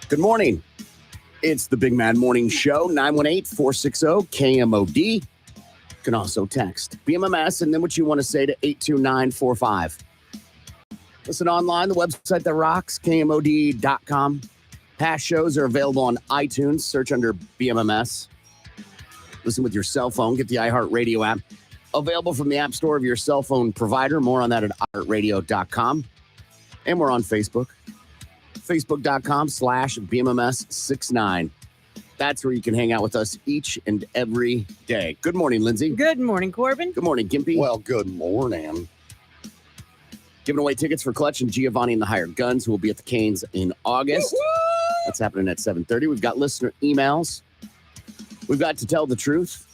Good morning. It's the Big Mad Morning Show, 918-460-KMOD. You can also text BMMS and then what you want to say to 82945. Listen online, the website that rocks, KMOD.com. Past shows are available on iTunes. Search under BMMS. Listen with your cell phone. Get the iHeartRadio app. Available from the App Store of your cell phone provider. More on that at iHeartRadio.com. And we're on Facebook. Facebook.com/BMMS69. That's where you can hang out with us each and every day. Good morning, Lindsay. Good morning, Corbin. Good morning, Gimpy. Well, good morning. Giving away tickets for Clutch and Giovanni and the Hired Guns, who will be at the Canes in August. Woo-hoo! That's happening at 7:30. We've got listener emails. We've got to tell the truth.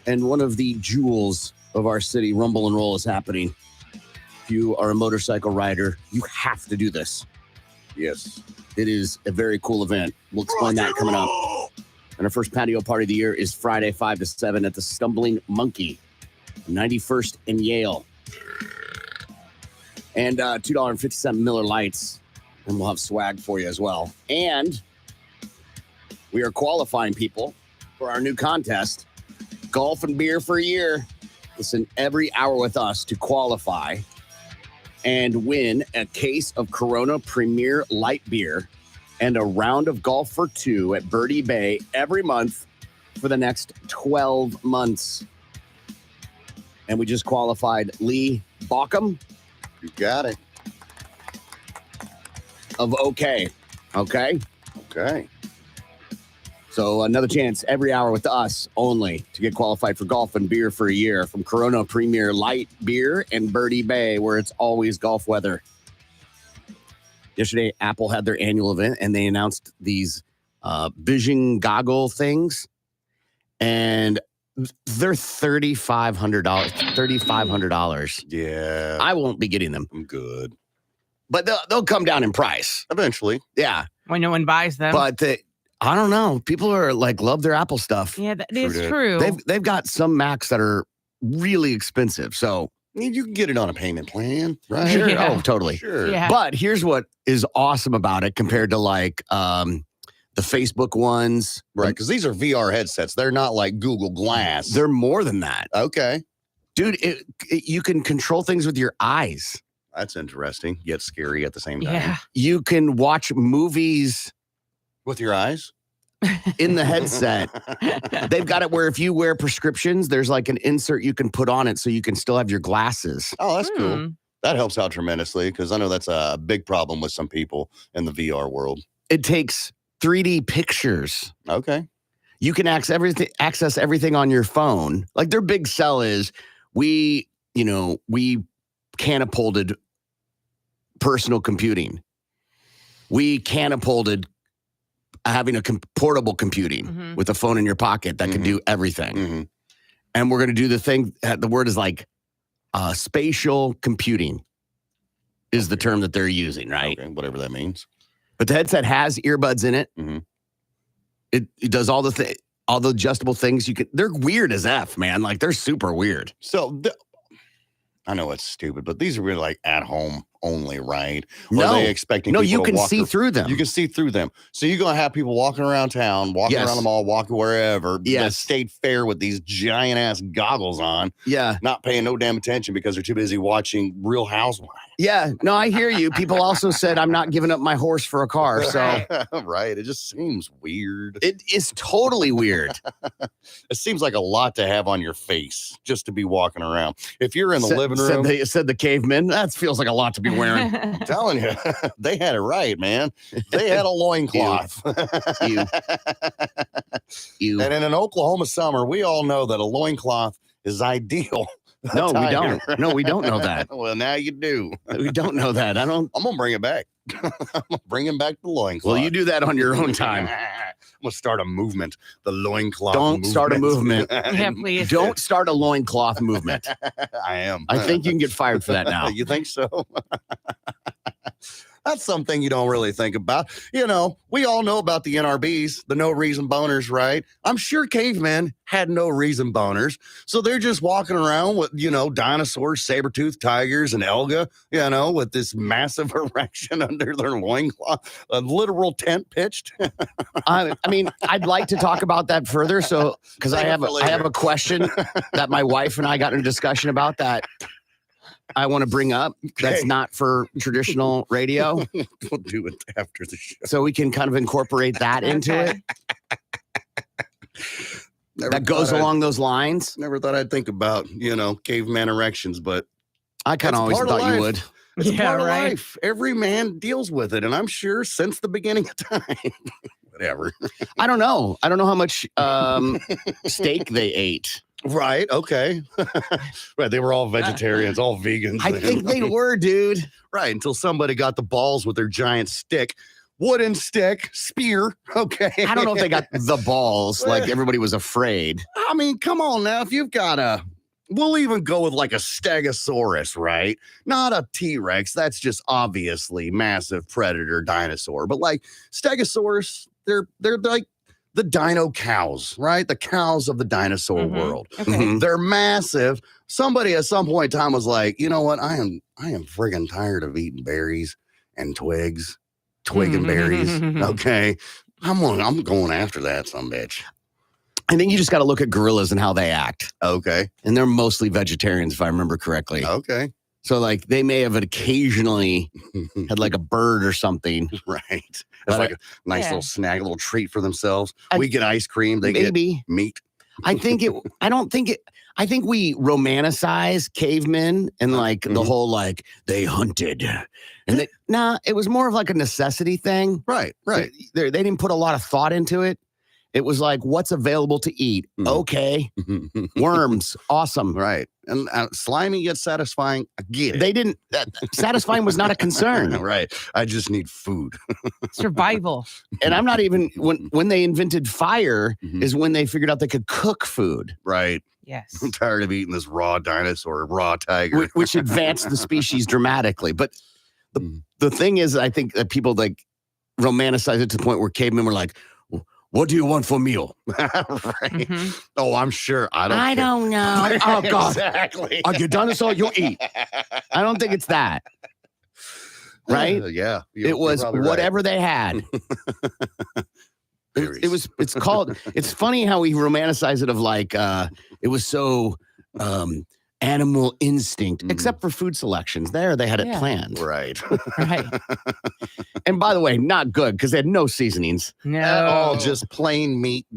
And one of the jewels of our city, Rumble and Roll, is happening. If you are a motorcycle rider, you have to do this. Yes. It is a very cool event. We'll explain that coming up. And our first patio party of the year is Friday, 5 to 7 at the Stumbling Monkey, 91st and Yale. And $2.50 Miller Lights. And we'll have swag for you as well. And we are qualifying people for our new contest, Golf and Beer for a Year. Listen every hour with us to qualify and win a case of Corona Premier Light Beer and a round of golf for two at Birdie Bay every month for the next 12 months. And we just qualified Lee Bauckham. You got it. Of OK. Okay? Okay. So another chance every hour with us only to get qualified for Golf and Beer for a Year from Corona Premier Light Beer and Birdie Bay, where it's always golf weather. Yesterday, Apple had their annual event, and they announced these vision goggle things, and they're $3,500. $3,500. Yeah. I won't be getting them. I'm good. But they'll come down in price. Eventually. Yeah. When no one buys them. But I don't know. People are love their Apple stuff. Yeah, that is true. They've got some Macs that are really expensive. So you can get it on a payment plan, right? Sure. Yeah. Oh, totally. Sure. Yeah. But here's what is awesome about it compared to the Facebook ones. Right. Because these are VR headsets. They're not like Google Glass. They're more than that. Okay. Dude, you can control things with your eyes. That's interesting, yet scary at the same time. Yeah. You can watch movies With your eyes? in the headset. They've got it where if you wear prescriptions, there's like an insert you can put on it so you can still have your glasses. Oh, that's cool. That helps out tremendously because I know that's a big problem with some people in the VR world. It takes 3D pictures. Okay. You can access everything on your phone. Like their big sell is we catapulted personal computing. We catapulted having a portable computing with a phone in your pocket that can do everything. Mm-hmm. And we're going to do the thing, the word is spatial computing is the term that they're using, right? Okay, whatever that means. But the headset has earbuds in it. Mm-hmm. It does all the adjustable things. They're weird as F, man. Like they're super weird. So I know it's stupid, but these are really like at home only, right? Or No. are they expecting No, people you to can walk see through them. You can see through them. So you're going to have people walking around town, walking Yes. around the mall, walking wherever. Yes. The state fair with these giant ass goggles on, Yeah. not paying no damn attention because they're too busy watching Real Housewives. Yeah. No, I hear you. People also said I'm not giving up my horse for a car. So Right. It just seems weird. it is totally weird. It seems like a lot to have on your face just to be walking around. If you're in the living room. Said the cavemen. That feels like a lot to be wearing. I'm telling you, they had it right, man. They had a loincloth. You. And in an Oklahoma summer, we all know that a loincloth is ideal. No, we attire. don't. No, we don't know that. Well, now you do. We don't know that. I'm I'm going to bring it back. I'm going to bring back the loincloth. Well, you do that on your own time. I'm going to start a movement. The loincloth Don't movement. start a movement. Yeah, please. Don't start a loincloth movement. I am. I think you can get fired for that now. You think so? That's something you don't really think about. We all know about the NRBs, the no reason boners, right? I'm sure cavemen had no reason boners. So they're just walking around with, dinosaurs, saber-toothed tigers, and Elga, with this massive erection under their loincloth, a literal tent pitched. I mean, I'd like to talk about that further. So, because I have a question that my wife and I got in a discussion about that I want to bring up. That's not for traditional radio. We'll do it after the show. So we can kind of incorporate that into it. That goes along those lines. Never thought I'd think about, caveman erections, but I kind of always thought you would. It's part of life. Every man deals with it. And I'm sure since the beginning of time, whatever. I don't know. I don't know how much steak they ate. Right. Okay. Right. They were all vegetarians, all vegans. I think they were, dude. Right. Until somebody got the balls with their giant stick. Wooden stick, spear. Okay. I don't know if they got the balls. Like everybody was afraid. I mean, come on now. If you've got we'll even go with like a stegosaurus, right? Not a T-Rex. That's just obviously massive predator dinosaur. But like stegosaurus, they're like the dino cows, right? The cows of the dinosaur world. Okay. They're massive. Somebody at some point in time was like, you know what? I am friggin' tired of eating berries and twigs. Twig and berries. Okay. I'm going after that some bitch. I think you just got to look at gorillas and how they act. Okay. And they're mostly vegetarians, if I remember correctly. Okay. So like they may have occasionally had like a bird or something. Right. It's like a nice little snack, a little treat for themselves. We get ice cream. They get meat. I think we romanticize cavemen and like the whole like they hunted. And it was more of like a necessity thing. Right. They didn't put a lot of thought into it. It was like, what's available to eat? Okay. Worms. Awesome. Right. And slimy yet satisfying. I get it. They didn't, satisfying was not a concern. Right. I just need food. Survival. And I'm not even, when they invented fire is when they figured out they could cook food. Right. Yes. I'm tired of eating this raw dinosaur, raw tiger. Which advanced the species dramatically. But the thing is, I think that people like romanticize it to the point where cavemen were like, what do you want for meal? Right. Oh, I'm sure. I don't know. Oh, God. Exactly. Are you dinosaur? You'll eat. I don't think it's that. Right? Yeah. It was whatever they had. It's funny how we romanticize it of like, it was so animal instinct, except for food selections. There, they had it planned. Right. Right. And by the way, not good because they had no seasonings. No. At all, just plain meat,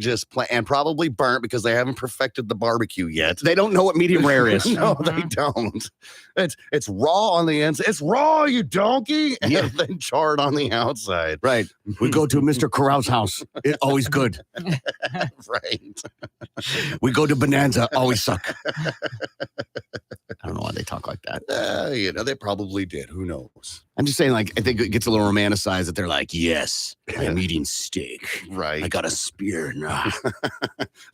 and probably burnt because they haven't perfected the barbecue yet. They don't know what medium rare is. No, they don't. It's raw on the inside. It's raw, you donkey, and then charred on the outside. Right. We go to Mr. Corral's house. It's always good. Right. We go to Bonanza. Always suck. I don't know why they talk like that. They probably did. Who knows? I'm just saying, like, I think it gets a little romanticized that they're like, yes, I'm eating steak. Right. I got a spear now.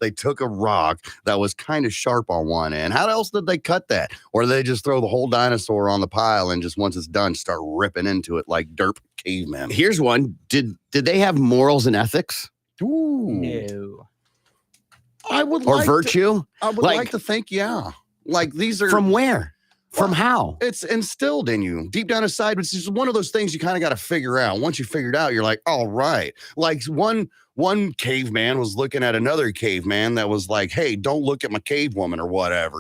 They took a rock that was kind of sharp on one end. How else did they cut that? Or did they just throw the whole dinosaur on the pile and just once it's done, start ripping into it like derp cavemen? Here's one. Did they have morals and ethics? Ooh. No. Or virtue? I would like to think, yeah. Like these are from where? From how? It's instilled in you deep down inside. It's just one of those things you kind of got to figure out. Once you figure it out, you're like, all right. Like one caveman was looking at another caveman that was like, hey, don't look at my cave woman or whatever,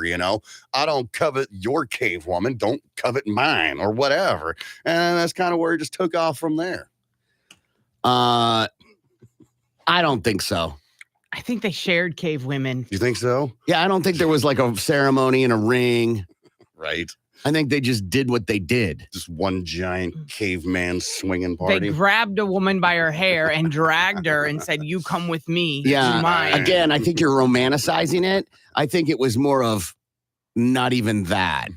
I don't covet your cave woman. Don't covet mine or whatever. And that's kind of where it just took off from there. I don't think so. I think they shared cave women. You think so? Yeah, I don't think there was like a ceremony and a ring. Right. I think they just did what they did. Just one giant caveman swinging party. They grabbed a woman by her hair and dragged her and said, you come with me. Yeah. To mine. Again, I think you're romanticizing it. I think it was more of not even that.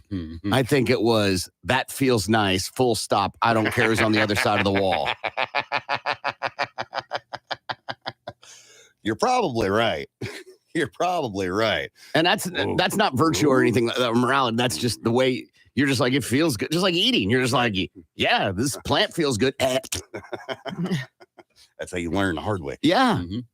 I think it was, that feels nice, full stop. I don't care who's on the other side of the wall. You're probably right. You're probably right. And that's not virtue or anything, morality. That's just the way You're just like, it feels good. Just like eating. You're just like, yeah, this plant feels good. That's how you learn the hard way. Yeah. Mhm.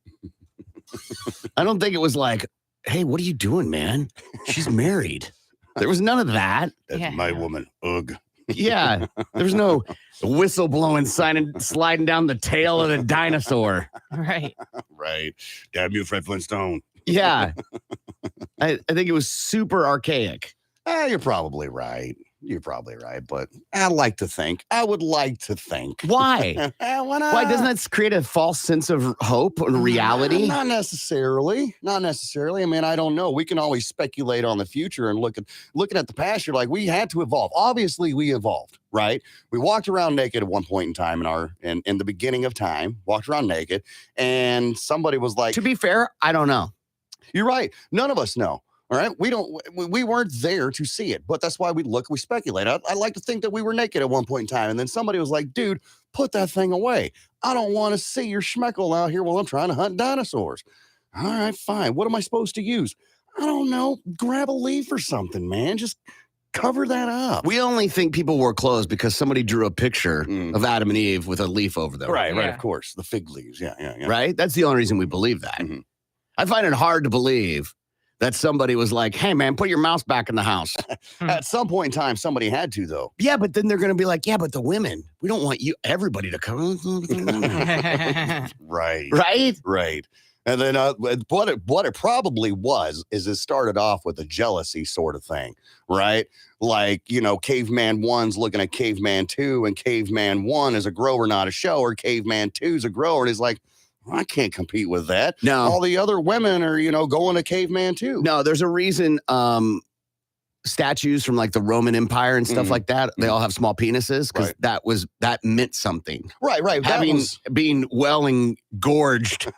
I don't think it was like, hey, what are you doing, man? She's married. There was none of that. That's Yeah. my woman. Ugh. Yeah. There was no whistle blowing, sliding down the tail of the dinosaur. Right. Right. Damn you, Fred Flintstone. Yeah. I think it was super archaic. You're probably right. You're probably right. But I would like to think. Why? Why not? Why doesn't that create a false sense of hope and reality? Not necessarily. Not necessarily. I mean, I don't know. We can always speculate on the future and looking at the past. You're like, we had to evolve. Obviously, we evolved, right? We walked around naked at one point in time in the beginning of time. Walked around naked, and somebody was like, To be fair, I don't know. "You're right. None of us know." All right. We weren't there to see it, but that's why we speculate. I like to think that we were naked at one point in time. And then somebody was like, dude, put that thing away. I don't want to see your schmeckle out here while I'm trying to hunt dinosaurs. All right, fine. What am I supposed to use? I don't know. Grab a leaf or something, man. Just cover that up. We only think people wore clothes because somebody drew a picture of Adam and Eve with a leaf over them. Right, Yeah. of course. The fig leaves. Yeah. Right? That's the only reason we believe that. Mhm. I find it hard to believe that somebody was like, hey, man, put your mouse back in the house. At some point in time, somebody had to, though. Yeah, but then they're going to be like, yeah, but the women, we don't want everybody to come. Right. Right? And then what it probably was is it started off with a jealousy sort of thing, right? Like, Caveman 1's looking at Caveman 2, and Caveman 1 is a grower, not a shower. Caveman 2 is a grower, and he's like, I can't compete with that. No. All the other women are, going to Caveman 2. No, there's a reason statues from like the Roman Empire and stuff like that, they all have small penises because Right. that meant something. Right. Being well engorged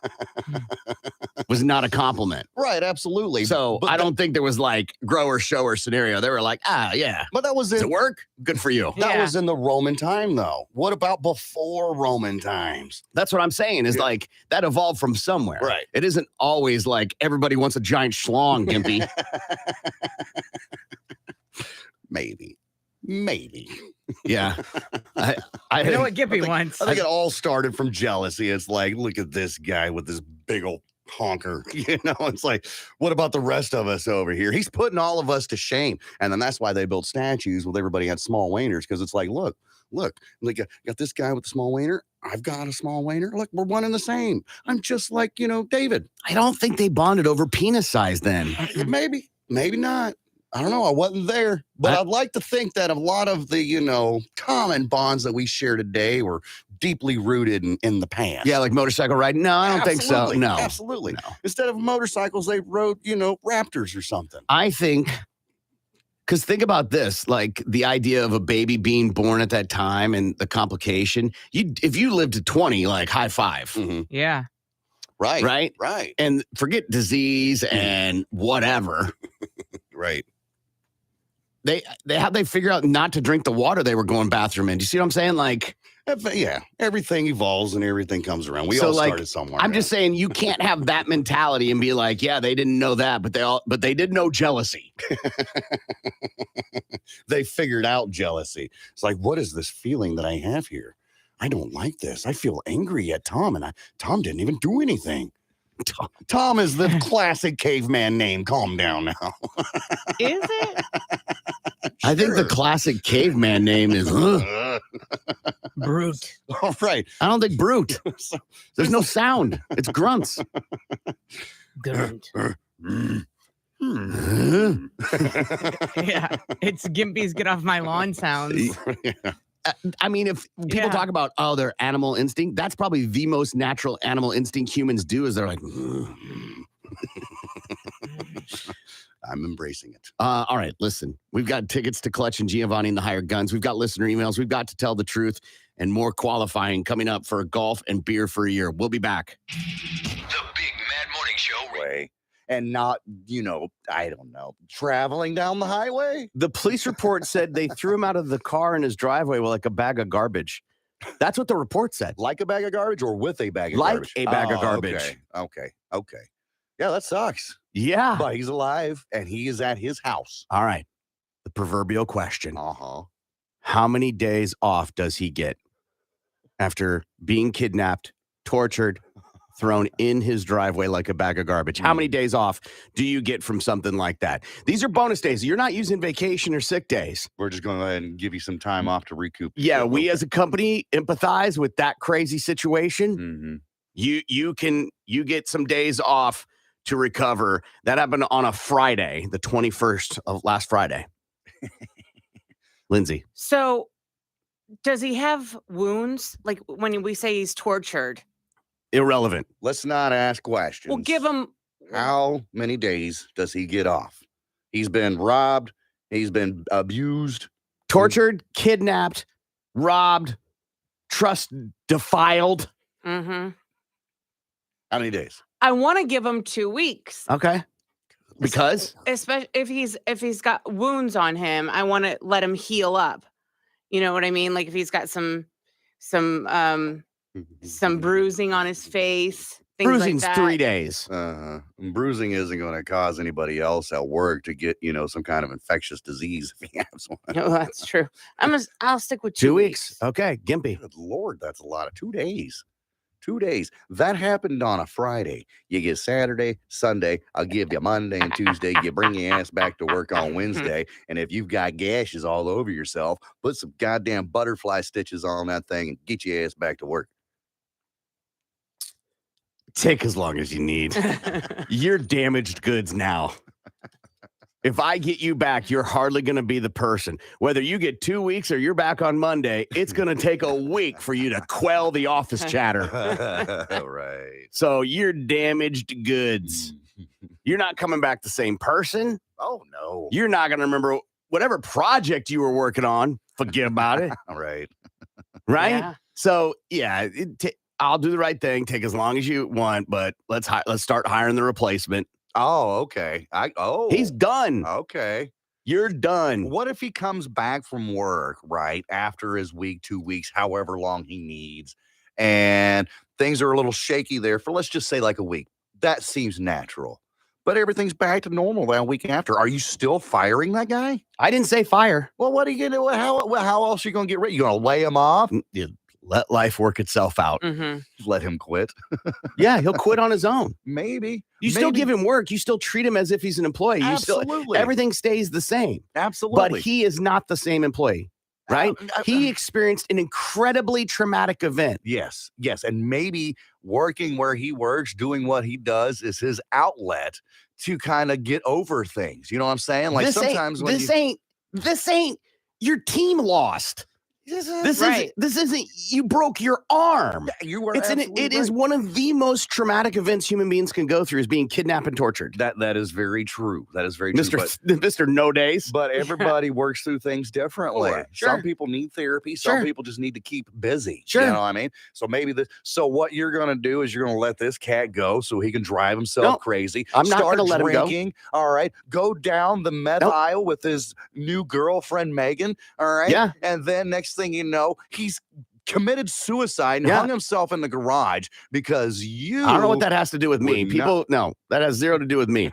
was not a compliment. Right, absolutely. So But I don't think there was like grower shower scenario. They were like, yeah. But that was Does in it work? Good for you. that Yeah. was in the Roman time, though. What about before Roman times? That's what I'm saying is Yeah. like that evolved from somewhere. Right. It isn't always like everybody wants a giant schlong, Gimpy. Maybe. Yeah. I You know what Gippy wants? I think it all started from jealousy. It's like, look at this guy with this big old honker. It's like, what about the rest of us over here? He's putting all of us to shame. And then that's why they built statues with everybody had small wieners, because it's like, look, like got this guy with the small wiener. I've got a small wiener. Look, we're one and the same. I'm just like, David. I don't think they bonded over penis size then. Maybe not. I don't know. I wasn't there, but I'd like to think that a lot of the, common bonds that we share today were deeply rooted in the past. Yeah, like motorcycle riding. No, I don't think so. Absolutely. No. Absolutely. No. Instead of motorcycles, they rode, Raptors or something. I think, because think about this, like the idea of a baby being born at that time and the complication. If you lived to 20, like high five, Mhm. Yeah. Right. right? And forget disease and whatever. Right. How'd they figure out not to drink the water they were going bathroom in? Do you see what I'm saying? Like, Yeah. Everything evolves and everything comes around. We So, all like, started somewhere. I'm just saying you can't have that mentality and be like, yeah, they didn't know that, but they did know jealousy. They figured out jealousy. It's like, what is this feeling that I have here? I don't like this. I feel angry at Tom, and Tom didn't even do anything. Tom is the classic caveman name. Calm down now. Is it? I think the classic caveman name is, Brute. All right. I don't think brute. There's no sound. It's grunts. Brute. Mm. Yeah. It's Gimpy's get off my lawn sounds. I mean, if people Yeah. talk about, their animal instinct, that's probably the most natural animal instinct humans do is they're like, I'm embracing it. all right, listen, we've got tickets to Clutch and Giovanni and the Hired Guns. We've got listener emails. We've got to tell the truth and more qualifying coming up for golf and beer for a year. We'll be back. The Big Mad Morning Show. Way. And not, I don't know, traveling down the highway. The police report said they threw him out of the car in his driveway with like a bag of garbage. That's what the report said. Like a bag of garbage or with a bag of Like garbage? a bag of garbage. Okay. Yeah, that sucks. Yeah. But he's alive and he is at his house. All right. the proverbial question. Uh-huh. How many days off does he get after being kidnapped, tortured, thrown in his driveway like a bag of garbage? How many days off do you get from something like that? These are bonus days. You're not using vacation or sick days. We're just going to go ahead and give you some time off to recoup. Yeah, we as a company empathize with that crazy situation. Mm-hmm. You get some days off to recover. That happened on a Friday, the 21st of last Friday. Lindsay. So, does he have wounds? Like when we say he's tortured? Irrelevant. Let's not ask questions. Well, give him. How many days does he get off? He's been robbed. He's been abused. Tortured, kidnapped, robbed, trust defiled. Mm-hmm. How many days? I want to give him 2 weeks. Okay. Because? Especially if he's got wounds on him, I want to let him heal up. You know what I mean? Like if he's got some bruising on his face. Bruising's like that. 3 days. Bruising isn't going to cause anybody else at work to get, some kind of infectious disease if he has one. No, that's true. I'll stick with 2 weeks. Okay, Gimpy. Good Lord, that's a lot of 2 days. 2 days. That happened on a Friday. You get Saturday, Sunday. I'll give you Monday and Tuesday. You bring your ass back to work on Wednesday. And if you've got gashes all over yourself, put some goddamn butterfly stitches on that thing and get your ass back to work. Take as long as you need. You're damaged goods now. If I get you back, you're hardly going to be the person. Whether you get 2 weeks or you're back on Monday, it's going to take a week for you to quell the office chatter. Right. So you're damaged goods. You're not coming back the same person. Oh, no. You're not going to remember whatever project you were working on. Forget about it. Right. Right? Yeah. So, yeah, I'll do the right thing. Take as long as you want, but let's start hiring the replacement. Oh, okay. He's done. Okay. You're done. What if he comes back from work, right, after his week, 2 weeks, however long he needs, and things are a little shaky there for, let's just say, like a week? That seems natural. But everything's back to normal that week after. Are you still firing that guy? I didn't say fire. Well, what are you going to do? How else are you going to get rid? You going to lay him off? You let life work itself out. Mm-hmm. Let him quit? Yeah, he'll quit on his own. Maybe. You still give him work. You still treat him as if he's an employee. Absolutely. Everything stays the same. Absolutely. But he is not the same employee, right? He experienced an incredibly traumatic event. Yes. And maybe working where he works, doing what he does is his outlet to kind of get over things. You know what I'm saying? Like sometimes this ain't your team lost. This isn't you broke your arm. You were It is one of the most traumatic events human beings can go through is being kidnapped and tortured. That is very true. That is very true. Mr. No Days. But everybody works through things differently. Sure. Some people need therapy. Some people just need to keep busy. Sure. You know what I mean? So maybe so what you're going to do is you're going to let this cat go so he can drive himself crazy. I'm not going to let him go. All right. Go down the meth aisle with his new girlfriend, Megan. All right. Yeah. And then next thing you know, he's committed suicide and hung himself in the garage because I don't know what that has to do with me. No, that has zero to do with me.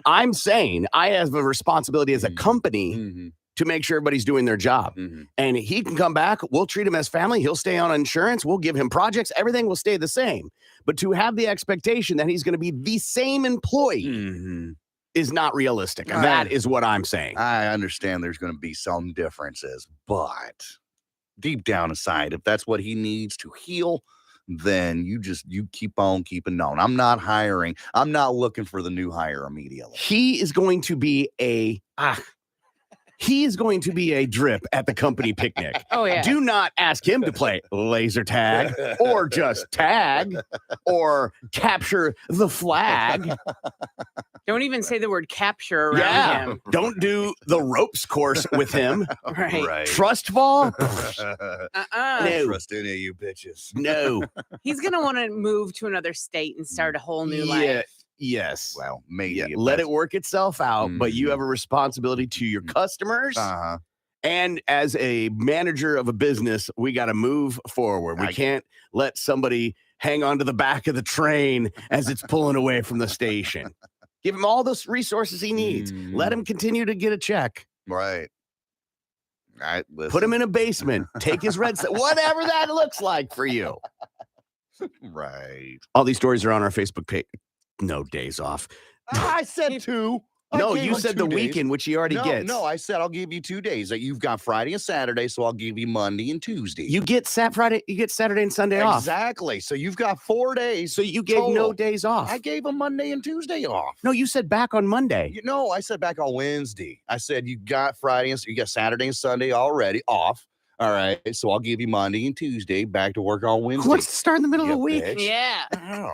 I'm saying I have a responsibility as a company to make sure everybody's doing their job. And he can come back. We'll treat him as family. He'll stay on insurance. We'll give him projects. Everything will stay the same. But to have the expectation that he's going to be the same employee is not realistic. And that is what I'm saying. I understand there's going to be some differences, but deep down inside, if that's what he needs to heal, then you keep on keeping on. I'm not hiring. I'm not looking for the new hire immediately. He is going to be a drip at the company picnic. Oh, yeah. Do not ask him to play laser tag or just tag or capture the flag. Don't even say the word capture around him. Don't do the ropes course with him. Right. Trust ball? No. Trust any of you bitches. No. He's going to want to move to another state and start a whole new life. Yes. Well, maybe. Yeah, let it work itself out, but you have a responsibility to your customers. And as a manager of a business, we got to move forward. We can't let somebody hang on to the back of the train as it's pulling away from the station. Give him all those resources he needs. Let him continue to get a check. Right. Put him in a basement. Take his red stuff. Whatever that looks like for you. Right. All these stories are on our Facebook page. No days off. I said 2. No, you said the weekend, which he already gets. No, I said I'll give you 2 days. You've got Friday and Saturday, so I'll give you Monday and Tuesday. You get Saturday and Sunday off. Exactly. So you've got 4 days. So you gave no days off. I gave him Monday and Tuesday off. No, you said back on Monday. No, I said back on Wednesday. I said you got Friday and you got Saturday and Sunday already off. All right. So I'll give you Monday and Tuesday back to work on Wednesday. Who wants to start in the middle of the week? Bitch. Yeah. Oh.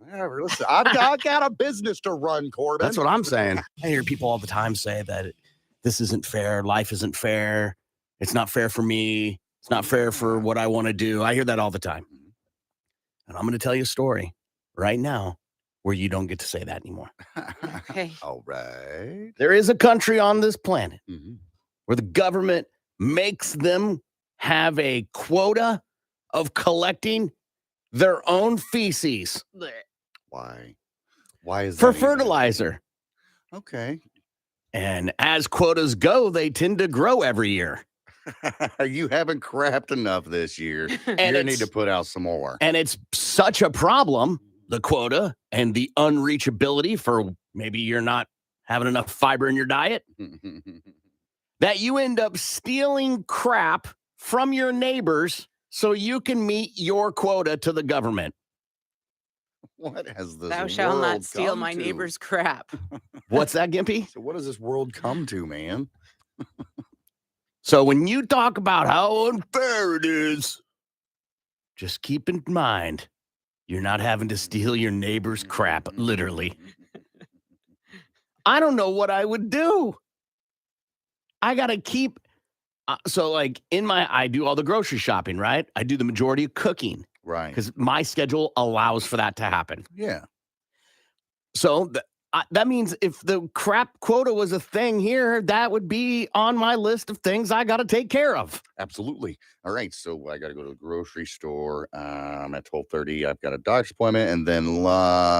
Listen, I've got a business to run, Corbin. That's what I'm saying. I hear people all the time say that this isn't fair. Life isn't fair. It's not fair for me. It's not fair for what I want to do. I hear that all the time. And I'm going to tell you a story right now where you don't get to say that anymore. Okay. All right. There is a country on this planet Mm-hmm. where the government makes them have a quota of collecting their own feces Why? Why is for that even- fertilizer. Okay. And as quotas go, they tend to grow every year. You haven't crapped enough this year. And You need to put out some more. And it's such a problem, the quota and the unreachability for maybe you're not having enough fiber in your diet, that you end up stealing crap from your neighbors so you can meet your quota to the government. What has this Thou shalt world not steal come my to? neighbor's crap. What's that, Gimpy? So what does this world come to, man? So when you talk about how unfair it is, just keep in mind, you're not having to steal your neighbor's crap, literally. I don't know what I would do. I got to keep. So like I do all the grocery shopping, right? I do the majority of cooking Right. because my schedule allows for that to happen. Yeah. So that means if the crap quota was a thing here, that would be on my list of things I got to take care of. Absolutely. All right. So I got to go to the grocery store at 12:30. I've got a doctor's appointment and then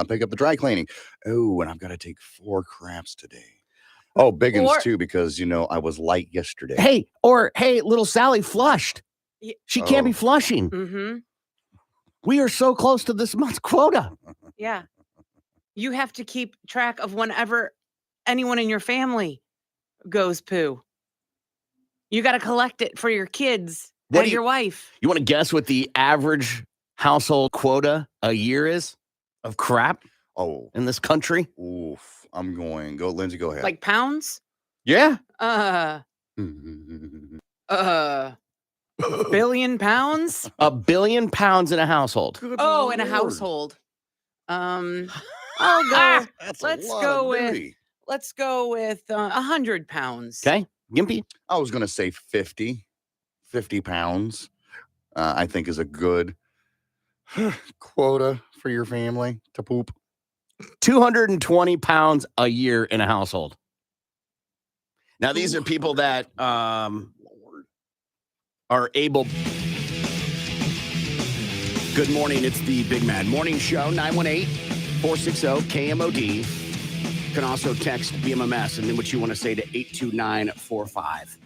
pick up the dry cleaning. Oh, and I've got to take 4 craps today. Oh, big ones too, because, I was light yesterday. Hey, little Sally flushed. She can't be flushing. Mm-hmm. We are so close to this month's quota. Yeah. You have to keep track of whenever anyone in your family goes poo. You got to collect it for your kids and your wife. You want to guess what the average household quota a year is of crap in this country? Oof. I'm going. Go, Lindsay, go ahead. Like pounds? Yeah. Billion pounds? $1 billion in a household. Good in a Lord. household. I'll go. That's Let's a lot go of with duty. 100 pounds. Okay. Gimpy? I was going to say 50 pounds, I think is a good quota for your family to poop. 220 pounds a year in a household. Now, these are people that are able. Good morning. It's the Big Mad Morning Show, 918-460-KMOD. You can also text BMMS and then what you want to say to 82945.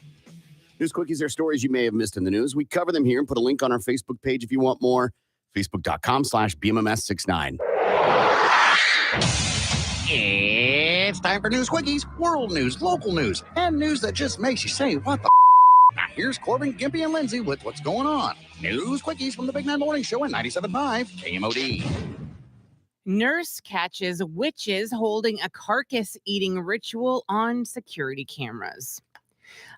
News quickies, they're stories you may have missed in the news. We cover them here and put a link on our Facebook page if you want more. Facebook.com/BMMS69. It's time for news quickies, world news, local news, and news that just makes you say, what the Now here's Corbin, Gimpy, and Lindsay with what's going on. News quickies from the Big Mad Morning Show at 97.5 KMOD. Nurse catches witches holding a carcass eating ritual on security cameras.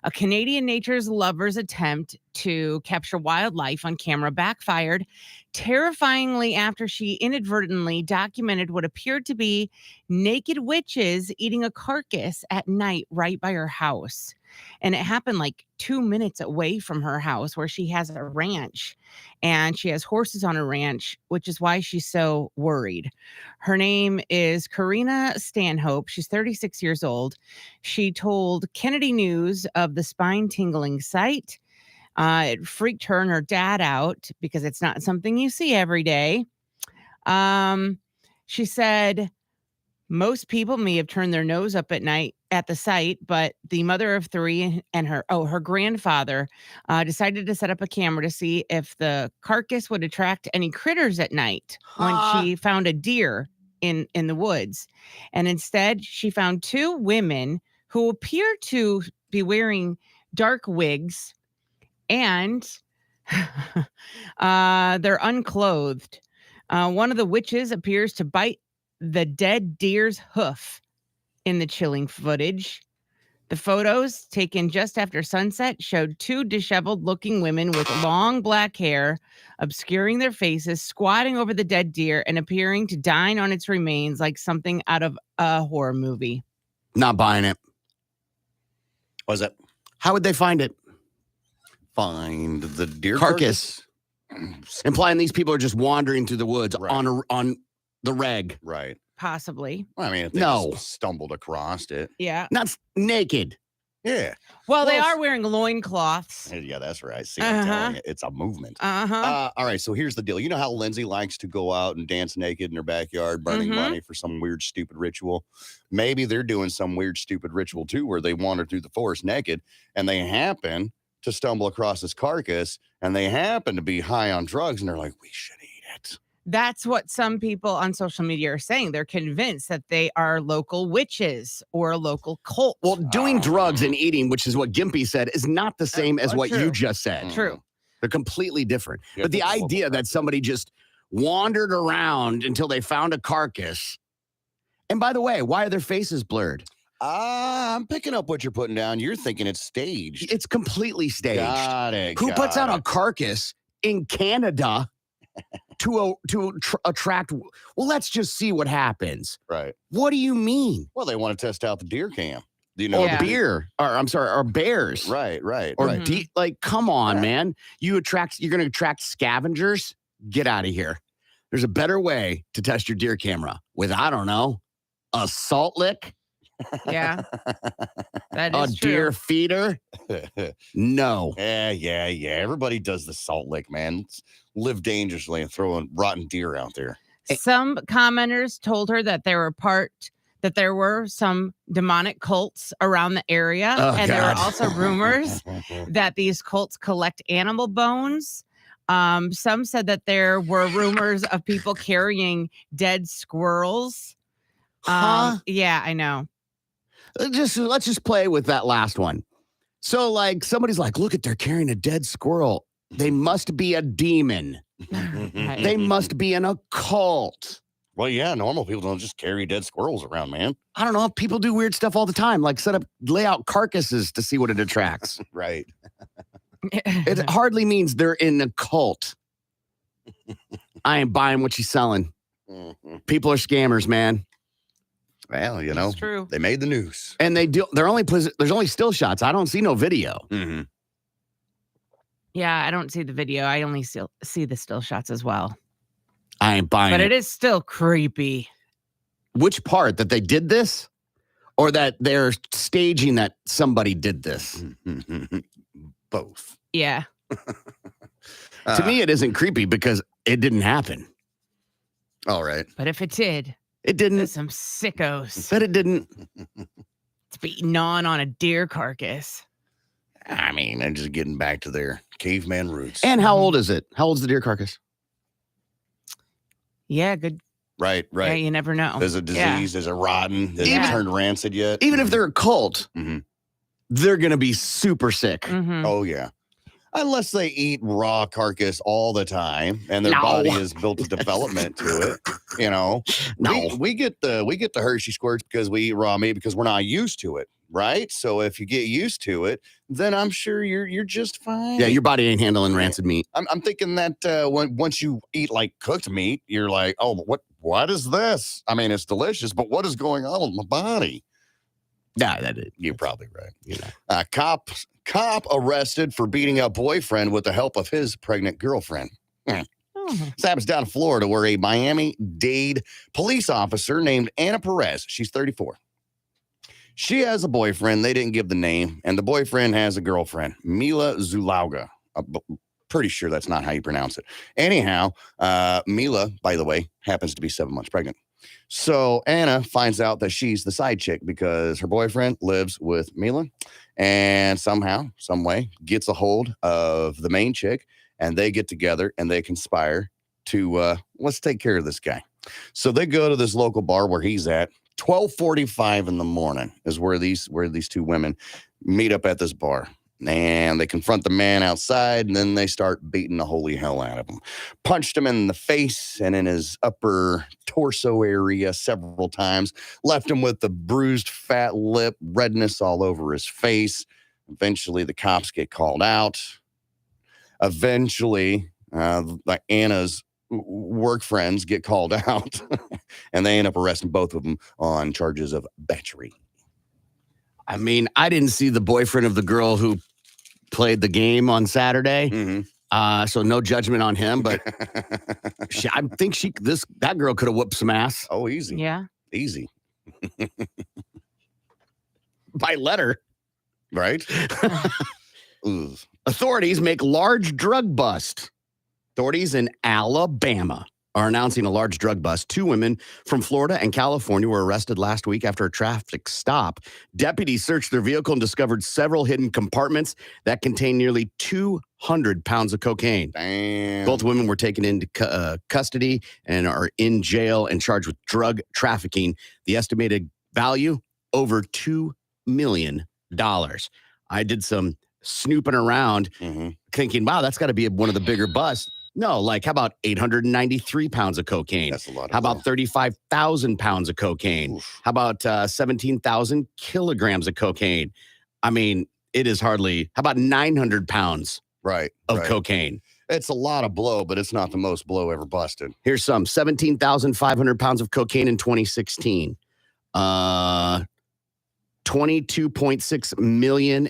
A Canadian nature's lover's attempt to capture wildlife on camera backfired terrifyingly after she inadvertently documented what appeared to be naked witches eating a carcass at night right by her house. And it happened like 2 minutes away from her house where she has a ranch and she has horses on her ranch, which is why she's so worried. Her name is Karina Stanhope. She's 36 years old. She told Kennedy News of the spine-tingling sight. It freaked her and her dad out because it's not something you see every day. She said most people may have turned their nose up at night at the site, but the mother of 3 and her grandfather decided to set up a camera to see if the carcass would attract any critters at night when she found a deer in the woods. And instead, she found 2 women who appear to be wearing dark wigs, and they're unclothed. One of the witches appears to bite the dead deer's hoof in the chilling footage. The photos taken just after sunset showed 2 disheveled-looking women with long black hair obscuring their faces, squatting over the dead deer and appearing to dine on its remains like something out of a horror movie. Not buying it. What was that? How would they find it? Find the deer Carcass. Implying these people are just wandering through the woods Right. on the reg. Right. Possibly. I mean, if they No. just stumbled across it. Yeah. Not naked. Yeah. Well, they Well, are wearing loincloths. Yeah, that's right. See, I'm telling you, it's a movement. Uh-huh. All right, so here's the deal. You know how Lindsay likes to go out and dance naked in her backyard, burning Mhm. money for some weird, stupid ritual? Maybe they're doing some weird, stupid ritual too, where they wander through the forest naked and they happen to stumble across this carcass and they happen to be high on drugs and they're like, we should eat it. That's what some people on social media are saying. They're convinced that they are local witches or a local cult. Well, doing drugs and eating, which is what Gimpy said, is not the same as what true. you just said. True. They're completely different. Yeah, But the that's a idea little that somebody just wandered around until they found a carcass. And by the way, why are their faces blurred? I'm picking up what you're putting down. You're thinking it's staged. It's completely staged. Got it. Who puts out got a carcass in Canada to attract? Well, let's just see what happens. it? Right. What do you mean? Well, they want to test out the deer cam. Do you know? Or Yeah. beer? Or I'm sorry, or bears? Right, right, Or right. like, come on, Yeah. man. You're going to attract scavengers? Get out of here. There's a better way to test your deer camera with, I don't know, a salt lick, Yeah. That a is true. deer feeder. No. Yeah. Everybody does the salt lick, man. Let's live dangerously and throwing rotten deer out there. Some commenters told her that there were some demonic cults around the area, Oh, and there were God. also rumors that these cults collect animal bones. Some said that there were rumors of people carrying dead squirrels. Huh? Yeah, I know. Let's just play with that last one. So, like, somebody's like, look they're carrying a dead squirrel. They must be a demon. They must be an occult. Well, yeah, normal people don't just carry dead squirrels around, man. I don't know. People do weird stuff all the time, like lay out carcasses to see what it attracts. Right. It hardly means they're in a cult. I ain't buying what she's selling. Mhm. People are scammers, man. Well, you know, It's true. they made the news. And there's only still shots. I don't see no video. Mm-hmm. Yeah, I don't see the video. I only see the still shots as well. I ain't buying But it. it is still creepy. Which part that they did this or that they're staging that somebody did this? Both. Yeah. To me, it isn't creepy because it didn't happen. All right. But if it did, It there's didn't. some sickos. But it didn't. It's be gnawing on a deer carcass. I mean, they're just getting back to their caveman roots. And how old is it? How old's the deer carcass? Yeah, good. Right. Yeah, you never know. There's a disease. There's a rotten. Has Yeah. it turned rancid yet? Even if they're a cult, Mhm. they're going to be super sick. Mhm. Oh, yeah. Unless they eat raw carcass all the time and their No. body has built a development to it. You know, No. we get the Hershey squirts because we eat raw meat because we're not used to it, right? So if you get used to it, then I'm sure you're just fine. Yeah, your body ain't handling rancid meat. I'm thinking that once you eat like cooked meat, you're like, oh, what is this? I mean, it's delicious, but what is going on with my body? Yeah, that is. You're probably right. You know. Cop arrested for beating up boyfriend with the help of his pregnant girlfriend. Oh. This happens down in Florida where a Miami-Dade police officer named Anna Perez, she's 34. She has a boyfriend. They didn't give the name. And the boyfriend has a girlfriend, Mila Zulauga. Pretty sure that's not how you pronounce it. Anyhow, Mila, by the way, happens to be 7 months pregnant. So Anna finds out that she's the side chick because her boyfriend lives with Mila and somehow, some way, gets a hold of the main chick and they get together and they conspire to let's take care of this guy. So they go to this local bar where he's at. 12:45 in the morning is where these two women meet up at this bar. And they confront the man outside, and then they start beating the holy hell out of him. Punched him in the face and in his upper torso area several times. Left him with the bruised fat lip, redness all over his face. Eventually, the cops get called out. Eventually, Anna's work friends get called out, and they end up arresting both of them on charges of battery. I mean, I didn't see the boyfriend of the girl who played the game on Saturday. Mm-hmm. So no judgment on him, but I think that girl could have whooped some ass. Oh, easy. Yeah. Easy. By letter. Right? Ooh. Authorities make large drug bust. Authorities in Alabama are announcing a large drug bust. 2 women from Florida and California were arrested last week after a traffic stop. Deputies searched their vehicle and discovered several hidden compartments that contained nearly 200 pounds of cocaine. Damn. Both women were taken into custody and are in jail and charged with drug trafficking. The estimated value, over $2 million. I did some snooping around thinking, wow, that's got to be one of the bigger busts. No, like how about 893 pounds of cocaine? That's a lot. How about 35,000 pounds of cocaine? Oof. How about 17,000 kilograms of cocaine? I mean, it is hardly, how about 900 pounds of cocaine? It's a lot of blow, but it's not the most blow ever busted. Here's some 17,500 pounds of cocaine in 2016. 22.6 million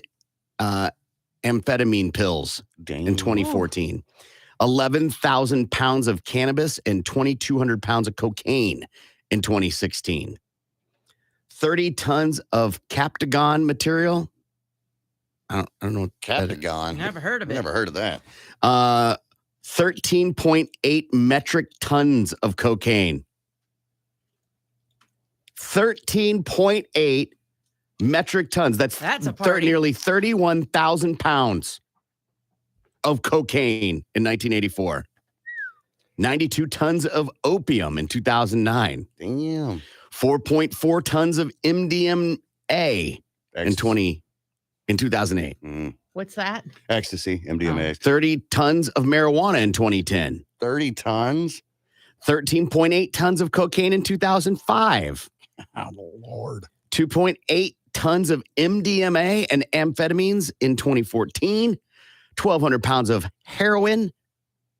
amphetamine pills in 2014. 11,000 pounds of cannabis and 2,200 pounds of cocaine in 2016. 30 tons of Captagon material. I don't know what Captagon. Never heard of it. Never heard of that. 13.8 metric tons of cocaine. 13.8 metric tons. That's a party. nearly 31,000 pounds of cocaine in 1984. 92 tons of opium in 2009. Damn. 4.4 tons of MDMA in 2008. What's that? Ecstasy, MDMA. 30 tons of marijuana in 2010. 30 tons? 13.8 tons of cocaine in 2005. Oh, Lord. 2.8 tons of MDMA and amphetamines in 2014. 1,200 pounds of heroin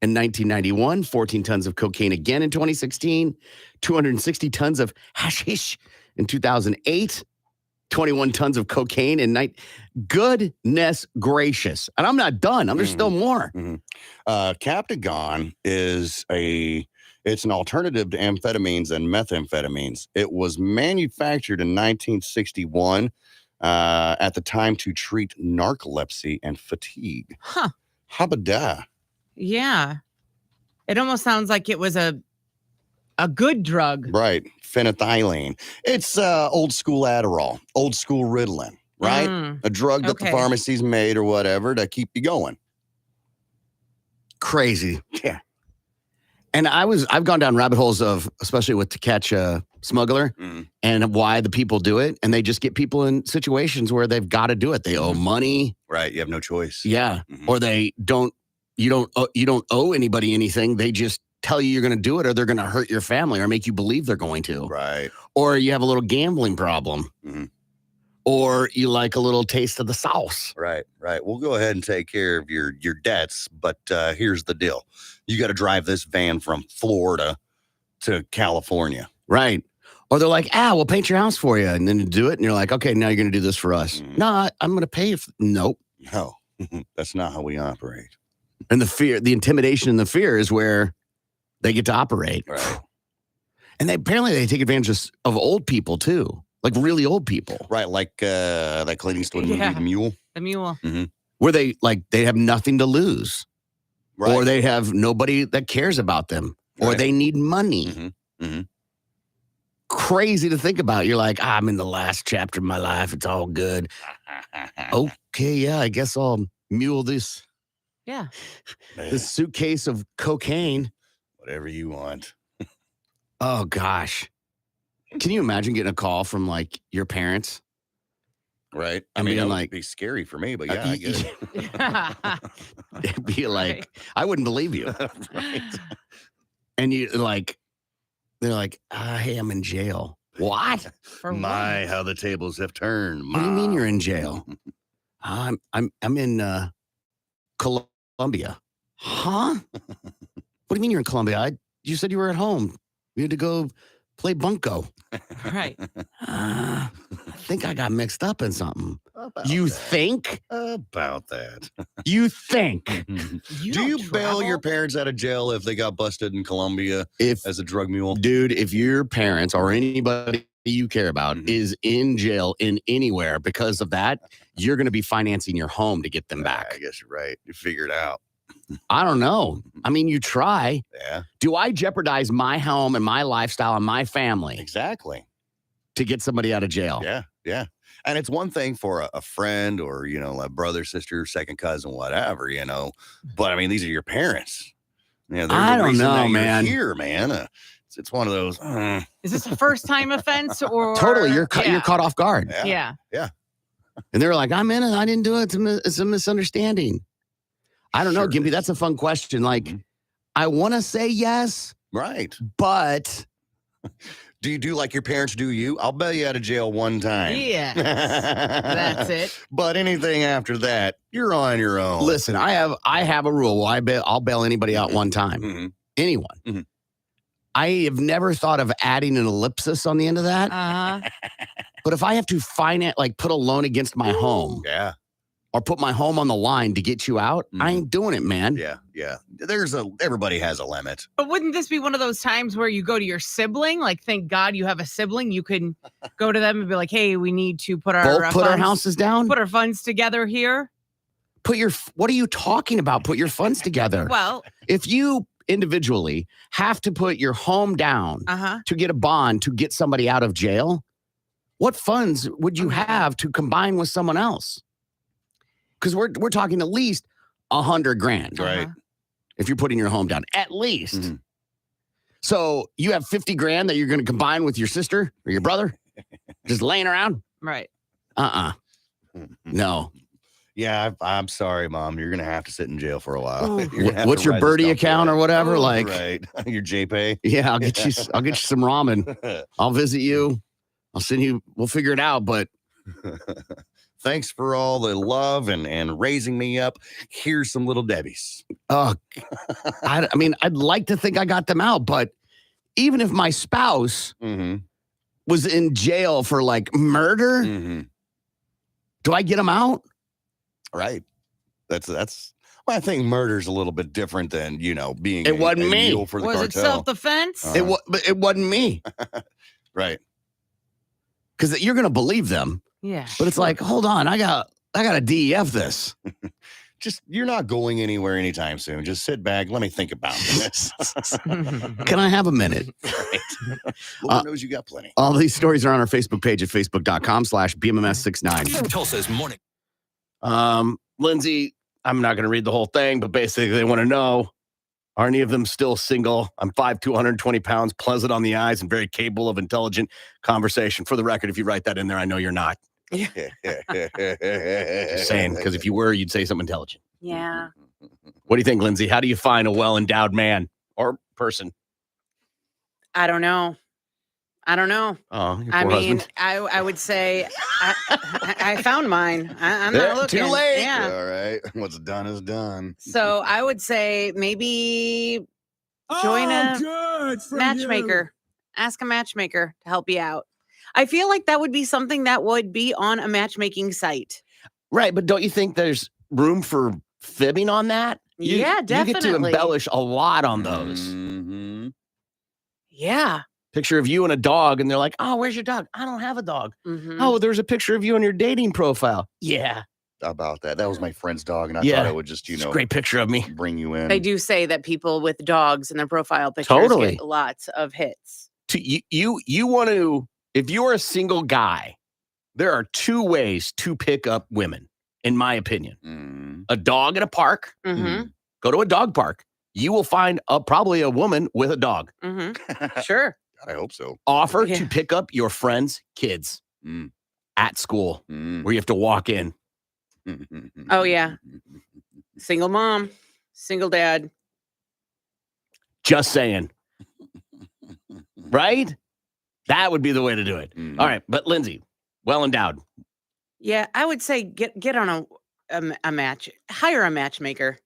in 1991. 14 tons of cocaine again in 2016. 260 tons of hashish in 2008. 21 tons of cocaine in goodness gracious. And I'm not done. There's still more. Captagon is it's an alternative to amphetamines and methamphetamines. It was manufactured in 1961 at the time to treat narcolepsy and fatigue. Huh. How about that? Yeah. It almost sounds like it was a good drug. Right. Phenethylene. It's old school Adderall, old school Ritalin, right? A drug that the pharmacies made or whatever to keep you going. Crazy. Yeah. And I've gone down rabbit holes of, especially with To Catch a Smuggler, and why the people do it. And they just get people in situations where they've got to do it. They owe money. Right. You have no choice. Yeah. Or you don't owe anybody anything. They just tell you you're going to do it, or they're going to hurt your family or make you believe they're going to. Right. Or you have a little gambling problem. Or you like a little taste of the sauce. Right. We'll go ahead and take care of your debts, but here's the deal. You got to drive this van from Florida to California. Right. Or they're like, we'll paint your house for you. And then you do it. And you're like, okay, now you're going to do this for us. No, I'm going to pay you. Nope. No, that's not how we operate. And the intimidation and the fear is where they get to operate. Right. And they take advantage of old people too. Like really old people. Right. Like that Clint Eastwood movie, The Mule. The Mule. Where they have nothing to lose. Right. Or they have nobody that cares about them. Or they need money. crazy to think about. You're like, I'm in the last chapter of my life. It's all good. Okay, yeah, I guess I'll mule this Yeah. suitcase of cocaine. Whatever you want. Oh gosh. Can you imagine getting a call from like your parents? Right. I And mean, being that would like- be scary for me, but yeah, I get it. It'd be like, Right. I wouldn't believe you. Right. And you like, they're like, hey, I'm in jail. What? For My, what? how the tables have turned. What do you mean Mom. you're in jail? I'm in Colombia. Huh? What do you mean you're in Colombia? You said you were at home. You had to go play bunco. Right. I think I got mixed up in something. About You that. think? About that. You think? Do don't you bail your travel? parents out of jail if they got busted in Colombia If as a drug mule? dude, if your parents or anybody you care about Mhm. is in jail in anywhere because of that, you're going to be financing your home to get them I back. guess you're right. You figured it out. I don't know. I mean, you try. Yeah, Do I jeopardize my home and my lifestyle and my family exactly. to get somebody out of jail? Yeah, yeah. And it's one thing for a friend or, a brother, sister, second cousin, whatever, But I mean, these are your parents. They're the I don't reason know, that you're man. here, man. It's one of those. Is this a first time offense or Totally. You're yeah. caught off guard. Yeah. Yeah. And they were like, I'm in it. I didn't do it. It's a misunderstanding. I don't know, Sure Gimpy. is. That's a fun question. Like, Mhm. I want to say yes, Right. but Do you do like your parents do you? I'll bail you out of jail one time. Yeah. That's it. But anything after that, you're on your own. listen, I have a rule. Well, I'll bail anybody out one time. Mhm. Anyone. Mhm. I have never thought of adding an ellipsis on the end of that. Uh-huh. But if I have to put a loan against my home Yeah. or put my home on the line to get you out, I ain't doing it, man. Yeah. Yeah. Everybody has a limit. But wouldn't this be one of those times where you go to your sibling? Like, thank God you have a sibling. You can go to them and be like, hey, we need to put our Both put our funds, houses down. put our funds together here. What are you talking about? Put your funds together. Well, If you individually have to put your home down uh-huh. to get a bond to get somebody out of jail, what funds would you have to combine with someone else? Because we're talking at least $100,000, Right. Uh-huh. if you're putting your home down, at least. Mhm. So you have $50,000 that you're going to combine with your sister or your brother, just laying around. Right. No. Yeah, I'm sorry, Mom. You're gonna have to sit in jail for a while. Ooh. You're gonna have What's to your ride this birdie down account or through whatever? Oh, Like, it. Right. Your JPay. yeah, I'll get you some ramen. I'll visit you. I'll send you. We'll figure it out. But Thanks for all the love and raising me up. Here's some little Debbies. I mean, I'd like to think I got them out, but even if my spouse Mm-hmm. was in jail for like murder, Mm-hmm. do I get them out? Right. That's. Well, I think murder's a little bit different than being. It wasn't a me. mule for the Was it cartel. self-defense? Uh-huh. But it wasn't me, Right. because you're gonna believe them. Yeah. But it's like, hold on, I got to DEF this. Just you're not going anywhere anytime soon. Just sit back. Let me think about this. Can I have a minute? Right. Lord knows you got plenty. All these stories are on our Facebook page at facebook.com/BMMS69. Tulsa's morning. Lindsay, I'm not going to read the whole thing, but basically they want to know, are any of them still single? I'm 5'2", 120 pounds, pleasant on the eyes, and very capable of intelligent conversation. For the record, if you write that in there, I know you're not. Just saying, because if you were, you'd say something intelligent. Yeah. What do you think, Lindsay? How do you find a well-endowed man or person? I don't know. Oh, your I poor mean, husband. I would say I found mine. I'm There, not looking. too late. Yeah. All right. What's done is done. So I would say maybe join a matchmaker. Ask a matchmaker to help you out. I feel like that would be something that would be on a matchmaking site. Right, but don't you think there's room for fibbing on that? Yeah, You get to definitely. embellish a lot on those. Mm-hmm. Yeah. Picture of you and a dog, and they're like, oh, where's your dog? I don't have a dog. Mhm. Oh, there's a picture of you on your dating profile. Yeah. About that. That was my friend's dog, and I Yeah. thought I would just, It's a great picture of me. bring you in. They do say that people with dogs in their profile pictures Totally. get lots of hits. you want to, if you're a single guy, there are two ways to pick up women, in my opinion. Mm. A dog in a park. Mm-hmm. Go to a dog park. You will find probably a woman with a dog. Mm-hmm. Sure. I hope so. Offer Yeah. to pick up your friend's kids at school where you have to walk in. Oh, yeah. Single mom, single dad. Just saying. Right? That would be the way to do it. All right. But Lindsay, well endowed. Yeah, I would say get on a match. Hire a matchmaker.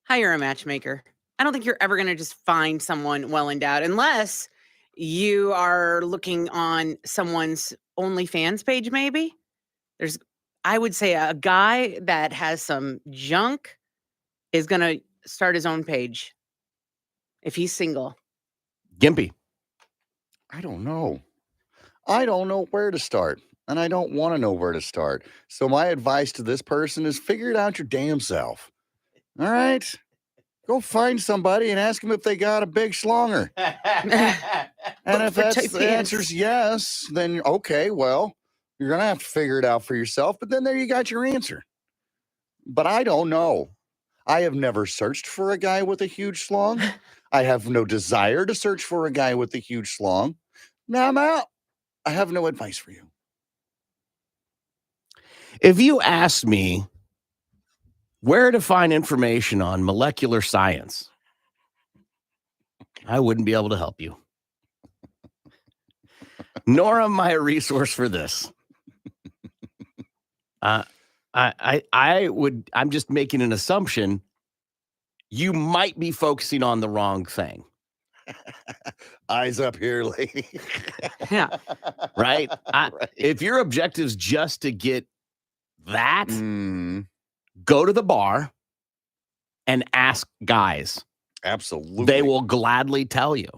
Hire a matchmaker. I don't think you're ever going to just find someone well endowed unless you are looking on someone's OnlyFans page, maybe. I would say a guy that has some junk is going to start his own page if he's single. Gimpy. I don't know. I don't know where to start. And I don't want to know where to start. So my advice to this person is figure it out your damn self. All right? Go find somebody and ask them if they got a big schlonger. And if the answer's yes, then okay, well, you're going to have to figure it out for yourself. But then there you got your answer. But I don't know. I have never searched for a guy with a huge schlong. I have no desire to search for a guy with a huge schlong. Now I'm out. I have no advice for you. If you asked me where to find information on molecular science, I wouldn't be able to help you. Nor am I a resource for this. I'm just making an assumption. You might be focusing on the wrong thing. Eyes up here, lady. Yeah. Right? If your objective's just to get that, go to the bar and ask guys. Absolutely. They will gladly tell you.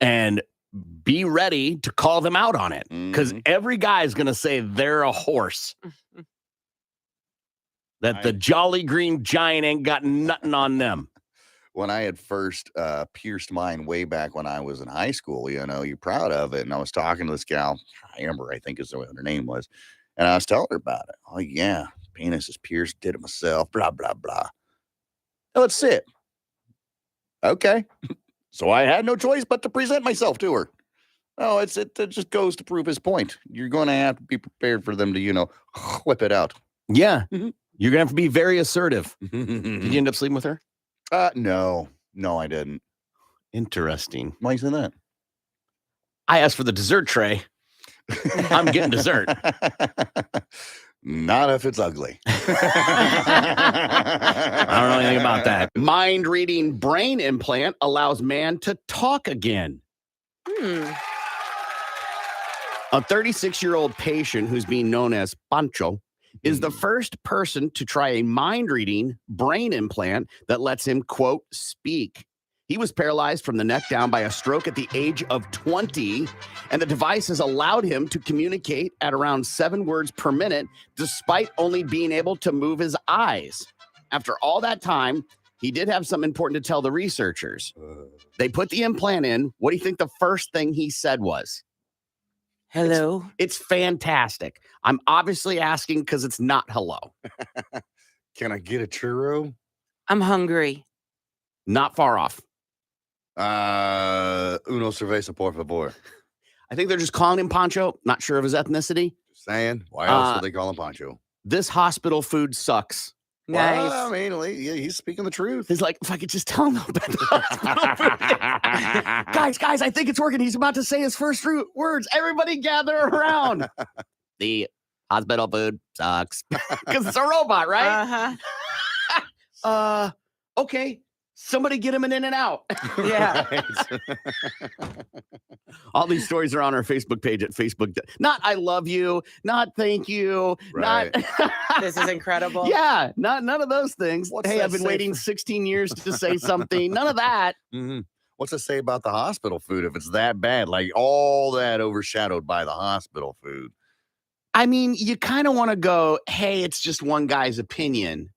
And be ready to call them out on it. Because every guy is going to say they're a horse. That the Jolly Green Giant ain't got nothing on them. When I had first pierced mine way back when I was in high school, you're proud of it. And I was talking to this gal, Amber, I think is what her name was. And I was telling her about it. Oh, yeah, penis is pierced, did it myself, blah, blah, blah. Now, let's sit. Okay. So I had no choice but to present myself to her. Oh, it just goes to prove his point. You're going to have to be prepared for them to, whip it out. Yeah. You're going to have to be very assertive. Did you end up sleeping with her? No, I didn't. Interesting. Why you say that? I asked for the dessert tray. I'm getting dessert. Not if it's ugly. I don't know anything about that. Mind-reading brain implant allows man to talk again. A 36-year-old patient who's being known as Pancho is the first person to try a mind-reading brain implant that lets him, quote, speak. He was paralyzed from the neck down by a stroke at the age of 20, and the device has allowed him to communicate at around 7 words per minute, despite only being able to move his eyes. After all that time, he did have something important to tell the researchers. They put the implant in. What do you think the first thing he said was? Hello. It's fantastic. I'm obviously asking because it's not hello. Can I get a churro? I'm hungry. Not far off. Uno cerveza, por favor. I think they're just calling him Pancho. Not sure of his ethnicity. Just saying. Why else would they call him Pancho? This hospital food sucks. Nice. Well, I mean, he's speaking the truth. He's like, if I could just tell him about the hospital food. Guys, I think it's working. He's about to say his first words. Everybody gather around. The hospital food sucks. Because it's a robot, right? Uh-huh. Okay. Somebody get him an In-N-Out. Yeah. All these stories are on our Facebook page at Facebook. Not I love you, not thank you, Right. not This is incredible. Yeah, none of those things. What's Hey, that I've been say waiting 16 years to say something. None of that. What's it say about the hospital food if it's that bad? Like all that overshadowed by the hospital food. I mean, you kind of want to go, hey, it's just one guy's opinion.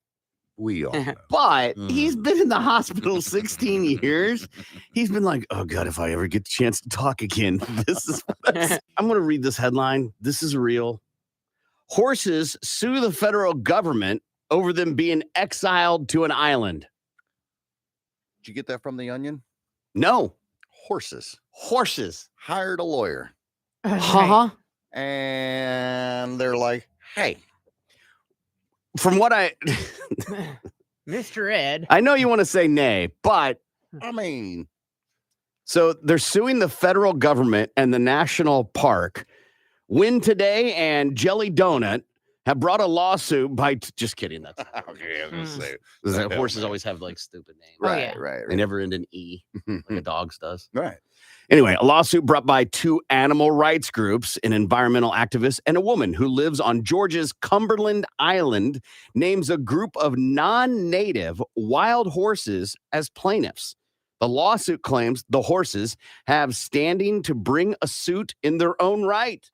We all know. But he's been in the hospital 16 years. He's been like, oh, God, if I ever get the chance to talk again, this is. I'm going to read this headline. This is real. Horses sue the federal government over them being exiled to an island. Did you get that from The Onion? No. Horses Hired a lawyer. Uh-huh. And they're like, hey. From what Mr. Ed. I know you want to say nay, but I mean, so they're suing the federal government and the national park. Win Today and Jelly Donut have brought a lawsuit by just kidding. That's okay. I was gonna say horses always have like stupid names. Right, right. They never end in E like a dog's does. Right. Anyway, a lawsuit brought by two animal rights groups, an environmental activist, and a woman who lives on Georgia's Cumberland Island, names a group of non-native wild horses as plaintiffs. The lawsuit claims the horses have standing to bring a suit in their own right.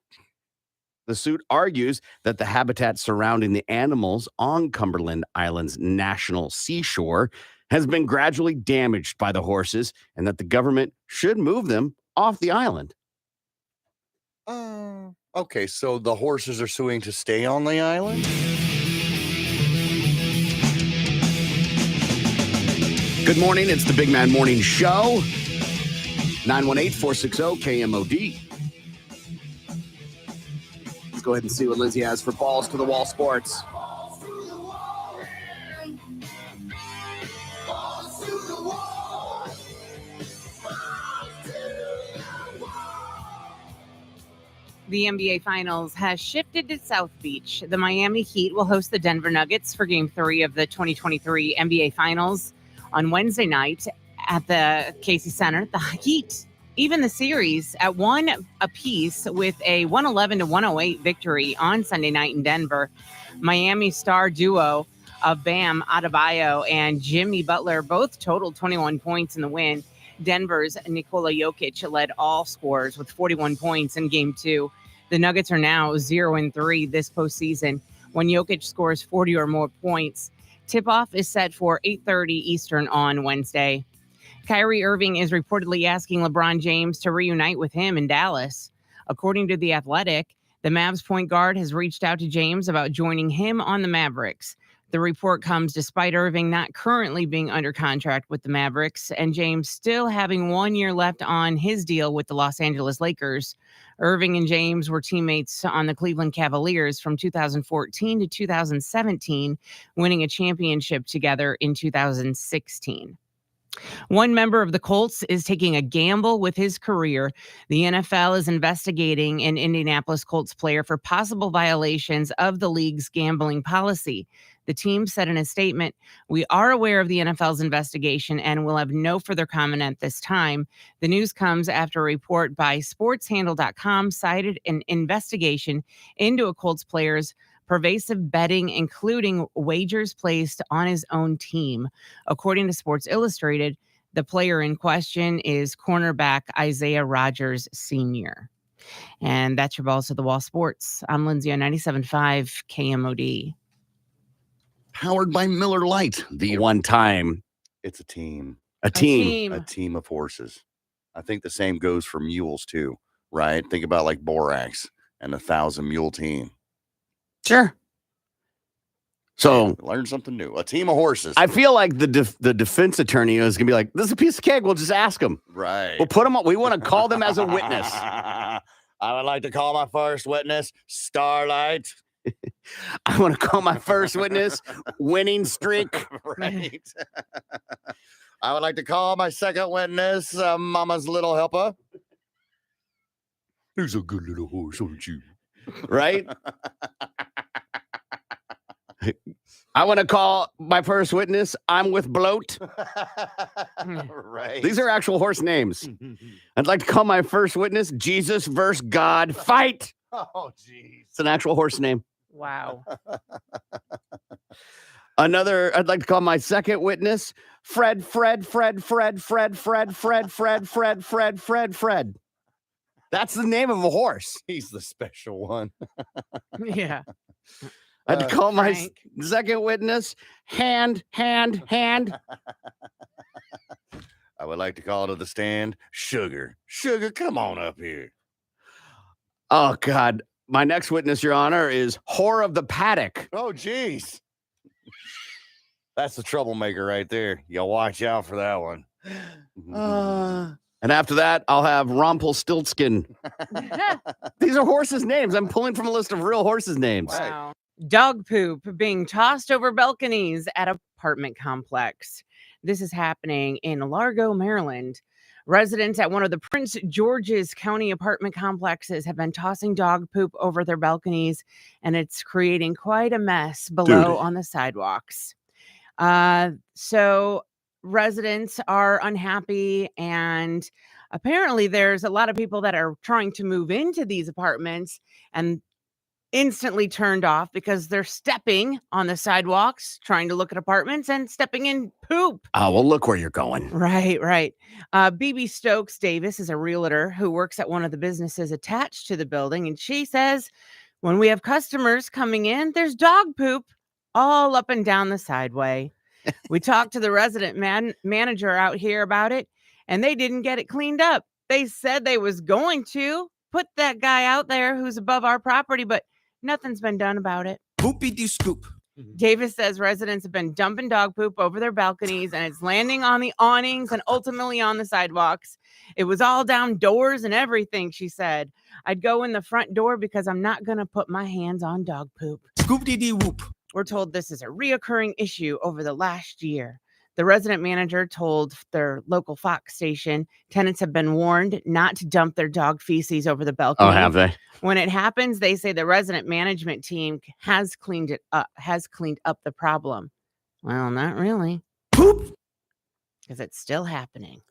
The suit argues that the habitat surrounding the animals on Cumberland Island's national seashore has been gradually damaged by the horses and that the government should move them off the island. Okay, so the horses are suing to stay on the island? Good morning. It's the Big Man Morning Show. 918-460-KMOD. Let's go ahead and see what Lindsay has for Balls to the Wall Sports. The NBA Finals has shifted to South Beach. The Miami Heat will host the Denver Nuggets for Game 3 of the 2023 NBA Finals on Wednesday night at the Casey Center. The Heat even the series at 1 apiece with a 111-108 victory on Sunday night in Denver. Miami star duo of Bam Adebayo and Jimmy Butler both totaled 21 points in the win. Denver's Nikola Jokic led all scorers with 41 points in Game 2. The Nuggets are now 0-3 this postseason when Jokic scores 40 or more points. Tip-off is set for 8:30 Eastern on Wednesday. Kyrie Irving is reportedly asking LeBron James to reunite with him in Dallas. According to The Athletic, the Mavs point guard has reached out to James about joining him on the Mavericks. The report comes despite Irving not currently being under contract with the Mavericks and James still having 1 year left on his deal with the Los Angeles Lakers. Irving and James were teammates on the Cleveland Cavaliers from 2014 to 2017, winning a championship together in 2016. One member of the Colts is taking a gamble with his career. The NFL is investigating an Indianapolis Colts player for possible violations of the league's gambling policy. The team said in a statement, "We are aware of the NFL's investigation and will have no further comment at this time." The news comes after a report by sportshandle.com cited an investigation into a Colts player's pervasive betting, including wagers placed on his own team. According to Sports Illustrated, the player in question is cornerback Isaiah Rodgers Sr. And that's your Balls to the Wall Sports. I'm Lindsay on 97.5 KMOD. Powered by Miller Lite. The one time. It's a team. A team. A team of horses. I think the same goes for mules too, right? Think about like Borax and 1,000 mule team. Sure. So learn something new. A team of horses. I feel like the defense attorney is gonna be like, "This is a piece of cake. We'll just ask them. Right. We'll put them on. We want to call them as a witness." I would like to call my first witness, Starlight. I want to call my first witness, Winning Streak. Right. I would like to call my second witness, Mama's Little Helper. He's a good little horse, aren't you? Right? I want to call my first witness, I'm with Bloat. Right. These are actual horse names. I'd like to call my first witness, Jesus versus God. Fight. Oh, geez. It's an actual horse name. Wow. I'd like to call my second witness, Fred. That's the name of a horse. He's the special one. Yeah. I had to call my Frank. second witness. Hand. I would like to call to the stand. Sugar, come on up here. Oh, God. My next witness, Your Honor, is whore of the paddock. Oh, jeez. That's the troublemaker right there. You watch out for that one. And after that, I'll have Rumpelstiltskin. These are horses' names. I'm pulling from a list of real horses' names. Wow. Dog poop being tossed over balconies at apartment complex. This is happening in Largo, Maryland. Residents at one of the Prince George's County apartment complexes have been tossing dog poop over their balconies, and it's creating quite a mess below on the sidewalks. So residents are unhappy, and apparently there's a lot of people that are trying to move into these apartments and instantly turned off because they're stepping on the sidewalks, trying to look at apartments and stepping in poop. Oh, well, look where you're going. Right. BB Stokes Davis is a realtor who works at one of the businesses attached to the building. And she says, when we have customers coming in, there's dog poop all up and down the sideway. We talked to the resident manager out here about it, and they didn't get it cleaned up. They said they was going to put that guy out there who's above our property, but nothing's been done about it. Poopy scoop. Davis says residents have been dumping dog poop over their balconies, and it's landing on the awnings and ultimately on the sidewalks. It was all down doors and everything, she said. I'd go in the front door because I'm not going to put my hands on dog poop. Scoop dee dee whoop. We're told this is a reoccurring issue over the last year. The resident manager told their local Fox station tenants have been warned not to dump their dog feces over the balcony. Oh, have they? When it happens, they say the resident management team has cleaned up the problem. Well, not really. Poop. Because it's still happening.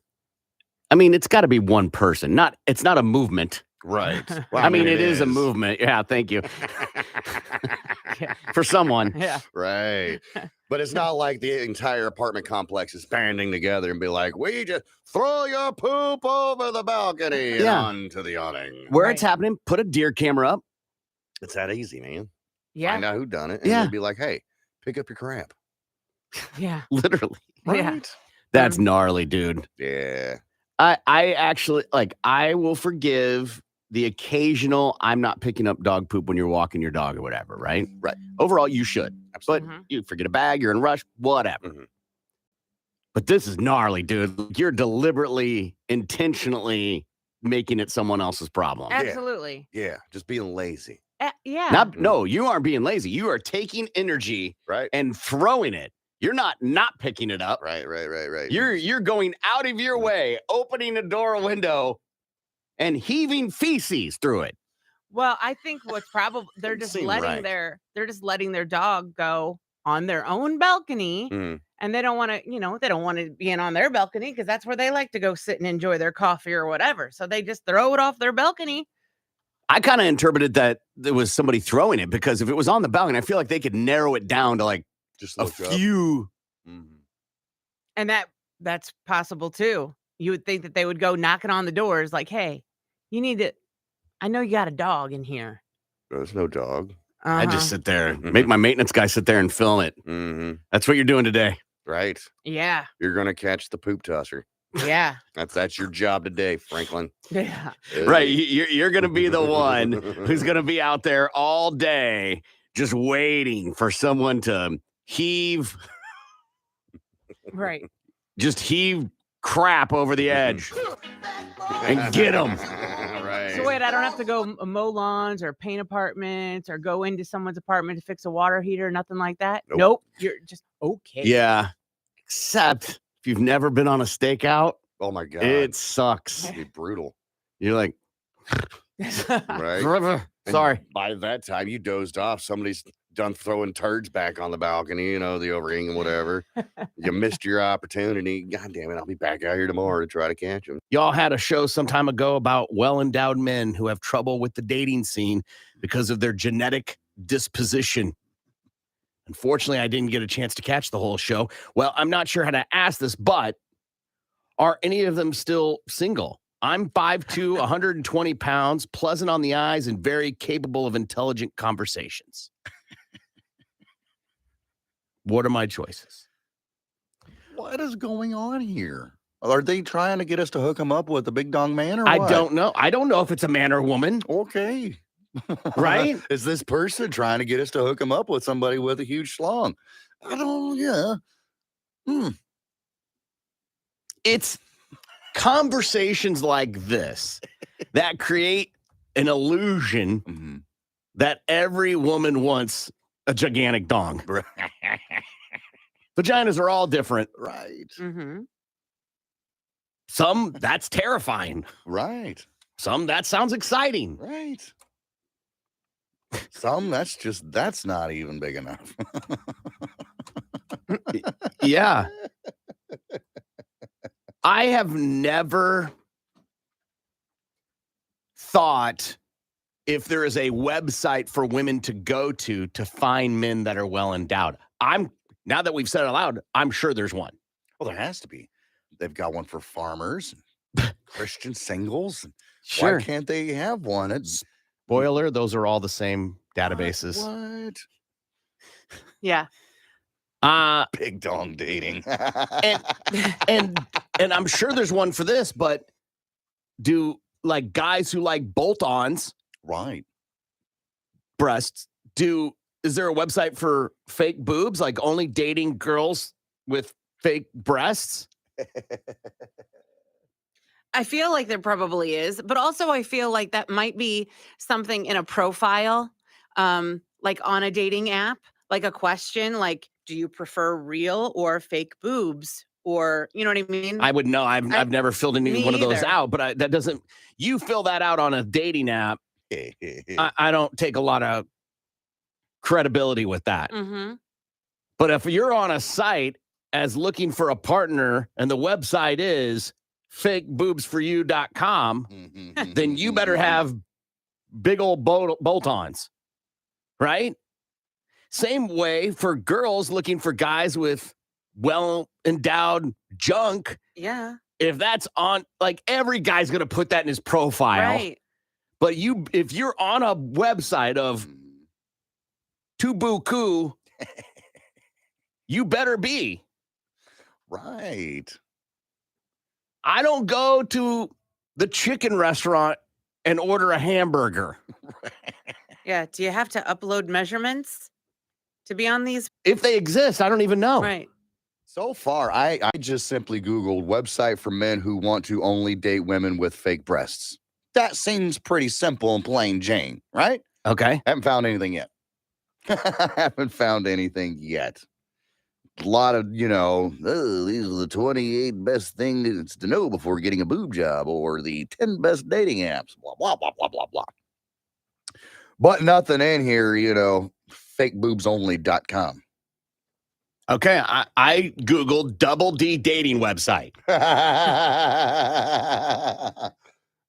I mean, it's got to be one person. It's not a movement. Right. Well, I mean, it is a movement. Yeah, thank you. For someone. Yeah. Right. But it's not like the entire apartment complex is banding together and be like, we just throw your poop over the balcony and Yeah. onto the awning. Where Right. it's happening, put a deer camera up. It's that easy, man. Yeah. Find out who done it. And Yeah. they'd be like, hey, pick up your crap. Yeah. Literally. Yeah. That's gnarly, dude. Yeah. I actually, I will forgive the occasional, I'm not picking up dog poop when you're walking your dog or whatever, right? Right. Overall, you should. But Mhm. you forget a bag, you're in a rush, whatever. Mhm. But this is gnarly, dude. You're deliberately, intentionally making it someone else's problem. Absolutely. Yeah. Just being lazy. Yeah. No, you aren't being lazy. You are taking energy Right. and throwing it. You're not picking it up. Right. You're going out of your way, opening a door or window, and heaving feces through it. Well, I think what's probably they're Doesn't just seem letting right. their dog go on their own balcony, Mhm. and they don't want to be in on their balcony because that's where they like to go sit and enjoy their coffee or whatever. So they just throw it off their balcony. I kind of interpreted that there was somebody throwing it because if it was on the balcony, I feel like they could narrow it down to like Just a look up. few. Mhm. And that's possible too. You would think that they would go knocking on the doors like, hey, I know you got a dog in here. There's no dog. I Uh-huh. just sit there, make my maintenance guy sit there and film it. Mm-hmm. That's what you're doing today. Right. Yeah. You're going to catch the poop tosser. Yeah. That's your job today, Franklin. Yeah. Right. You're going to be the one who's going to be out there all day just waiting for someone to heave Right. crap over the edge and get them. Right. So wait, I don't have to go mow lawns or paint apartments or go into someone's apartment to fix a water heater, nothing like that. Nope. Nope. You're just okay. Yeah. Except if you've never been on a stakeout, Oh my God. it sucks. It'd be brutal. You're like, Right. And sorry. by that time, you dozed off. Somebody's done throwing turds back on the balcony, the overhang and whatever. You missed your opportunity. God damn it. I'll be back out here tomorrow to try to catch him. Y'all had a show some time ago about well-endowed men who have trouble with the dating scene because of their genetic disposition. Unfortunately, I didn't get a chance to catch the whole show. Well, I'm not sure how to ask this, but are any of them still single? I'm 5'2", 120 pounds, pleasant on the eyes, and very capable of intelligent conversations. What are my choices? What is going on here? Are they trying to get us to hook them up with the big dong man or I what? don't know. I don't know if it's a man or woman. Okay. Right? Is this person trying to get us to hook them up with somebody with a huge schlong? I don't, yeah. It's conversations like this that create an illusion Mhm. that every woman wants a gigantic dong. Vaginas are all different. Right. Mm-hmm. Some, that's terrifying. Right. Some, that sounds exciting. Right. Some, that's not even big enough. Yeah. I have never thought if there is a website for women to go to find men that are well endowed. Now that we've said it aloud, I'm sure there's one. Well, there has to be. They've got one for farmers, Christian singles. Sure. Why can't they have one? It's Spoiler, those are all the same databases. What? Yeah. Big dong dating. And I'm sure there's one for this, but do like guys who like bolt-ons Right. breasts, is there a website for fake boobs, like only dating girls with fake breasts? I feel like there probably is, but also I feel like that might be something in a profile, like on a dating app, like a question, like, do you prefer real or fake boobs? Or, you know what I mean? I would know. I've never filled any Me one of those either. out, but that doesn't. You fill that out on a dating app. I don't take a lot of credibility with that. Mm-hmm. But if you're on a site as looking for a partner and the website is fakeboobsforyou.com, then you better have big old bolt-ons, right? Same way for girls looking for guys with well-endowed junk. Yeah. If that's on, like, every guy's going to put that in his profile. Right. But if you're on a website of Tubuku, you better be. Right. I don't go to the chicken restaurant and order a hamburger. Yeah. Do you have to upload measurements to be on these? If they exist, I don't even know. Right. So far, I just simply Googled website for men who want to only date women with fake breasts. That seems pretty simple and plain Jane, right? Okay. Haven't found anything yet. Haven't found anything yet. A lot of, these are the 28 best things to know before getting a boob job, or the 10 best dating apps, blah, blah, blah, blah, blah, blah. But nothing in here, fakeboobsonly.com. Okay. I Googled double D dating website.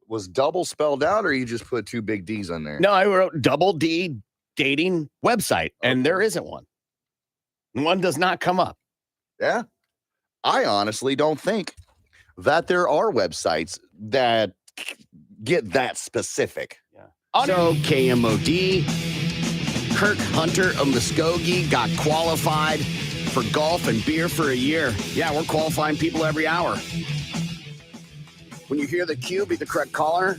Was double spelled out, or you just put two big D's on there? No, I wrote double D dating website, and there isn't one. One does not come up. Yeah. I honestly don't think that there are websites that get that specific. Yeah. So KMOD, Kirk Hunter of Muskogee got qualified for golf and beer for a year. Yeah, we're qualifying people every hour. When you hear the cue, be the correct caller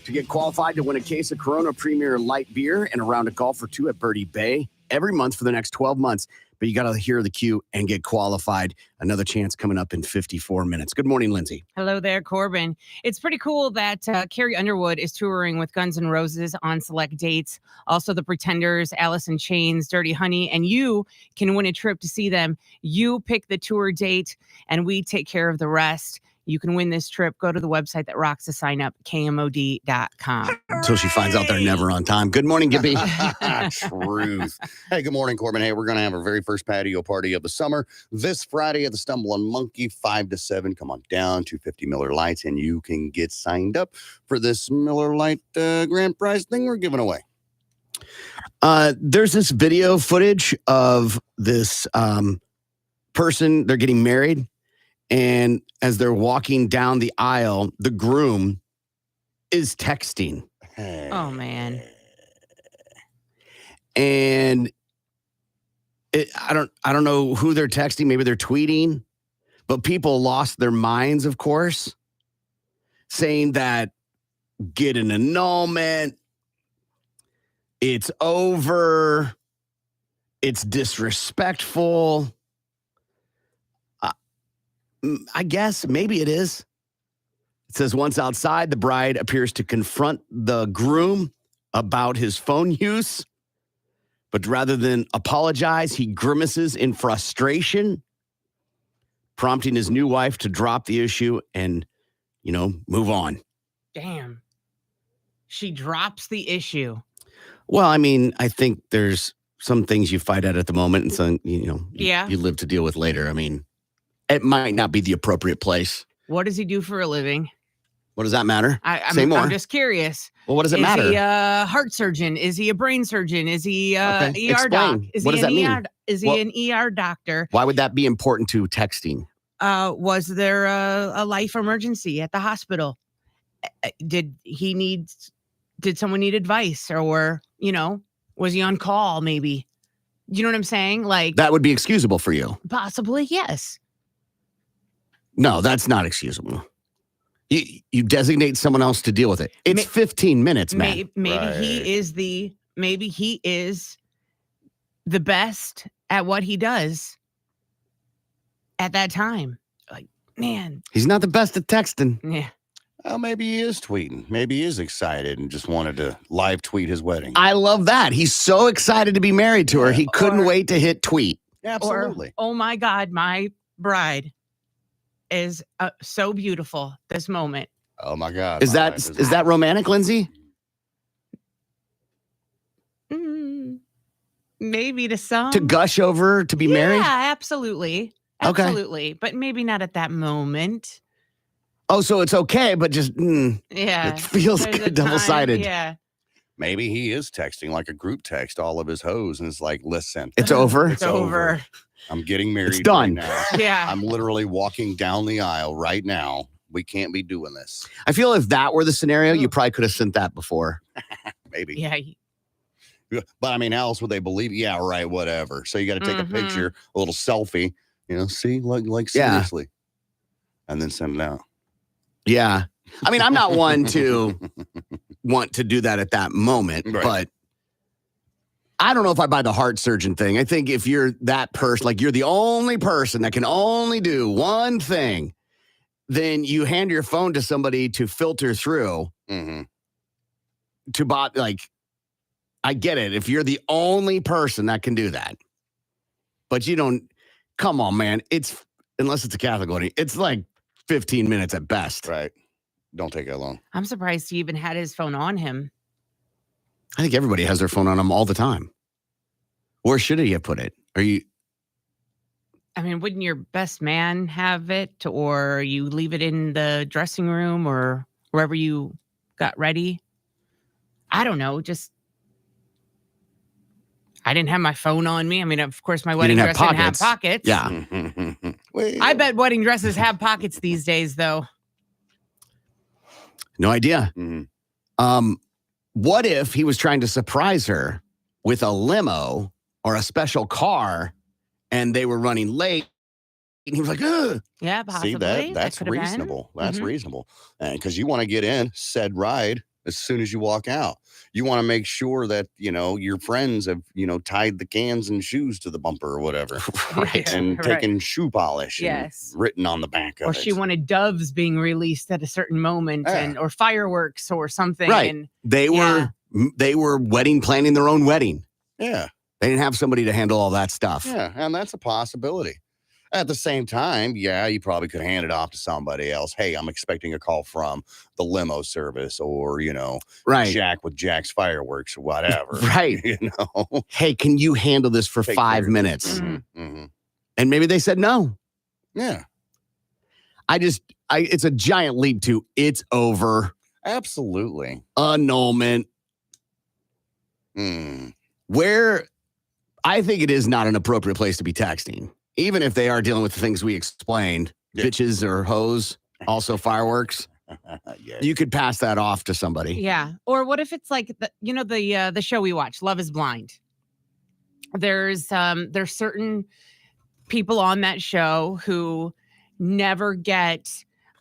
to get qualified to win a case of Corona Premier Light Beer and a round of golf for two at Birdie Bay every month for the next 12 months. But you got to hear the cue and get qualified. Another chance coming up in 54 minutes. Good morning, Lindsay. Hello there, Corbin. It's pretty cool that Carrie Underwood is touring with Guns N' Roses on select dates. Also, the Pretenders, Alice in Chains, Dirty Honey, and you can win a trip to see them. You pick the tour date, and we take care of the rest. You can win this trip. Go to the website that rocks the sign up, KMOD.com. Until she finds out they're never on time. Good morning, Gibby. Truth. Hey, good morning, Corbin. Hey, we're going to have our very first patio party of the summer this Friday at the Stumbling Monkey, 5 to 7. Come on down, 250 Miller Lights, and you can get signed up for this Miller Lite grand prize thing we're giving away. There's this video footage of this person. They're getting married. And as they're walking down the aisle, the groom is texting. Oh, man. And I don't know who they're texting. Maybe they're tweeting, but people lost their minds, of course, saying that get an annulment. It's over. It's disrespectful. I guess maybe it is. It says once outside, the bride appears to confront the groom about his phone use. But rather than apologize, he grimaces in frustration, prompting his new wife to drop the issue and, move on. Damn. She drops the issue. Well, I mean, I think there's some things you fight at the moment and some, you live to deal with later. I mean, it might not be the appropriate place. What does he do for a living? What does that matter? Say more. I'm just curious. Well, what does it matter? Is he a heart surgeon? Is he a brain surgeon? Is he ER Explain. doc? What does that mean? Is he an ER doctor? Why would that be important to texting? Was there a life emergency at the hospital? Did someone need advice, or was he on call? Maybe. You know what I'm saying? Like that would be excusable for you. Possibly, yes. No, that's not excusable. You designate someone else to deal with it. It's 15 minutes, man. Maybe right. he is the best at what he does at that time. Like, man. He's not the best at texting. Yeah. Well, maybe he is tweeting. Maybe he is excited and just wanted to live tweet his wedding. I love that. He's so excited to be married to her. He couldn't wait to hit tweet. Absolutely. Or, oh my God, my bride is so beautiful this moment. Oh my God. Is that romantic, Lindsay? Maybe to some. To gush over, to be married? Yeah, absolutely. Okay. Absolutely. But maybe not at that moment. Oh, so it's okay, but just, yeah. It feels good, double-sided. Yeah. Maybe he is texting like a group text all of his hoes and is like, listen. It's over? It's over. I'm getting married. It's done. Right now. Yeah. I'm literally walking down the aisle right now. We can't be doing this. I feel if that were the scenario, you probably could have sent that before. Maybe. Yeah. But I mean, how else would they believe? Yeah, right, whatever. So you got to take a picture, a little selfie, see, like seriously. And then send it out. Yeah. I mean, I'm not one to want to do that at that moment, right. But I don't know if I buy the heart surgeon thing. I think if you're that person, like you're the only person that can only do one thing, then you hand your phone to somebody to filter through to bot. Like, I get it. If you're the only person that can do that, but you don't, come on, man. Unless it's a Catholic wedding, it's like 15 minutes at best. Right. Don't take that long. I'm surprised he even had his phone on him. I think everybody has their phone on them all the time. Where should he have put it? I mean, wouldn't your best man have it, or you leave it in the dressing room or wherever you got ready? I don't know. I didn't have my phone on me. I mean, of course, my wedding dress didn't have pockets. Yeah. I bet wedding dresses have pockets these days, though. No idea. What if he was trying to surprise her with a limo or a special car and they were running late and he was like, ugh. Yeah, possibly. See, that's reasonable. That's reasonable. Because you want to get in said ride as soon as you walk out. You want to make sure that, your friends have, tied the cans and shoes to the bumper or whatever. Right. And taken shoe polish and written on the back of it. Or she wanted doves being released at a certain moment or fireworks or something. Right. And they were wedding planning their own wedding. Yeah. They didn't have somebody to handle all that stuff. Yeah. And that's a possibility. At the same time, you probably could hand it off to somebody else. Hey, I'm expecting a call from the limo service or, right. Jack with Jack's Fireworks or whatever. Right. Hey, can you handle this for 5 minutes? And maybe they said no. Yeah. It's a giant leap to it's over. Absolutely. Annulment. Where I think it is not an appropriate place to be texting. Even if they are dealing with the things we explained, bitches or hoes, also fireworks, you could pass that off to somebody. Yeah. Or what if it's like the show we watch, Love is Blind? there's certain people on that show who never get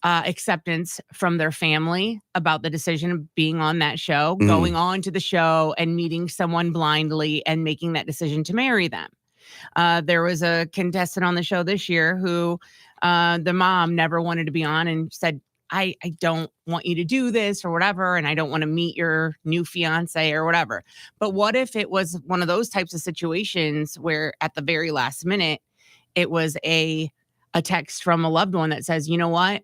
acceptance from their family about the decision of being on that show, going on to the show and meeting someone blindly and making that decision to marry them. There was a contestant on the show this year who the mom never wanted to be on and said, I don't want you to do this or whatever, and I don't want to meet your new fiance or whatever. But what if it was one of those types of situations where at the very last minute, it was a text from a loved one that says, you know what?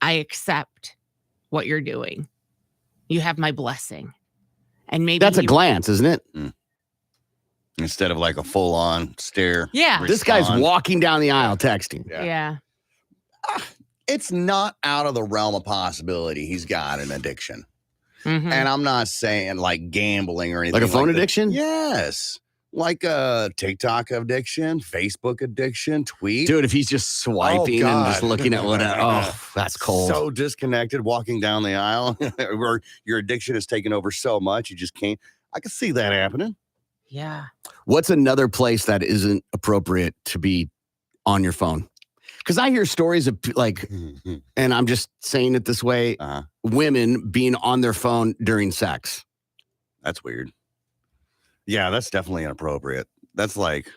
I accept what you're doing. You have my blessing. And maybe That's a glance, isn't it? Instead of like a full-on stare. Yeah. This guy's walking down the aisle texting. Yeah. It's not out of the realm of possibility he's got an addiction. Mhm. And I'm not saying like gambling or anything. Like a phone that. addiction? Yes. Like a TikTok addiction, Facebook addiction, tweet. Dude, if he's just swiping and just God. looking at what, that's cold. So disconnected walking down the aisle where your addiction has taken over so much you just can't. I can see that happening. Yeah. What's another place that isn't appropriate to be on your phone? Because I hear stories of like, and I'm just saying it this way, women being on their phone during sex. That's weird. Yeah, that's definitely inappropriate. That's like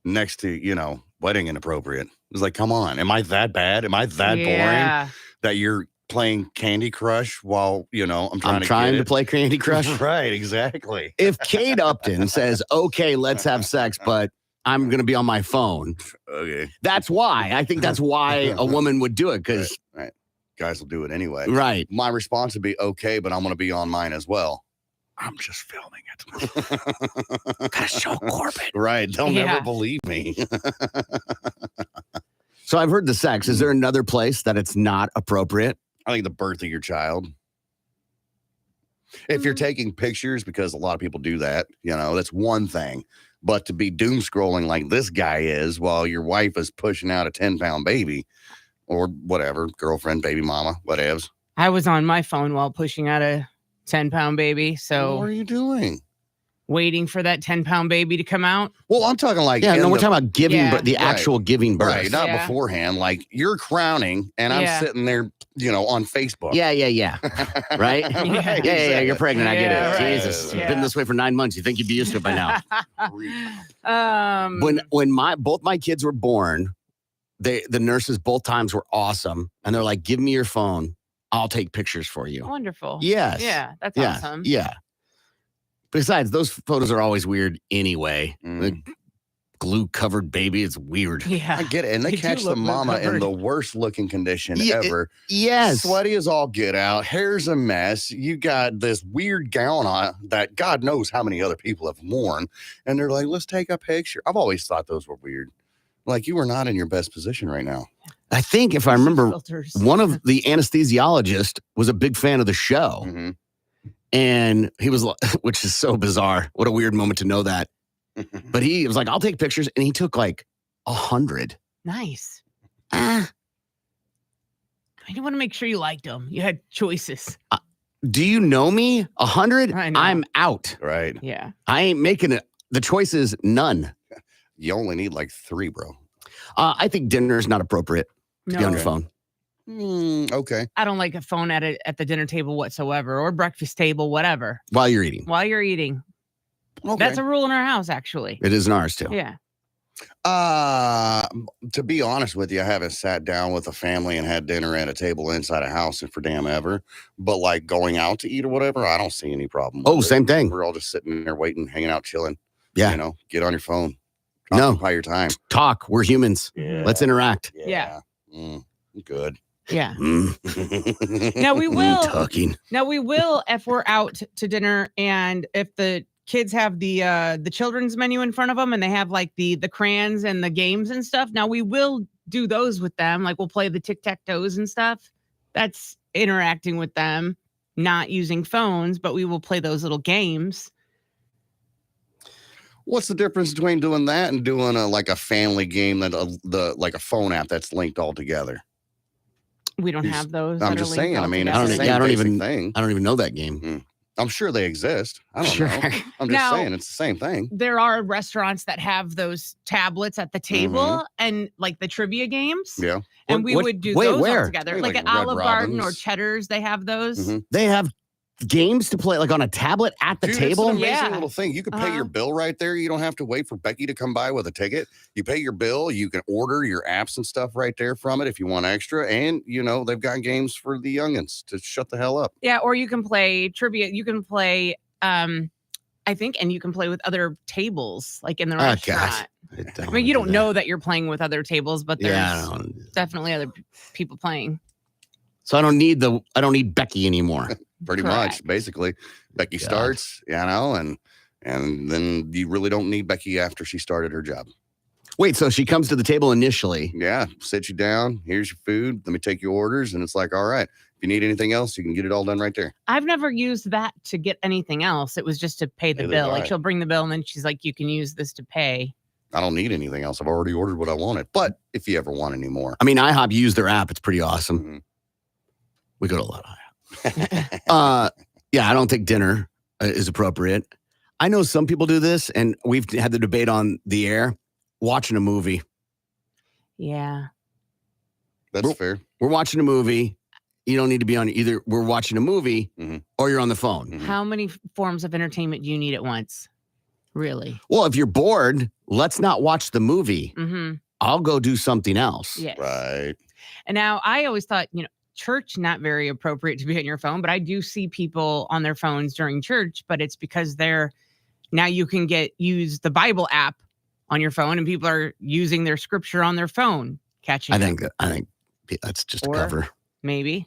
next to, wedding inappropriate. It's like, come on. Am I that bad? Am I that boring that you're playing Candy Crush while, I'm trying to play Candy Crush? Right, exactly. If Kate Upton says, okay, let's have sex, but I'm going to be on my phone. Okay. That's why. I think that's why a woman would do it because. Right. Guys will do it anyway. Right. My response would be, okay, but I'm going to be on mine as well. I'm just filming it. Gotta show Corbett. Right. They'll never believe me. So I've heard the sex. Is there another place that it's not appropriate? I think the birth of your child. If you're taking pictures, because a lot of people do that, that's one thing. But to be doom scrolling like this guy is while your wife is pushing out a 10-pound baby or whatever, girlfriend, baby mama, whatevs. I was on my phone while pushing out a 10-pound baby. So what are you doing? Waiting for that 10-pound baby to come out. Well, I'm talking like we're talking about giving birth, the actual giving birth. Right, not beforehand. Like you're crowning and I'm sitting there, on Facebook. Yeah. Right? Yeah. You're pregnant. I get it. Right. Jesus. You've been this way for 9 months. You think you'd be used to it by now. When both my kids were born, the nurses both times were awesome. And they're like, give me your phone. I'll take pictures for you. Wonderful. Yes. Yeah. That's awesome. Yeah. Besides, those photos are always weird anyway. The glue-covered baby, it's weird. Yeah. I get it. And they catch the mama in the worst looking condition ever. Yes. Sweaty as all get out. Hair's a mess. You got this weird gown on that God knows how many other people have worn. And they're like, let's take a picture. I've always thought those were weird. Like you are not in your best position right now. I think if I remember, one of the anesthesiologists was a big fan of the show. Mm-hmm. And he was, which is so bizarre. What a weird moment to know that. But he was like, I'll take pictures. And he took like 100. Nice. I didn't want to make sure you liked them. You had choices. Do you know me? 100? I know. I'm out. Right. Yeah. I ain't making it. The choice is none. You only need like 3, bro. I think dinner is not appropriate to be on your phone. Okay. I don't like a phone at the dinner table whatsoever, or breakfast table, whatever. While you're eating. While you're eating. Okay. That's a rule in our house, actually. It is in ours too. Yeah. To be honest with you, I haven't sat down with a family and had dinner at a table inside a house for damn ever. But like going out to eat or whatever, I don't see any problem. Oh, same thing. We're all just sitting there waiting, hanging out, chilling. Yeah. Get on your phone. No. Occupy your time. Talk. We're humans. Yeah. Let's interact. Yeah. Good. Yeah. Now we will. Talking. Now we will, if we're out to dinner and if the kids have the children's menu in front of them and they have like the crayons and the games and stuff. Now we will do those with them. Like we'll play the tic-tac-toes and stuff. That's interacting with them, not using phones, but we will play those little games. What's the difference between doing that and doing a family game that like a phone app that's linked all together? We don't have those. I'm just saying. I mean, I don't even thing. know that game. I'm sure they exist. I don't know. I'm just Now- saying it's the same thing. There are restaurants that have those tablets at the table and like the trivia games. Yeah. And we would do those all together. Maybe Like like at Red Olive Garden or Robin's. Cheddar's, they have those. Mhm. They have games to play like on a tablet at the Dude, table. It's an amazing Yeah. little thing. You can pay your bill right there. You don't have to wait for Becky to come by with a ticket. You pay your bill. You can order your apps and stuff right there from it if you want extra. And, they've got games for the youngins to shut the hell up. Yeah, or you can play trivia. You can play, I think, and you can play with other tables, like in the restaurant. I mean, you don't know that you're playing with other tables, but there's definitely other people playing. So I don't need Becky anymore. Pretty Correct. much, basically. Becky starts, and then you really don't need Becky after she started her job. Wait, so she comes to the table initially. Yeah, sit you down. Here's your food. Let me take your orders. And it's like, all right, if you need anything else, you can get it all done right there. I've never used that to get anything else. It was just to pay the Neither bill. have Like I. she'll bring the bill and then she's like, you can use this to pay. I don't need anything else. I've already ordered what I wanted. But if you ever want any more. I mean, IHOP use their app. It's pretty awesome. Mhm. We go to a lot of IHOP. Yeah, I don't think dinner is appropriate. I know some people do this, and we've had the debate on the air, watching a movie. Yeah. That's fair. We're watching a movie. You don't need to be on either. We're watching a movie or you're on the phone. Mhm. How many forms of entertainment do you need at once? Really? Well, if you're bored, let's not watch the movie. Mm-hmm. I'll go do something else. Yes. Right. And now I always thought, church, not very appropriate to be on your phone, but I do see people on their phones during church, but it's because now you can use the Bible app on your phone and people are using their scripture on their phone. Catching I think that's just a Or- cover. maybe,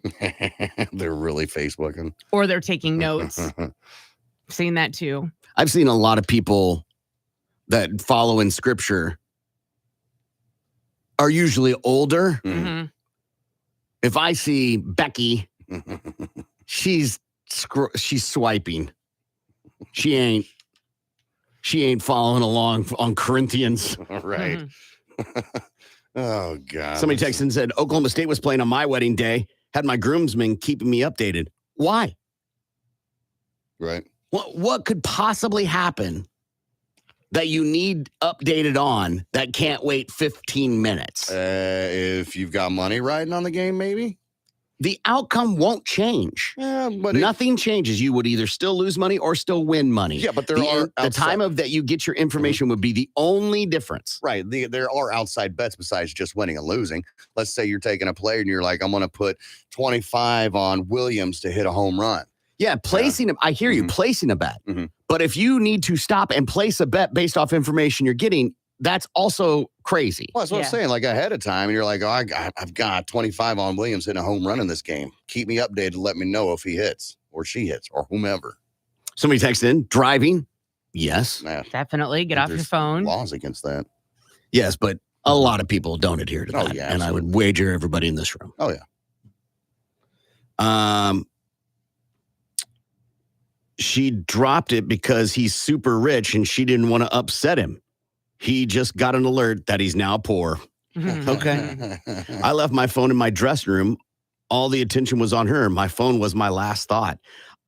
They're really Facebooking. or they're taking notes. Seen that too. I've seen a lot of people that follow in scripture are usually older. Mhm. Mm-hmm. If I see Becky, she's swiping. She ain't following along on Corinthians. Right. Oh, God. Somebody texted and said, Oklahoma State was playing on my wedding day, had my groomsmen keeping me updated. Why? Right. What could possibly happen that you need updated on that can't wait 15 minutes? If you've got money riding on the game, maybe? The outcome won't change. Yeah, but Nothing changes. You would either still lose money or still win money. Yeah, but there the, are the time of that you get your information would be the only difference. Right. There are outside bets besides just winning and losing. Let's say you're taking a player and you're like, I'm going to put 25 on Williams to hit a home run. Yeah, placing. I hear you placing a bet. Mhm. But if you need to stop and place a bet based off information you're getting, that's also crazy. Well, that's what Yeah. I'm saying. Like ahead of time, and you're like, I've got 25 on Williams hitting a home run in this game. Keep me updated. Let me know if he hits or she hits or whomever. Somebody texted in, driving. Yes. Nah, Definitely get off your there's phone. Laws against that. Yes, but a lot of people don't adhere to Oh, that. yeah, and I would wager everybody in this room. Oh, yeah. She dropped it because he's super rich and she didn't want to upset him. He just got an alert that he's now poor. Mhm. Okay. I left my phone in my dressing room. All the attention was on her. My phone was my last thought.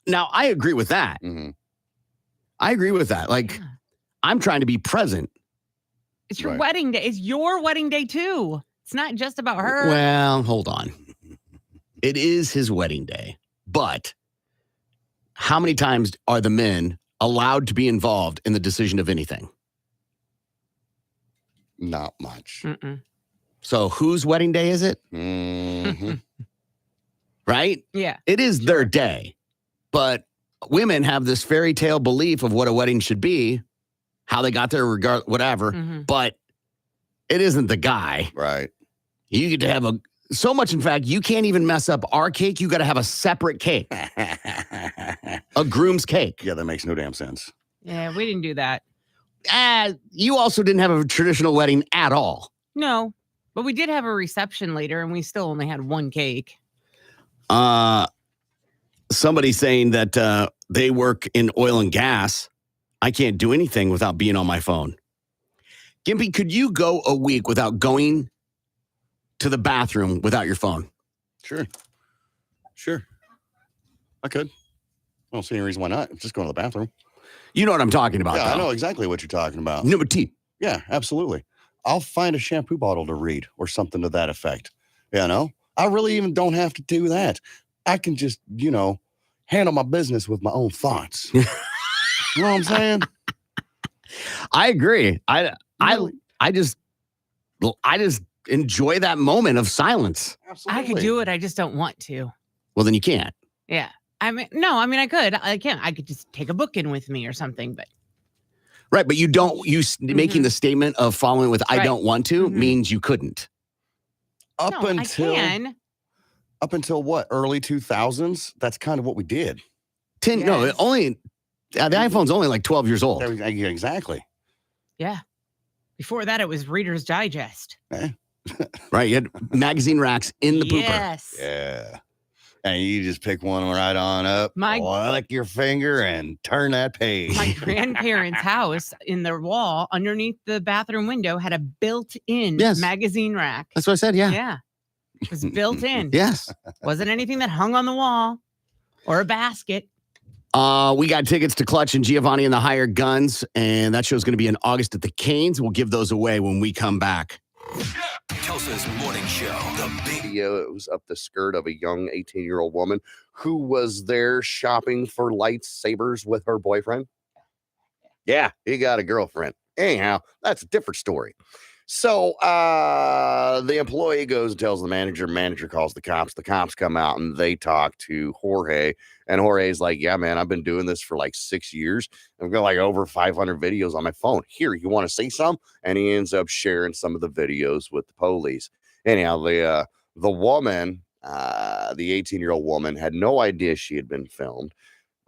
Now, I agree with that. Mhm. I agree with that. Like, Yeah. I'm trying to be present. It's your Right. wedding day. It's your wedding day too. It's not just about her. Well, hold on. It is his wedding day, but how many times are the men allowed to be involved in the decision of anything? Not much. Mm-mm. So whose wedding day is it? Mhm. Right? Yeah. It is their day. But women have this fairy tale belief of what a wedding should be, how they got there, regard whatever. Mhm. But it isn't the guy. Right. You get to have so much, in fact, you can't even mess up our cake. You got to have a separate cake, a groom's cake. Yeah, that makes no damn sense. Yeah, we didn't do that. You also didn't have a traditional wedding at all. No, but we did have a reception later, and we still only had one cake. Somebody saying that they work in oil and gas. I can't do anything without being on my phone. Gimpy, could you go a week without going to the bathroom without your phone? Sure. I could. I don't see any reason why not. Just go to the bathroom. You know what I'm talking about. Yeah, I though. know exactly what you're talking about. Number T. Yeah, absolutely. I'll find a shampoo bottle to read or something to that effect. You know, I really even don't have to do that. I can just, handle my business with my own thoughts. You know what I'm saying? I agree. Really? I just enjoy that moment of silence. Absolutely. I could do it. I just don't want to. Well, then you can't. Yeah. I could. I can't. I could just take a book in with me or something, but Right, but you don't. Making the statement of following with "I Right. don't want to" means you couldn't. Up no, until I can. up until what? Early 2000s? That's kind of what we did. No, Yes. only the iPhone's only like 12 years old. Yeah, exactly. Yeah. Before that, it was Reader's Digest. Right, you had magazine racks in the pooper. Yes. Yeah. And you just pick one right on up, My- lick your finger, and turn that page. My grandparents' house in the wall underneath the bathroom window had a built-in Yes. magazine rack. That's what I said. Yeah. Yeah. It was built in. Yes. Wasn't anything that hung on the wall or a basket. We got tickets to Clutch and Giovanni and the Hired Guns, and that show's going to be in August at the Canes. We'll give those away when we come back. Tulsa's morning show, the big Video, it was up the skirt of a young 18-year-old woman who was there shopping for lightsabers with her boyfriend. Yeah, he got a girlfriend. Anyhow, that's a different story. So the employee goes and tells the manager calls the cops come out and they talk to Jorge, and Jorge's like, yeah, man, I've been doing this for like 6 years. I've got like over 500 videos on my phone. Here, you want to see some? And he ends up sharing some of the videos with the police. Anyhow, the woman, the 18-year-old woman, had no idea she had been filmed.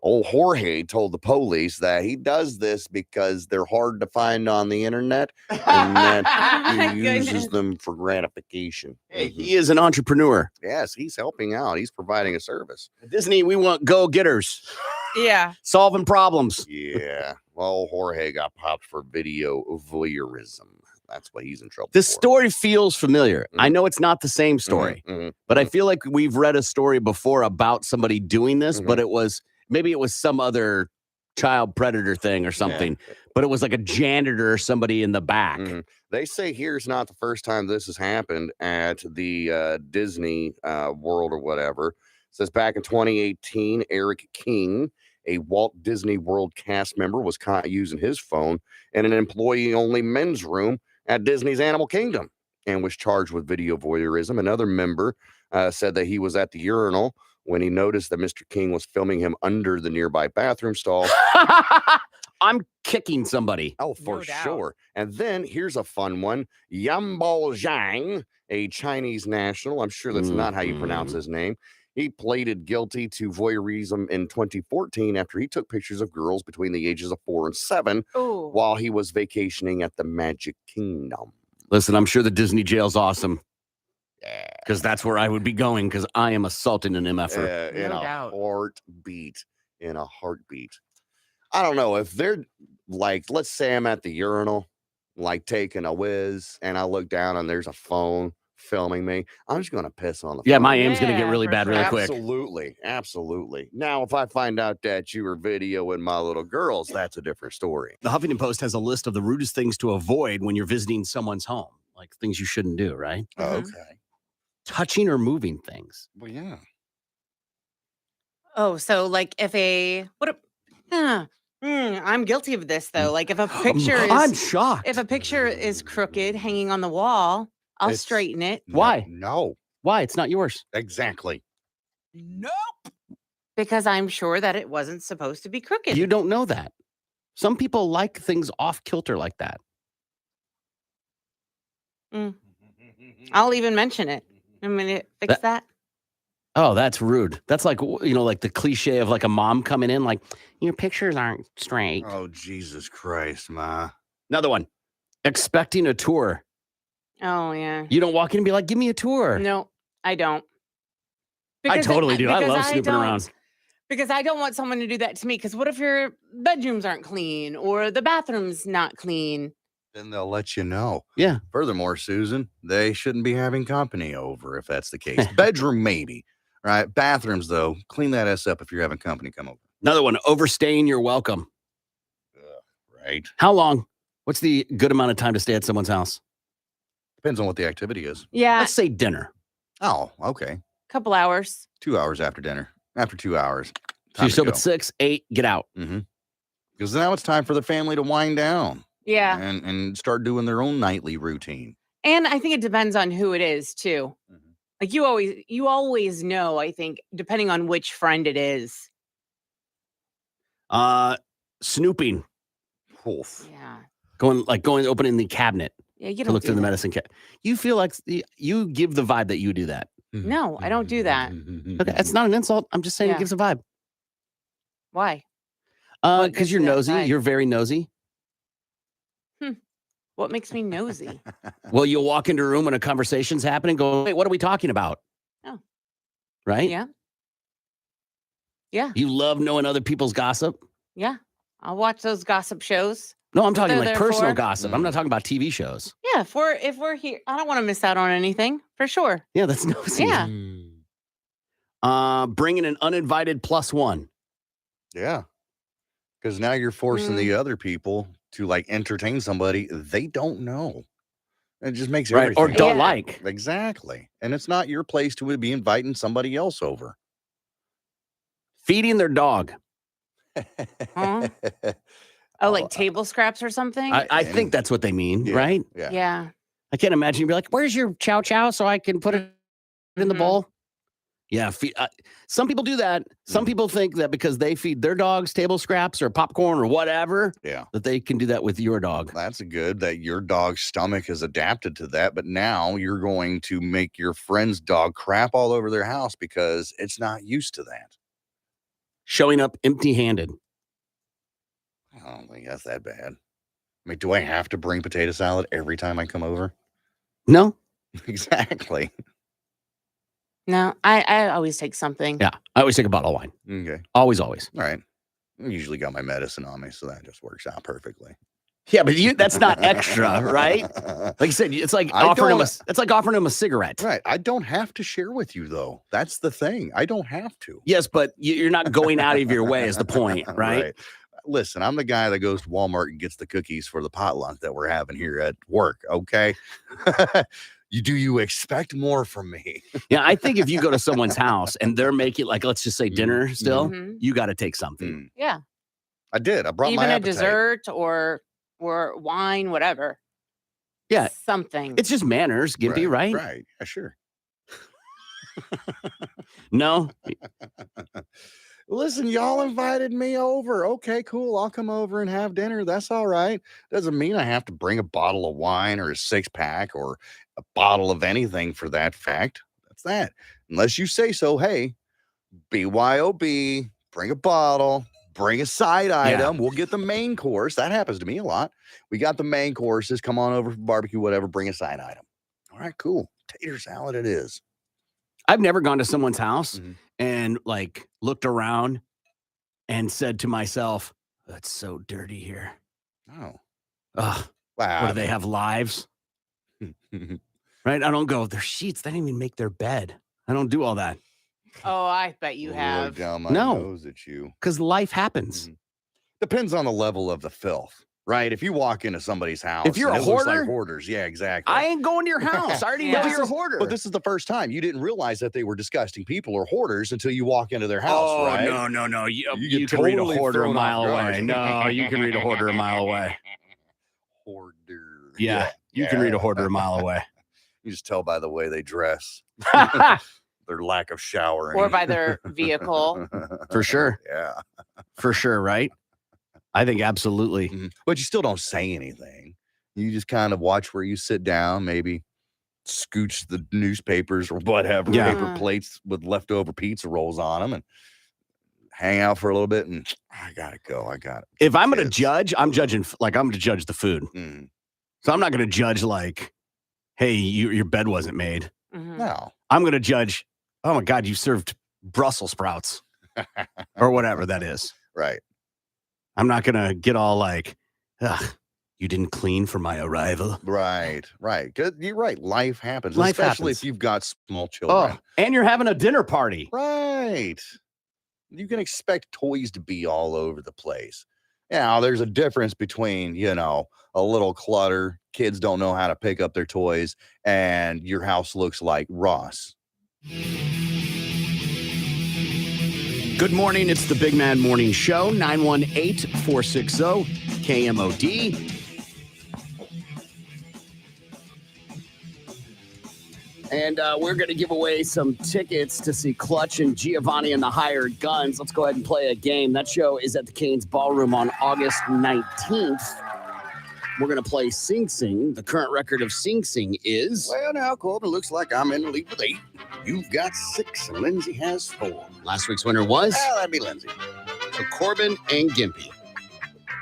Old Jorge told the police that he does this because they're hard to find on the internet and that Oh my he uses goodness. them for gratification. Hey, he is an entrepreneur. Yes, he's helping out. He's providing a service. At Disney, we want go-getters, Yeah. solving problems. Yeah. Well, Jorge got popped for video voyeurism. That's what he's in trouble This for. story feels familiar. I know it's not the same story, Mhm. but I feel like we've read a story before about somebody doing this, but it was some other child predator thing or something, but it was like a janitor or somebody in the back. They say here's not the first time this has happened at the Disney World or whatever. It says back in 2018, Eric King, a Walt Disney World cast member, was caught using his phone in an employee-only men's room at Disney's Animal Kingdom and was charged with video voyeurism. Another member said that he was at the urinal when he noticed that Mr. King was filming him under the nearby bathroom stall. I'm kicking somebody. Oh, for No doubt. sure. And then here's a fun one. Yambao Zhang, a Chinese national. I'm sure that's not how you pronounce his name. He pleaded guilty to voyeurism in 2014 after he took pictures of girls between the ages of 4 and 7 Oh. while he was vacationing at the Magic Kingdom. Listen, I'm sure the Disney jail's awesome. Because that's where I would be going because I am assaulting an MFer. In No a doubt. heartbeat. In a heartbeat. I don't know if they're like, let's say I'm at the urinal, like taking a whiz, and I look down and there's a phone filming me. I'm just going to piss on the Yeah, phone. my aim's going to get Yeah, really for bad really sure. quick. Absolutely. Absolutely. Now, if I find out that you were videoing my little girls, that's a different story. The Huffington Post has a list of the rudest things to avoid when you're visiting someone's home, like things you shouldn't do, right? Mhm. Okay. Touching or moving things. Well, yeah. Oh, so like if I'm guilty of this though. Like if a picture I'm is shocked. if a picture is crooked hanging on the wall, I'll It's- straighten it Why? No. Why? It's not yours. Exactly. because I'm sure that it wasn't supposed to be crooked. You don't know that. Some people like things off kilter like that. I'll even mention it. I'm gonna fix that. Oh, that's rude. That's like, like the cliche of like a mom coming in, like, your pictures aren't straight. Oh, Jesus Christ, Ma. Another one. Expecting a tour. Oh yeah. You don't walk in and be like, give me a tour. No, I don't. I totally do. I because love snooping don't- around. Because I don't want someone to do that to me. Because what if your bedrooms aren't clean or the bathroom's not clean? Then they'll let you know. Yeah. Furthermore, Susan, they shouldn't be having company over if that's the case. Bedroom, maybe. Right? Bathrooms, though, clean that ass up if you're having company come over. Another one, overstaying your welcome. Right. How long? What's the good amount of time to stay at someone's house? Depends on what the activity is. Yeah, Let's say dinner. Oh, okay. couple hours. 2 hours after dinner. After 2 hours. So you show up at 6, 8, get out. Mm-hmm. Because now it's time for the family to wind down. Yeah. And start doing their own nightly routine. And I think it depends on who it is too. Mhm. Like you always know, I think, depending on which friend it is. Snooping. Oof. Yeah. Going opening the cabinet Yeah, you to don't look do through the that. medicine cabinet. You feel like you give the vibe that you do that. No, I don't do that. Okay, that's not an insult. I'm just saying Yeah. it gives a vibe. Why? What gives Because you're you that nosy. vibe? You're very nosy. What makes me nosy? Well, you'll walk into a room when a conversation's happening, go, wait, what are we talking about? Oh. Right? Yeah. Yeah. You love knowing other people's gossip. Yeah. I'll watch those gossip shows. No, I'm What talking they're like there personal for. gossip. I'm not talking about TV shows. Yeah, if we're here, I don't want to miss out on anything for sure. Yeah, that's nosy. Yeah. Bringing an uninvited +1. Yeah. Because now you're forcing the other people to like entertain somebody they don't know. It just makes Right. everything. Or don't Yeah. like. Exactly. And it's not your place to be inviting somebody else over. Feeding their dog. Huh? Oh, like table scraps or something? I think that's what they mean, Yeah. right? Yeah. Yeah. I can't imagine you'd be like, where's your chow chow so I can put it in the Mhm. bowl? Yeah. Some people do that. Some people think that because they feed their dogs table scraps or popcorn or whatever, Yeah. that they can do that with your dog. That's good that your dog's stomach has adapted to that. But now you're going to make your friend's dog crap all over their house because it's not used to that. Showing up empty-handed. I don't think that's that bad. I mean, do I have to bring potato salad every time I come over? No? Exactly. No, I always take something. Yeah. I always take a bottle of wine. Okay. Always, always. All right. I usually got my medicine on me, so that just works out perfectly. Yeah, but that's not extra, right? Like you said, it's like offering him a cigarette. Right. I don't have to share with you, though. That's the thing. I don't have to. Yes, but you're not going out of your way is the point, right? Listen, I'm the guy that goes to Walmart and gets the cookies for the potluck that we're having here at work, okay? You expect more from me? Yeah, I think if you go to someone's house and they're making, like, let's just say dinner still, Mhm. you got to take something. Mm. Yeah. I did. I brought Even my a appetite. dessert or wine, whatever. Yeah. Something. It's just manners, Gimpy, right? Right. Yeah, sure. No? Listen, y'all invited me over. Okay, cool. I'll come over and have dinner. That's all right. Doesn't mean I have to bring a bottle of wine or a 6-pack or a bottle of anything for that fact. That's that. Unless you say so. Hey, BYOB, bring a bottle, bring a side item. We'll get the main course. That happens to me a lot. We got the main courses. Come on over for barbecue, whatever. Bring a side item. All right, cool. Tater salad it is. I've never gone to someone's house Mhm. and like looked around and said to myself, that's so dirty here. Oh. Ugh, Wow. what do they have, lives? Right? I don't go, their sheets, they didn't even make their bed. I don't do all that Oh, I bet you Look have. down my No. nose at you. because life happens. Mhm. Depends on the level of the filth, right? If you walk into somebody's house, If you're and a it looks hoarder? like hoarders, yeah, exactly. I ain't going to your house. I already Yeah. know you're a hoarder. But this is the first time you didn't realize that they were disgusting people or hoarders until you walk into their house, oh, right? no. You You get can read a totally hoarder a thrown off mile guard. away. No, you can read a hoarder a mile away. Hoarder. Yeah, you can read a hoarder a mile away. You just tell by the way they dress, their lack of showering. Or by their vehicle. For sure. Yeah. For sure, right? I think absolutely. Mhm. But you still don't say anything. You just kind of watch where you sit down, maybe scooch the newspapers or whatever, Yeah. paper plates with leftover pizza rolls on them, and hang out for a little bit. And I gotta go. I got it. If I'm going to Kids. judge, I'm judging, like, I'm going to judge the food. Mm. So I'm not going to judge, like, hey, your bed wasn't made. Mhm. No. I'm going to judge, oh my God, you served Brussels sprouts or whatever that is. Right. I'm not going to get all like, ugh, you didn't clean for my arrival. Right. Right. 'Cause you're right. Life happens, Life especially happens. if you've got small children. Oh, and you're having a dinner party. Right. you can expect toys to be all over the place. Now, there's a difference between, a little clutter, kids don't know how to pick up their toys, and your house looks like Ross. Good morning. It's the Big Man Morning Show, 918-460-KMOD. And we're going to give away some tickets to see Clutch and Giovanni and the Hired Guns. Let's go ahead and play a game. That show is at the Canes Ballroom on August 19th. We're going to play Sing Sing. The current record of Sing Sing is... Well, now, Corbin, looks like I'm in the lead with 8. You've got 6, and Lindsay has 4. Last week's winner was... Well, that'd be Lindsay. So Corbin and Gimpy.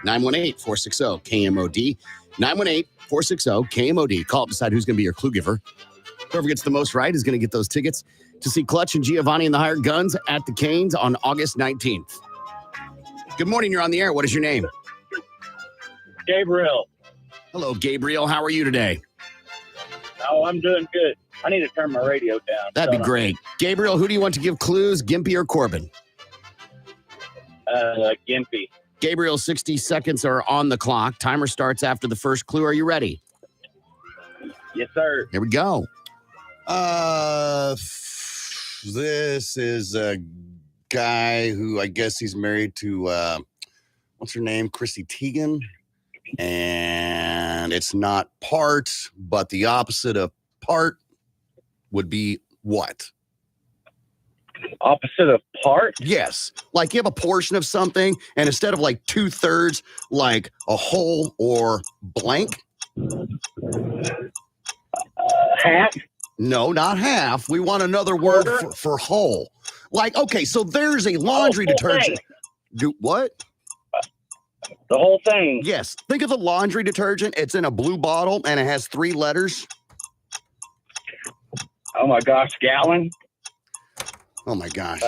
918-460-KMOD. 918-460-KMOD. Call up, decide who's going to be your clue giver. Whoever gets the most right is going to get those tickets to see Clutch and Giovanni and the Hired Guns at the Canes on August 19th. Good morning. You're on the air. What is your name? Gabriel. Hello, Gabriel. How are you today? Oh, I'm doing good. I need to turn my radio down. That'd be great. Gabriel, who do you want to give clues, Gimpy or Corbin? Gimpy. Gabriel, 60 seconds are on the clock. Timer starts after the first clue. Are you ready? Yes, sir. Here we go. This is a guy who I guess he's married to, what's her name? Chrissy Teigen. And it's not part, but the opposite of part would be what? Opposite of part? Yes. Like you have a portion of something, and instead of like 2/3, like a whole or blank. Half? No, not half. We want another word for whole. Like, okay, so there's a laundry detergent. Do what? The whole thing. Yes. Think of the laundry detergent. It's in a blue bottle and it has 3 letters. Oh my gosh, gallon. Oh my gosh.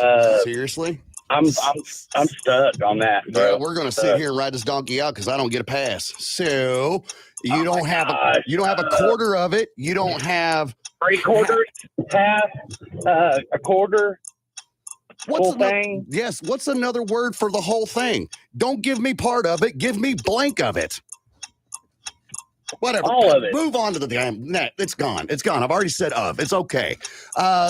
Seriously? I'm stuck on that, bro. Yeah, we're gonna sit here and ride this donkey out because I don't get a pass. So you don't have a quarter of it. You don't have 3/4, half, a quarter. Whole thing. Yes. What's another word for the whole thing? Don't give me part of it. Give me blank of it. Whatever. All of it. Move on to the damn net. It's gone. It's gone. I've already said of. It's okay.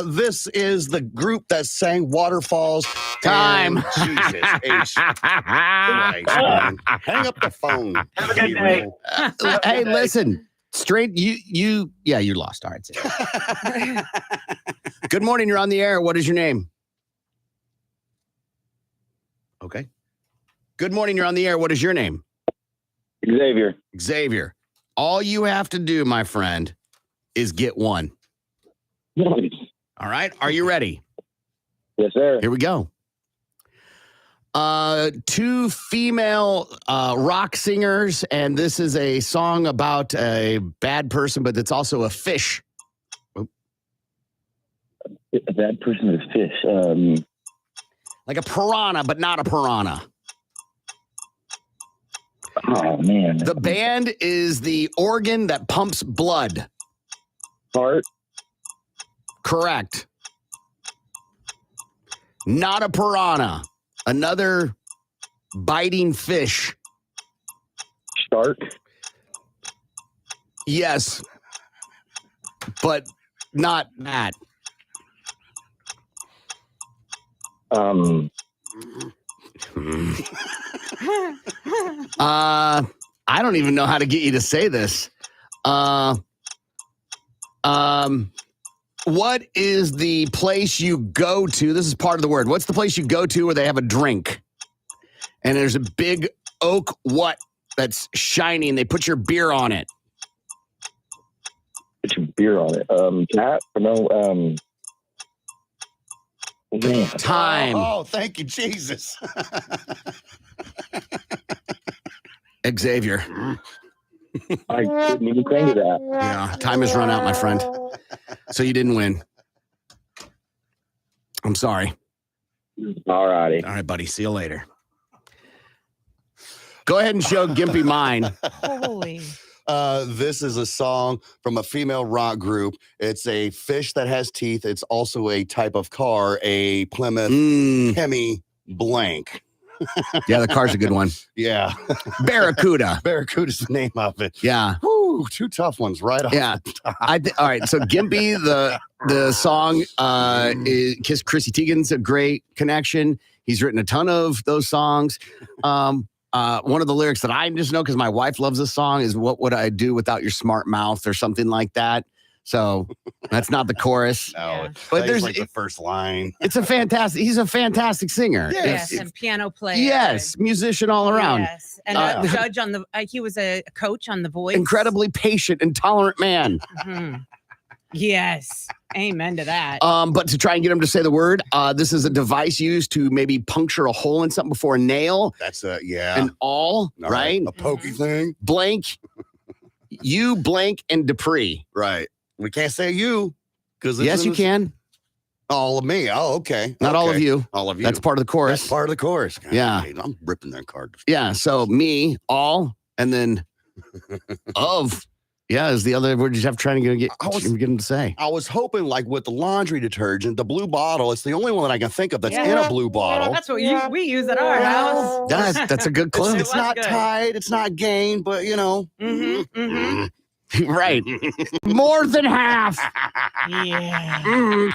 This is the group that sang Waterfalls. Time. Jesus H. Christ, man. Hang up the phone. Have a good day. Hey, listen. Straight, you lost. All right. Good morning. You're on the air. What is your name? Okay. Good morning. You're on the air. What is your name? Xavier. Xavier. All you have to do, my friend, is get one. All right. Are you ready? Yes, sir. Here we go. 2 female rock singers, and this is a song about a bad person, but it's also a fish. A bad person is fish. Like a piranha, but not a piranha. Oh, man. The band is the organ that pumps blood. Heart. Correct. Not a piranha. Another biting fish. Shark. Yes. But not that. I don't even know how to get you to say this. What is the place you go to? This is part of the word. What's the place you go to where they have a drink? And there's a big oak what that's shiny and they put your beer on it. Put your beer on it. Cat? No, man. Time. Oh, thank you, Jesus. Xavier. I didn't even think of that. Yeah, time has run out, my friend. So you didn't win. I'm sorry. All righty. All right, buddy. See you later. Go ahead and show Gimpy mine. Holy. This is a song from a female rock group. It's a fish that has teeth. It's also a type of car, a Plymouth Hemi blank. Yeah, the car's a good one. Yeah. Barracuda. Barracuda's the name of it. Yeah. Whew, two tough ones right off. Yeah. the top. All right. So Gimpy, the song is Kiss Chrissy Teigen's a great connection. He's written a ton of those songs. One of the lyrics that I just know because my wife loves this song is "What would I do without your smart mouth" or something like that. So that's not the chorus. No, Yeah. But there's there's like the first line. It's he's a fantastic singer. Yes, and piano player. Yes, musician all around. Yes, and a judge on the. He was a coach on The Voice. Incredibly patient and tolerant man. Mhm. Yes, amen to that. But to try and get him to say the word, this is a device used to maybe puncture a hole in something before a nail. That's yeah. An all right? A pokey thing. Blank, you, blank, and Dupree. Right. We can't say you because Yes, you can. All of me. Oh, okay. Not all of you. All of you. That's part of the chorus. That's part of the chorus. God, Yeah. I'm ripping that card. Yeah. So me, all, and then of. Yeah, is the other word you have trying to get him to say. I was hoping, like with the laundry detergent, the blue bottle. It's the only one that I can think of that's in a blue bottle. That's what we use at our house. That's a good clue. It's not good. tied. It's not gained, but you know. Right. More than half. Yeah.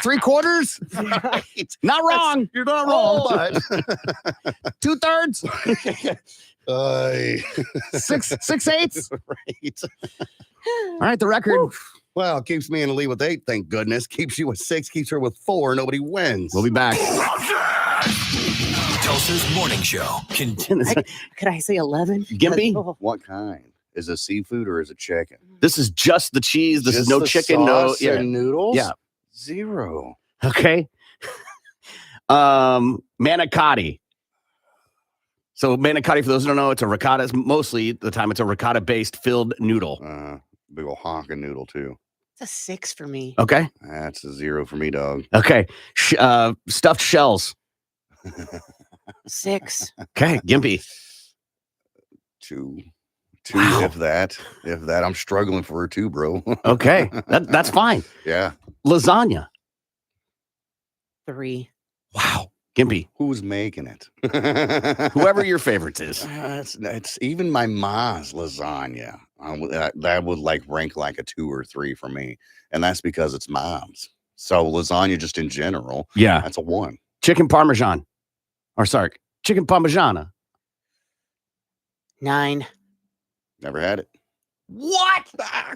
3/4? Right. Not wrong. You're not wrong, but 2/3? 6/8? Right. All right, the record. Well, keeps me in the lead with 8, thank goodness. Keeps you with 6, keeps her with 4. Nobody wins. We'll be back. Tulsa's morning show. Could I say 11? Gimpy? What kind? Is it seafood or is it chicken? This is just the cheese. This is Just no the chicken, no. sauce Yeah. and noodles? Yeah. 0. Okay. Manicotti. So manicotti, for those who don't know, it's a ricotta. Mostly the time it's a ricotta-based filled noodle. Big ol' honking noodle too. It's a 6 for me. Okay. That's a 0 for me, dog. Okay. Stuffed shells. 6. Okay. Gimpy. 2. Wow. If that. I'm struggling for a 2, bro. Okay. That's fine. Yeah. Lasagna. 3. Wow. Gimpy. Who's making it? Whoever your favorites is. It's even my ma's lasagna. That would like rank like a 2 or 3 for me, and that's because it's mom's. So lasagna, just in general, Yeah. that's a 1. Chicken parmesan. Chicken parmigiana. 9. Never had it. What?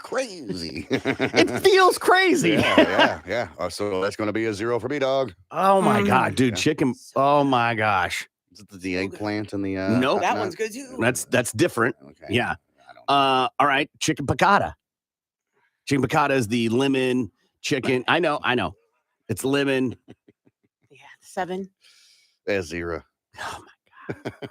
Crazy. It feels crazy. Yeah. So that's going to be a 0 for me, dog. Oh my God, dude. Yeah. Chicken. Oh my gosh. Is it the eggplant and the? Nope. That no? one's good too. That's different. Okay. Yeah. I don't. All right. Chicken piccata. Chicken piccata is the lemon chicken. I know. It's lemon. Yeah, 7. That's 0. Oh my God.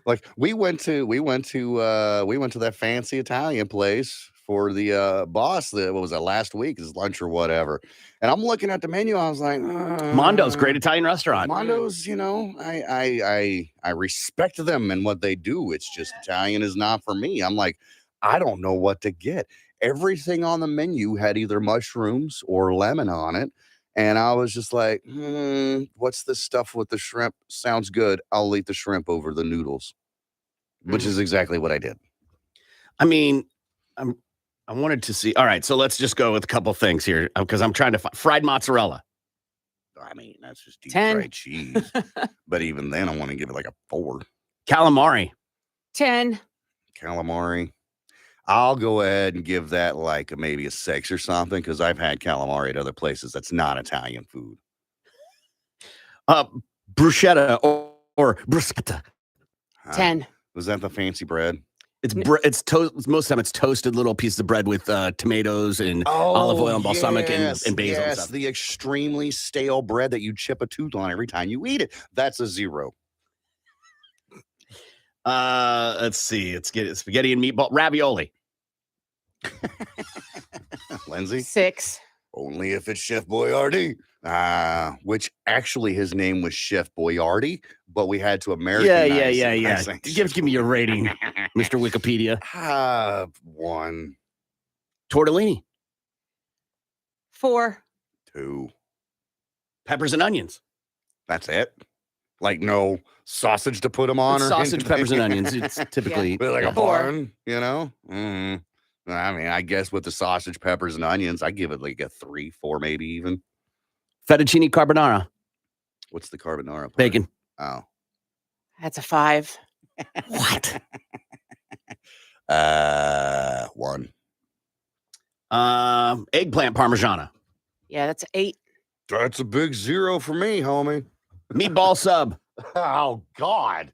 Like we went to that fancy Italian place for the boss that what was that last week, his lunch or whatever. And I'm looking at the menu, I was like, Mondo's great Italian restaurant. Mondo's, I respect them and what they do. It's just Italian is not for me. I'm like, I don't know what to get. Everything on the menu had either mushrooms or lemon on it. And I was just like, what's this stuff with the shrimp? Sounds good. I'll eat the shrimp over the noodles, which is exactly what I did. I mean, I wanted to see. All right, so let's just go with a couple things here because I'm trying to find fried mozzarella. I mean, that's just deep 10. fried cheese. But even then, I want to give it like a 4. Calamari. 10. Calamari. I'll go ahead and give that like maybe a 6 or something because I've had calamari at other places that's not Italian food. Bruschetta or bruschetta. 10. Was that the fancy bread? It's toast. Most of the time, it's toasted little pieces of bread with tomatoes and olive oil and balsamic and basil. And Yes, stuff. the extremely stale bread that you chip a tooth on every time you eat it. That's a 0. Let's see. Let's get it. Spaghetti and meatball ravioli. Lindsay? 6. Only if it's Chef Boyardee. Which actually his name was Chef Boyardee, but we had to Americanize Yeah. Give me your rating, Mr. Wikipedia. 1, Tortellini, 4. 2, peppers and onions. That's it. Like no sausage to put them on, or Sausage, anything? peppers, and onions. It's typically With like yeah. a bun, you know. I mean, I guess with the sausage, peppers, and onions, I give it like a 3, 4, maybe even. Fettuccine carbonara, What's the carbonara part? bacon. Oh, That's a 5. What? 1. Eggplant parmigiana, Yeah, that's 8. That's a big 0 for me, homie. meatball sub. Oh God.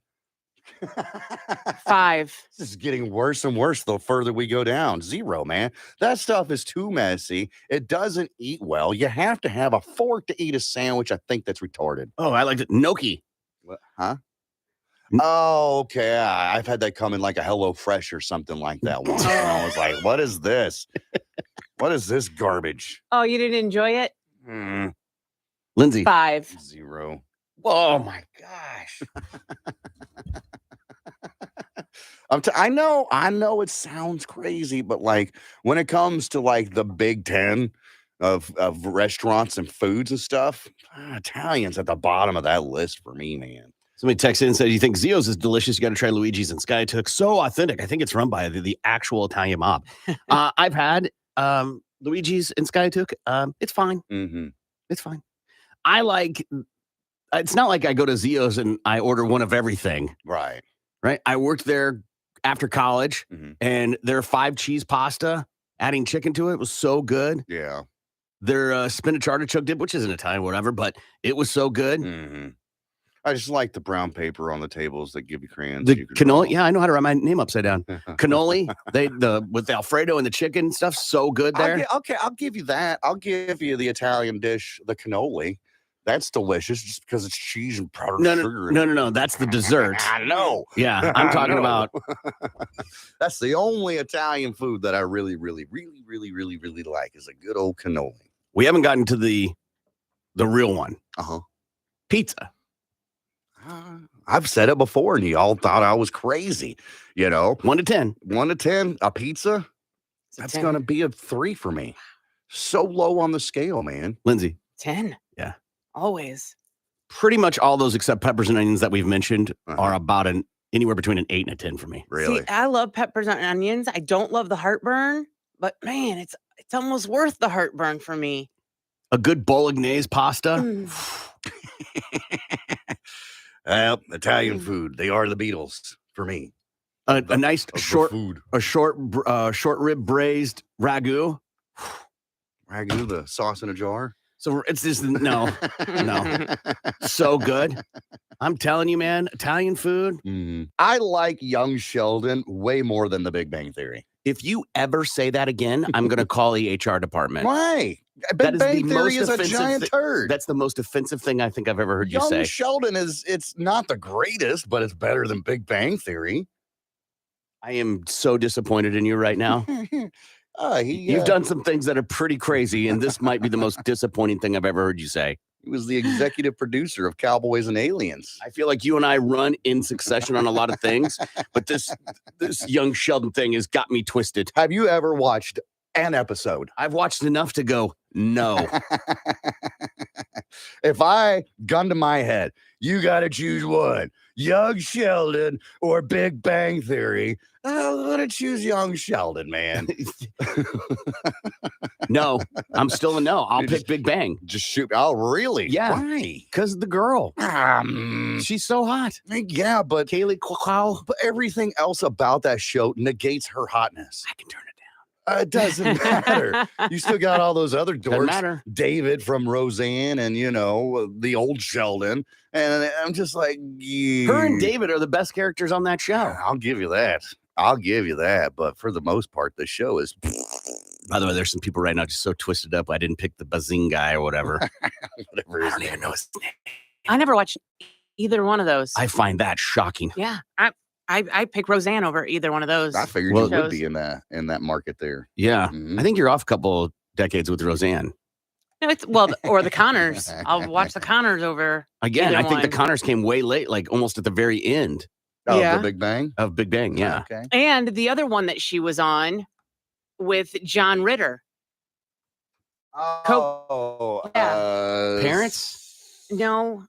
5. This is getting worse and worse the further we go down. 0, man. That stuff is too messy. It doesn't eat well. You have to have a fork to eat a sandwich. I think that's retarded. Oh, I liked it. Gnocchi. What? Huh? Oh, okay. I've had that come in like a HelloFresh or something like that once. And I was like, what is this? What is this garbage? Oh, you didn't enjoy it? Lindsay. 5. 0. Oh my gosh. I know it sounds crazy, but like when it comes to like the Big 10 of restaurants and foods and stuff, Italian's at the bottom of that list for me, man. Somebody texted in and said, you think Zio's is delicious? You got to try Luigi's and Skytook. So authentic. I think it's run by the actual Italian mob. I've had Luigi's and Skytook. It's fine. Mm-hmm. It's fine. I like, it's not like I go to Zio's and I order one of everything. Right. I worked there after college, and their 5 cheese pasta, adding chicken to it, was so good. Yeah. Their spinach artichoke dip, which isn't Italian, whatever, but it was so good. Mm-hmm. I just like the brown paper on the tables that give you crayons. The cannoli, yeah, I know how to write my name upside down. Cannoli, with the Alfredo and the chicken stuff, so good there. I'll give you that. I'll give you the Italian dish, the cannoli. That's delicious, just because it's cheese and powdered sugar. No. That's the dessert. I know. Yeah, I'm talking about. That's the only Italian food that I really, really, really, really, really, really like is a good old cannoli. We haven't gotten to the real one. Pizza. I've said it before, and you all thought I was crazy. 1 to 10. 1 to 10, a pizza. That's going to be a 3 for me. So low on the scale, man. Lindsay. 10. Yeah. Always. Pretty much all those except peppers and onions that we've mentioned are about anywhere between an 8 and a 10 for me. Really? See, I love peppers and onions. I don't love the heartburn, but man, it's almost worth the heartburn for me. A good bolognese pasta. Well, Italian food. They are the Beatles for me. A nice short food. A short rib braised ragu. Ragu, the sauce in a jar. So it's just no. So good. I'm telling you, man, Italian food. I like Young Sheldon way more than the Big Bang Theory. If you ever say that again, I'm going to call the HR department. Why? Big Bang Theory is a giant turd. That's the most offensive thing I think I've ever heard you say. Young Sheldon it's not the greatest, but it's better than Big Bang Theory. I am so disappointed in you right now. You've done some things that are pretty crazy, and this might be the most disappointing thing I've ever heard you say. He was the executive producer of Cowboys and Aliens. I feel like you and I run in succession on a lot of things, but this Young Sheldon thing has got me twisted. Have you ever watched an episode? I've watched enough to go, no. If I gun to my head, you got to choose one, Young Sheldon or Big Bang Theory. I'm going to choose Young Sheldon, man. No, I'm still a no. I'll pick Big Bang. Just shoot. Oh, really? Yeah. Why? Because the girl. She's so hot. Yeah, but Kaylee Cuoco. But everything else about that show negates her hotness. I can turn it down. It doesn't matter. You still got all those other Doesn't dorks. matter. David from Roseanne and, the old Sheldon. And I'm just like, yeah. Her and David are the best characters on that show. I'll give you that. But for the most part, the show is. By the way, there's some people right now just so twisted up. I didn't pick the Bazing guy or whatever. Whatever I his don't name even know his name. I never watched either one of those. I find that shocking. Yeah. I pick Roseanne over either one of those. I figured you would be in that market there. Yeah. Mhm. I think you're off a couple decades with Roseanne. No, or the Connors. I'll watch the Connors over. Again, either I think the one. Connors came way late, like almost at the very end Oh, Yeah. the Big Bang? of Big Bang. Yeah. Okay. And the other one that she was on with John Ritter. Oh, Yeah. Parents? No.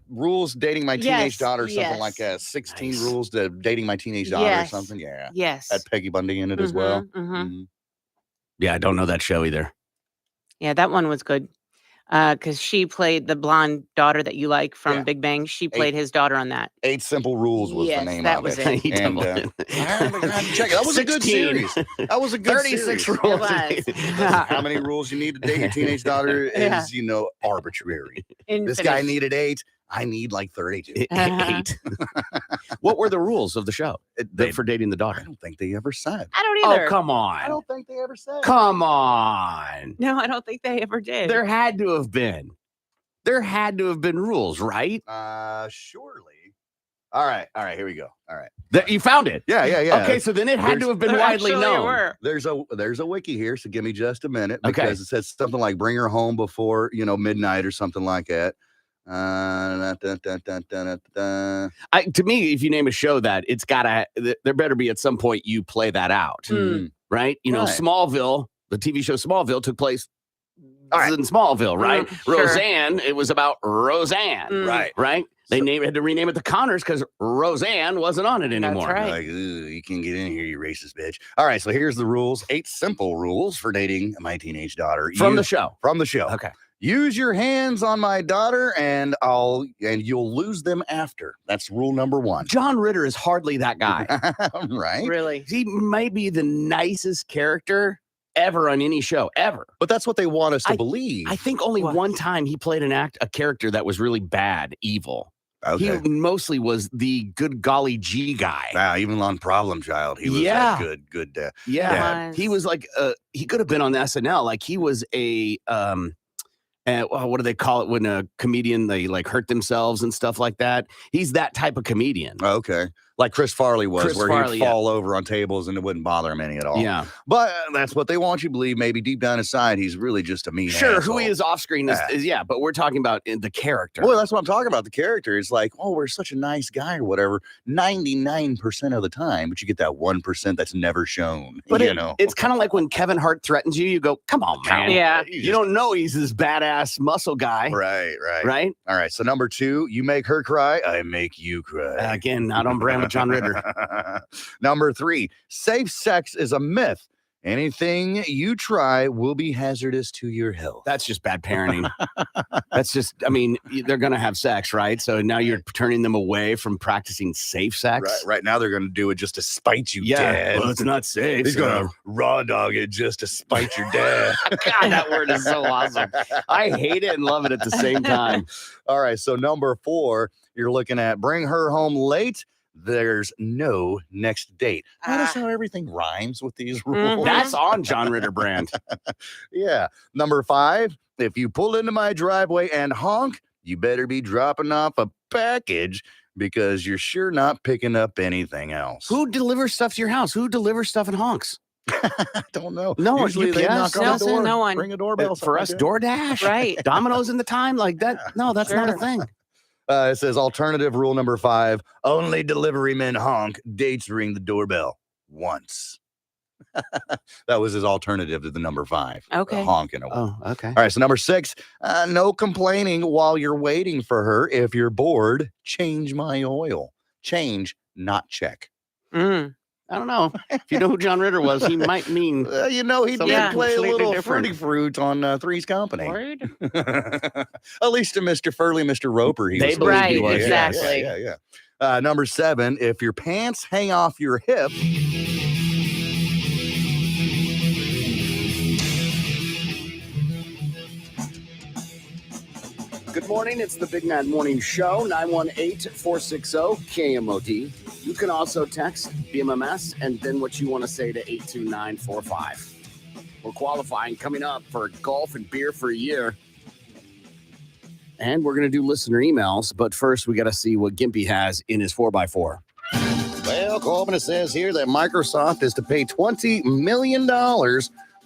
Rules dating my teenage Yes, daughter, something yes. like that. 16 Nice. rules to dating my teenage daughter or Yes. something. Yeah. Yes. Had Peggy Bundy in it as well. Mhm. Yeah, I don't know that show either. Yeah, that one was good. Because she played the blonde daughter that you like from Yeah. Big Bang. She played his daughter on that. 8 Simple Rules was the Yes, name that of was it. it. And I had to check it. That was a good 16. series. That was a good 36 series. rules. It was. How many rules you need to date your teenage daughter Yeah. is, arbitrary. This Infinite. guy needed 8. I need like 32. 8. What were the rules of the show for dating the I daughter? don't think they ever said. I don't either. Oh, come I on. don't think they ever said. Come on. No, I don't think they ever did. There had to have been. There had to have been rules, right? Surely. All right. Here we go. All right. You found it. Yeah. Okay, so then it had to have been There widely actually known. were. There's a wiki here, so give me just a minute Okay. because it says something like bring her home before midnight or something like that. To me, if you name a show that, it's gotta. There better be at some point you play that out, Mm. right? Right. Smallville, the TV show Smallville took place All right. in Smallville, right? Sure. Roseanne, it was about Roseanne, Mm. right? They had to rename it the Connors because Roseanne wasn't on it anymore. right. Like, you can't get in here, you racist bitch. All right, so here's the rules. 8 simple rules for dating my teenage daughter. From the show. From the show. Okay. Use your hands on my daughter and you'll lose them after. That's rule number 1. John Ritter is hardly that guy. Right? Really. He might be the nicest character ever on any show, ever. But that's what they want us to believe. I think only What? one time he played a character that was really bad, evil. Okay. He mostly was the good golly gee guy. Wow, even on Problem Child, he was Yeah. that good. Yeah. He was like, he could have been on the SNL. Like he was a, what do they call it when a comedian, they like hurt themselves and stuff like that? He's that type of comedian. Okay. Like Chris Farley was, Chris where Farley, he'd fall over on tables and it wouldn't bother him any at all. Yeah. But that's what they want you to believe. Maybe deep down inside, he's really just a mean Sure. asshole. Who he is off screen is, but we're talking about the character. Well, that's what I'm talking about. The character is like, oh, we're such a nice guy or whatever, 99% of the time, but you get that 1% that's never shown. But you know, it's kind of like when Kevin Hart threatens you, you go, come on, man. Yeah. You don't know he's this badass muscle guy. right. Right? All right. So number 2, you make her cry, I make you cry. Again, not on brand with John Ritter. Number 3, safe sex is a myth. Anything you try will be hazardous to your health. That's just bad parenting. That's just, they're going to have sex, right? So now you're turning them away from practicing safe sex. Right now they're going to do it just to spite you, Dad. Well, it's not safe. He's going to raw dog it just to spite your dad. God, that word is so awesome. I hate it and love it at the same time. All right. So number 4, you're looking at bring her home late. There's no next date. Notice how everything rhymes with these rules. That's on John Ritter brand. Yeah. Number 5, if you pull into my driveway and honk, you better be dropping off a package because you're sure not picking up anything else. Who delivers stuff to your house? Who delivers stuff in honks? I don't know. No one. Usually they knock UPS? on the door. No one. Ring a doorbell. For us, something like DoorDash? Right. Domino's in the time like that? No, that's not a Sure. thing. It says alternative rule number 5, only delivery men honk, dates ring the doorbell once. That was his alternative to the number 5. Okay. Honking away. Oh, okay. All right, so number 6, no complaining while you're waiting for her. If you're bored, change my oil. Change, not check. Mm. I don't know. If you know who John Ritter was, he might mean. He Something did play a completely little different. fruity fruit on Three's Company. Word? At least to Mr. Furley, Mr. Roper, he They was supposed to be Right, like, exactly. Yeah. Number 7, if your pants hang off your hip. Good morning. It's the Big Mad Morning Show, 918-460-KMOD. You can also text BMMS and then what you want to say to 82945. We're qualifying coming up for golf and beer for a year. And we're going to do listener emails, but first we got to see what Gimpy has in his 4x4. Well, Coleman, it says here that Microsoft is to pay $20 million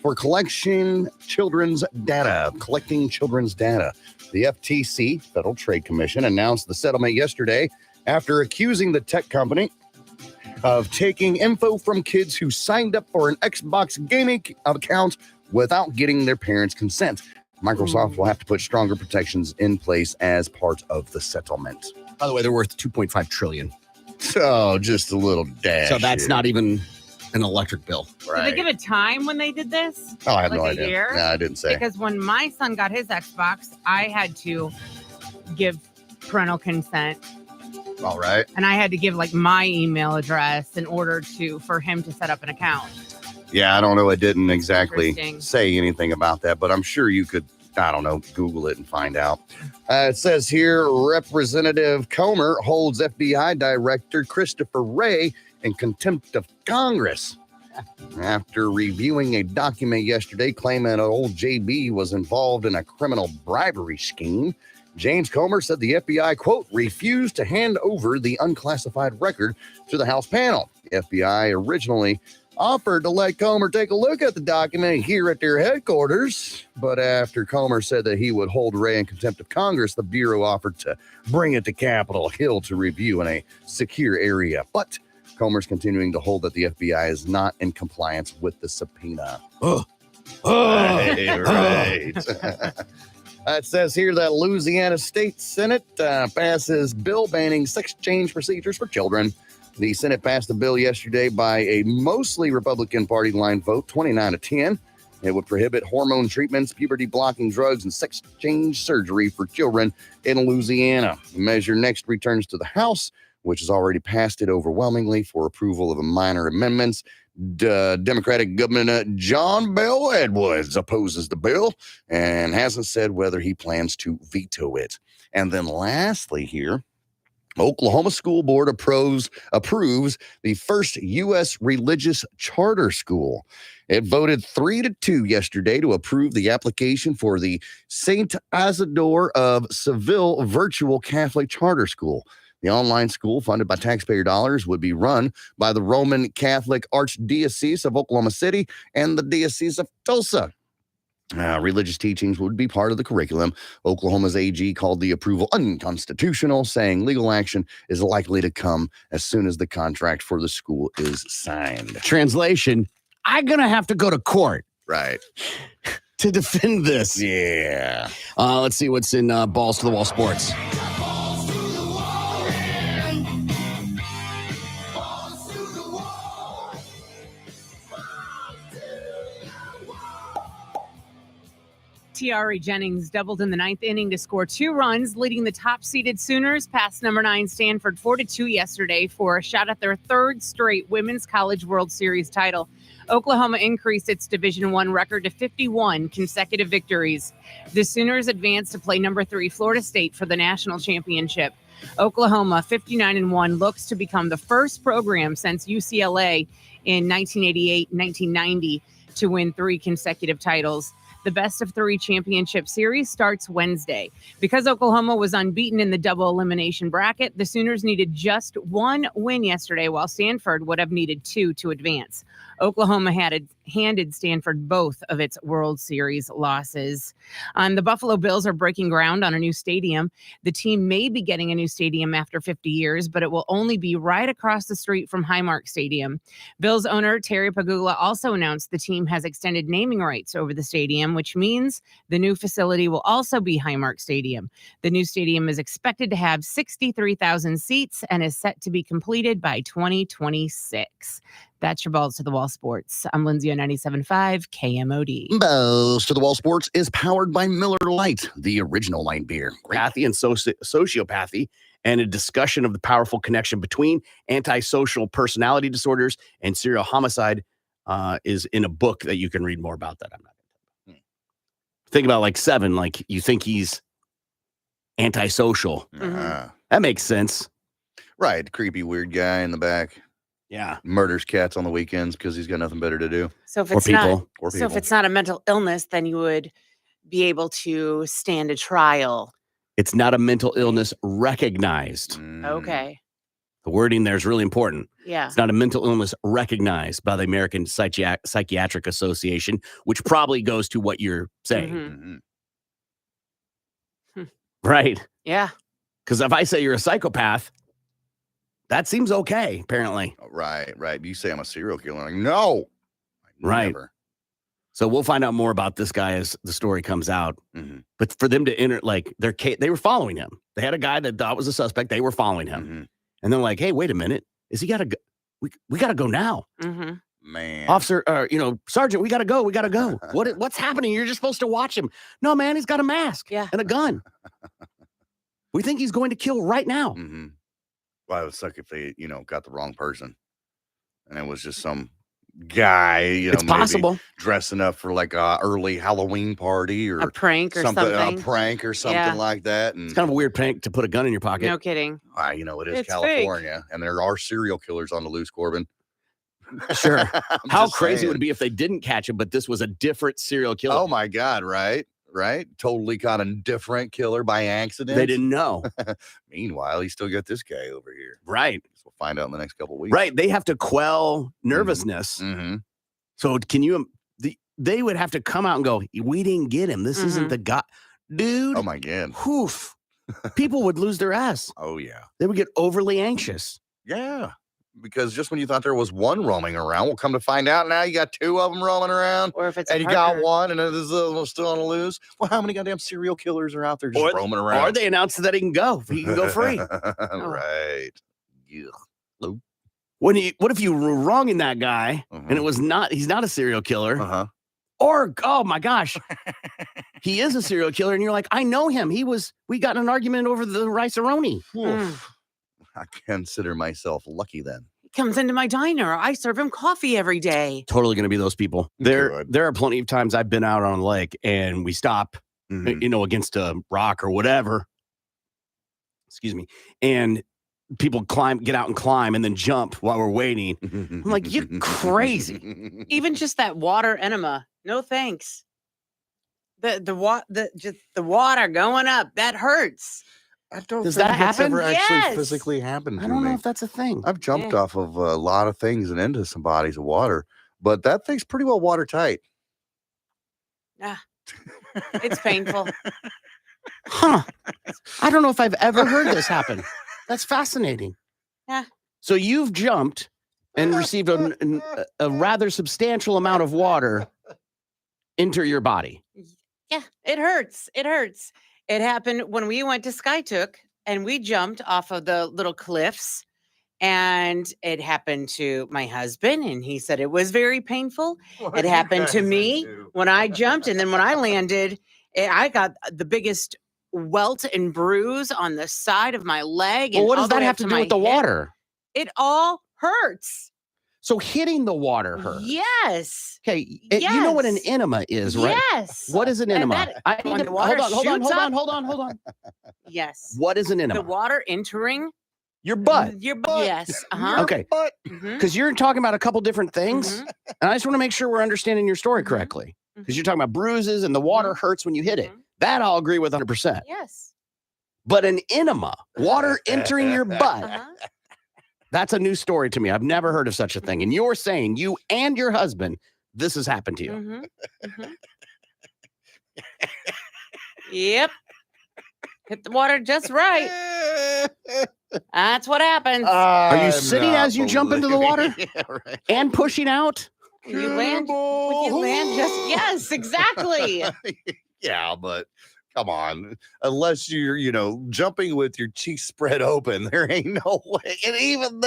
for collecting children's data. The FTC, Federal Trade Commission, announced the settlement yesterday after accusing the tech company of taking info from kids who signed up for an Xbox gaming account without getting their parents' consent. Microsoft will have to put stronger protections in place as part of the settlement. By the way, they're worth $2.5 trillion. So just a little dash. So that's not even an electric bill. right. Did they give a time when they did this? Oh, I have like no a idea. year? No, I didn't say. Because when my son got his Xbox, I had to give parental consent, All right. and I had to give like my email address in order for him to set up an account. Yeah, I don't know. It didn't exactly Interesting. say anything about that, but I'm sure you could, I don't know, Google it and find out. It says here, Representative Comer holds FBI Director Christopher Wray in contempt of Congress after reviewing a document yesterday claiming old JB was involved in a criminal bribery scheme. James Comer said the FBI, quote, refused to hand over the unclassified record to the House panel. The FBI originally offered to let Comer take a look at the document here at their headquarters, but after Comer said that he would hold Wray in contempt of Congress, the Bureau offered to bring it to Capitol Hill to review in a secure area. But Comer's continuing to hold that the FBI is not in compliance with the subpoena. Right. It says here that Louisiana State Senate passes bill banning sex change procedures for children. The Senate passed the bill yesterday by a mostly Republican Party line vote, 29-10. It would prohibit hormone treatments, puberty-blocking drugs, and sex change surgery for children in Louisiana. The measure next returns to the House, which has already passed it overwhelmingly for approval of minor amendments. Democratic Governor John Bel Edwards opposes the bill and hasn't said whether he plans to veto it. And then lastly here, Oklahoma School Board approves the first U.S. religious charter school. It voted 3-2 yesterday to approve the application for the St. Isidore of Seville Virtual Catholic Charter School. The online school, funded by taxpayer dollars, would be run by the Roman Catholic Archdiocese of Oklahoma City and the Diocese of Tulsa. Religious teachings would be part of the curriculum. Oklahoma's AG called the approval unconstitutional, saying legal action is likely to come as soon as the contract for the school is signed. Translation, I'm going to have to go to court Right. to defend this. Yeah. Let's see what's in Balls to the Wall Sports. Tiare Jennings doubled in the ninth inning to score 2 runs, leading the top-seeded Sooners past number 9 Stanford 4-2 yesterday for a shot at their 3rd straight Women's College World Series title. Oklahoma increased its Division I record to 51 consecutive victories. The Sooners advanced to play number 3 Florida State for the national championship. Oklahoma, 59-1, looks to become the first program since UCLA in 1988-1990 to win 3 consecutive titles. The best of 3 championship series starts Wednesday. Because Oklahoma was unbeaten in the double elimination bracket, the Sooners needed just 1 win yesterday, while Stanford would have needed 2 to advance. Oklahoma handed Stanford both of its World Series losses. The Buffalo Bills are breaking ground on a new stadium. The team may be getting a new stadium after 50 years, but it will only be right across the street from Highmark Stadium. Bills owner Terry Pagula also announced the team has extended naming rights over the stadium, which means the new facility will also be Highmark Stadium. The new stadium is expected to have 63,000 seats and is set to be completed by 2026. That's your Balls to the Wall Sports. I'm Lindsay on 97.5 KMOD. Balls to the Wall Sports is powered by Miller Lite, the original light beer. Apathy and sociopathy, and a discussion of the powerful connection between antisocial personality disorders and serial homicide is in a book that you can read more about that. I'm not going to think about like 7, like you think he's antisocial. Uh, That makes sense. Right. Creepy, weird guy in the back. Yeah. Murders cats on the weekends because he's got nothing better to do. So if Or it's not, people. Or so people. if it's not a mental illness, then you would be able to stand a trial. It's not a mental illness recognized. Mm. Okay. The wording there is really important. Yeah. It's not a mental illness recognized by the American Psychiatric Association, which probably goes to what you're saying. Mhm. Mhm. Right. Yeah. Because if I say you're a psychopath, that seems okay, apparently. Right. You say I'm a serial killer. Like, no. Right. Never. So we'll find out more about this guy as the story comes out. Mhm. But for them to enter, like they were following him. They had a guy that thought was a suspect. They were following him, Mhm. and they're like, "Hey, wait a minute, is he got to go? We got to go now, Mm-hmm. Man. officer. Sergeant, we got to go. We got to go. What's happening? You're just supposed to watch him. No, man, he's got a mask Yeah. and a gun. We think he's going to kill right now. Mhm. Well, it would suck if they, got the wrong person. And it was just some guy, It's maybe possible. dressing up for like a early Halloween party or A prank or something, something. a prank or something Yeah. like that. And It's kind of a weird prank to put a gun in your pocket. No kidding. it is It's California, and there are serial killers on the loose, Corbin. Sure. I'm How just crazy saying. would it be if they didn't catch him, but this was a different serial killer? Oh my God! Right. Totally caught a different killer by accident. They didn't know. Meanwhile, he still got this guy over here. Right. So we'll find out in the next couple of weeks. Right. They have to quell nervousness. Mm-hmm. So can you? They would have to come out and go, "We didn't get him. This isn't the guy, dude." Oh my God. Whoof. People would lose their ass. Oh yeah. They would get overly anxious. Yeah. Because just when you thought there was one roaming around, we'll come to find out now you got two of them roaming around. Or if it's And a you got partner. one, and this other one's still on the loose. Well, how many goddamn serial killers are out there just roaming around? Or they announced that he can go. He can go free. Right. Yeah. What if you were wronging that guy and it Mhm. was not? He's not a serial killer. Uh-huh. Or oh my gosh, he is a serial killer, and you're like, I know him. We got in an argument over the rice-a-roni. Oof. I consider myself lucky then. He comes into my diner. I serve him coffee every day. Totally going to be those people. Good. There are plenty of times I've been out on a lake and we stop, Mhm. against a rock or whatever. Excuse me. And people get out and climb and then jump while we're waiting. I'm like, you're crazy. Even just that water enema. No thanks. The water going up, that hurts. I don't Does think that that's happen? ever actually Yes. physically happened to I don't me. know if that's a thing. I've jumped Yeah. off of a lot of things and into some bodies of water, but that thing's pretty well watertight. It's painful. Huh. I don't know if I've ever heard this happen. That's fascinating. Yeah. So you've jumped and received a rather substantial amount of water into your body. Yeah, it hurts. It hurts. It happened when we went to Skytook and we jumped off of the little cliffs, and it happened to my husband, and he said it was very painful. It happened to me when I jumped, and then when I landed, I got the biggest welt and bruise on the side of my leg. Well, And what all does the that way have up to do my with the hip. water? It all hurts. So hitting the water hurts. Yes. Okay. You know what an Yes. enema is, right? Yes. What is an And enema? that- I when need the to, water hold on. shoots up? Hold on. Yes. What is an enema? The water entering Your butt. your butt. Yes. Uh-huh. Okay. But Mhm. Because you're talking about a couple different things. Mhm. And I just want to make sure we're understanding your story Mhm. correctly. Because you're talking about bruises and the water hurts when you hit it. Mhm. That I'll agree with 100%. Yes. But an enema, water entering your butt, Uh-huh. that's a new story to me. I've never heard of such a thing. And you're saying you and your husband, this has happened to you. Mhm. Mhm. Yep. Hit the water just right. That's what happens. Are you sitting as you jump into the water? Yeah, right. And pushing out? You land. Would you land just? Yes, exactly. Yeah, but come on. Unless you're, jumping with your cheeks spread open, there ain't no way. And even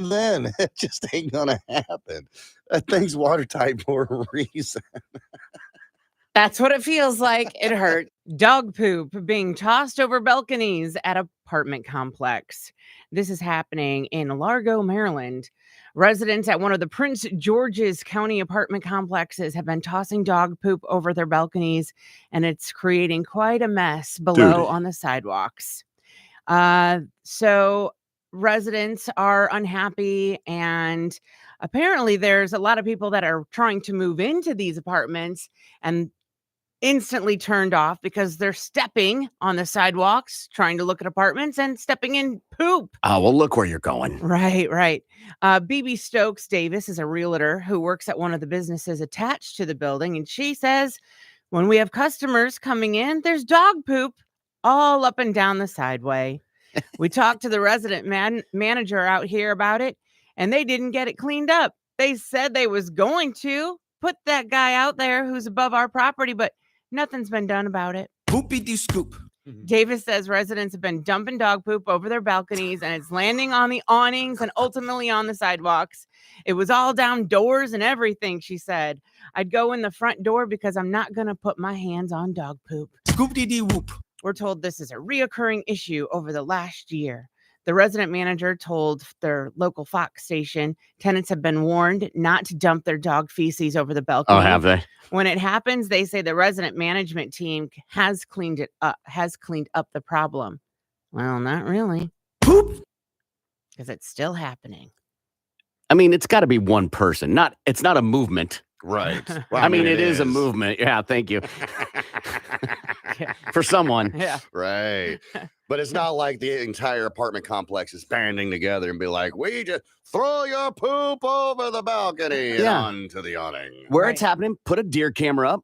then, it just ain't gonna happen. That thing's watertight for a reason. That's what it feels like. It hurt. Dog poop being tossed over balconies at apartment complex. This is happening in Largo, Maryland. Residents at one of the Prince George's County apartment complexes have been tossing dog poop over their balconies, and it's creating quite a mess below Dude. on the sidewalks. So residents are unhappy, and apparently there's a lot of people that are trying to move into these apartments and instantly turned off because they're stepping on the sidewalks trying to look at apartments and stepping in poop. Oh, well, look where you're going. Right. BB Stokes Davis is a realtor who works at one of the businesses attached to the building, and she says when we have customers coming in, there's dog poop all up and down the sideway. We talked to the resident manager out here about it, and they didn't get it cleaned up. They said they was going to, put that guy out there who's above our property, but nothing's been done about it. Poopy scoop. Davis says residents have been dumping dog poop over their balconies and it's landing on the awnings and ultimately on the sidewalks. It was all down doors and everything, she said. I'd go in the front door because I'm not going to put my hands on dog poop. Scoop dee whoop. We're told this is a reoccurring issue over the last year. The resident manager told their local Fox station tenants have been warned not to dump their dog feces over the balcony. Oh, have they? When it happens, they say the resident management team has cleaned up the problem. Well, not really, Poop. because it's still happening. I mean, it's got to be one person. It's not a movement. Right. I mean, it is a movement. Yeah, thank you. For someone. Yeah. Right. But it's not like the entire apartment complex is banding together and be like, we just throw your poop over the balcony and Yeah. onto the awning. Where Right. it's happening, put a deer camera up.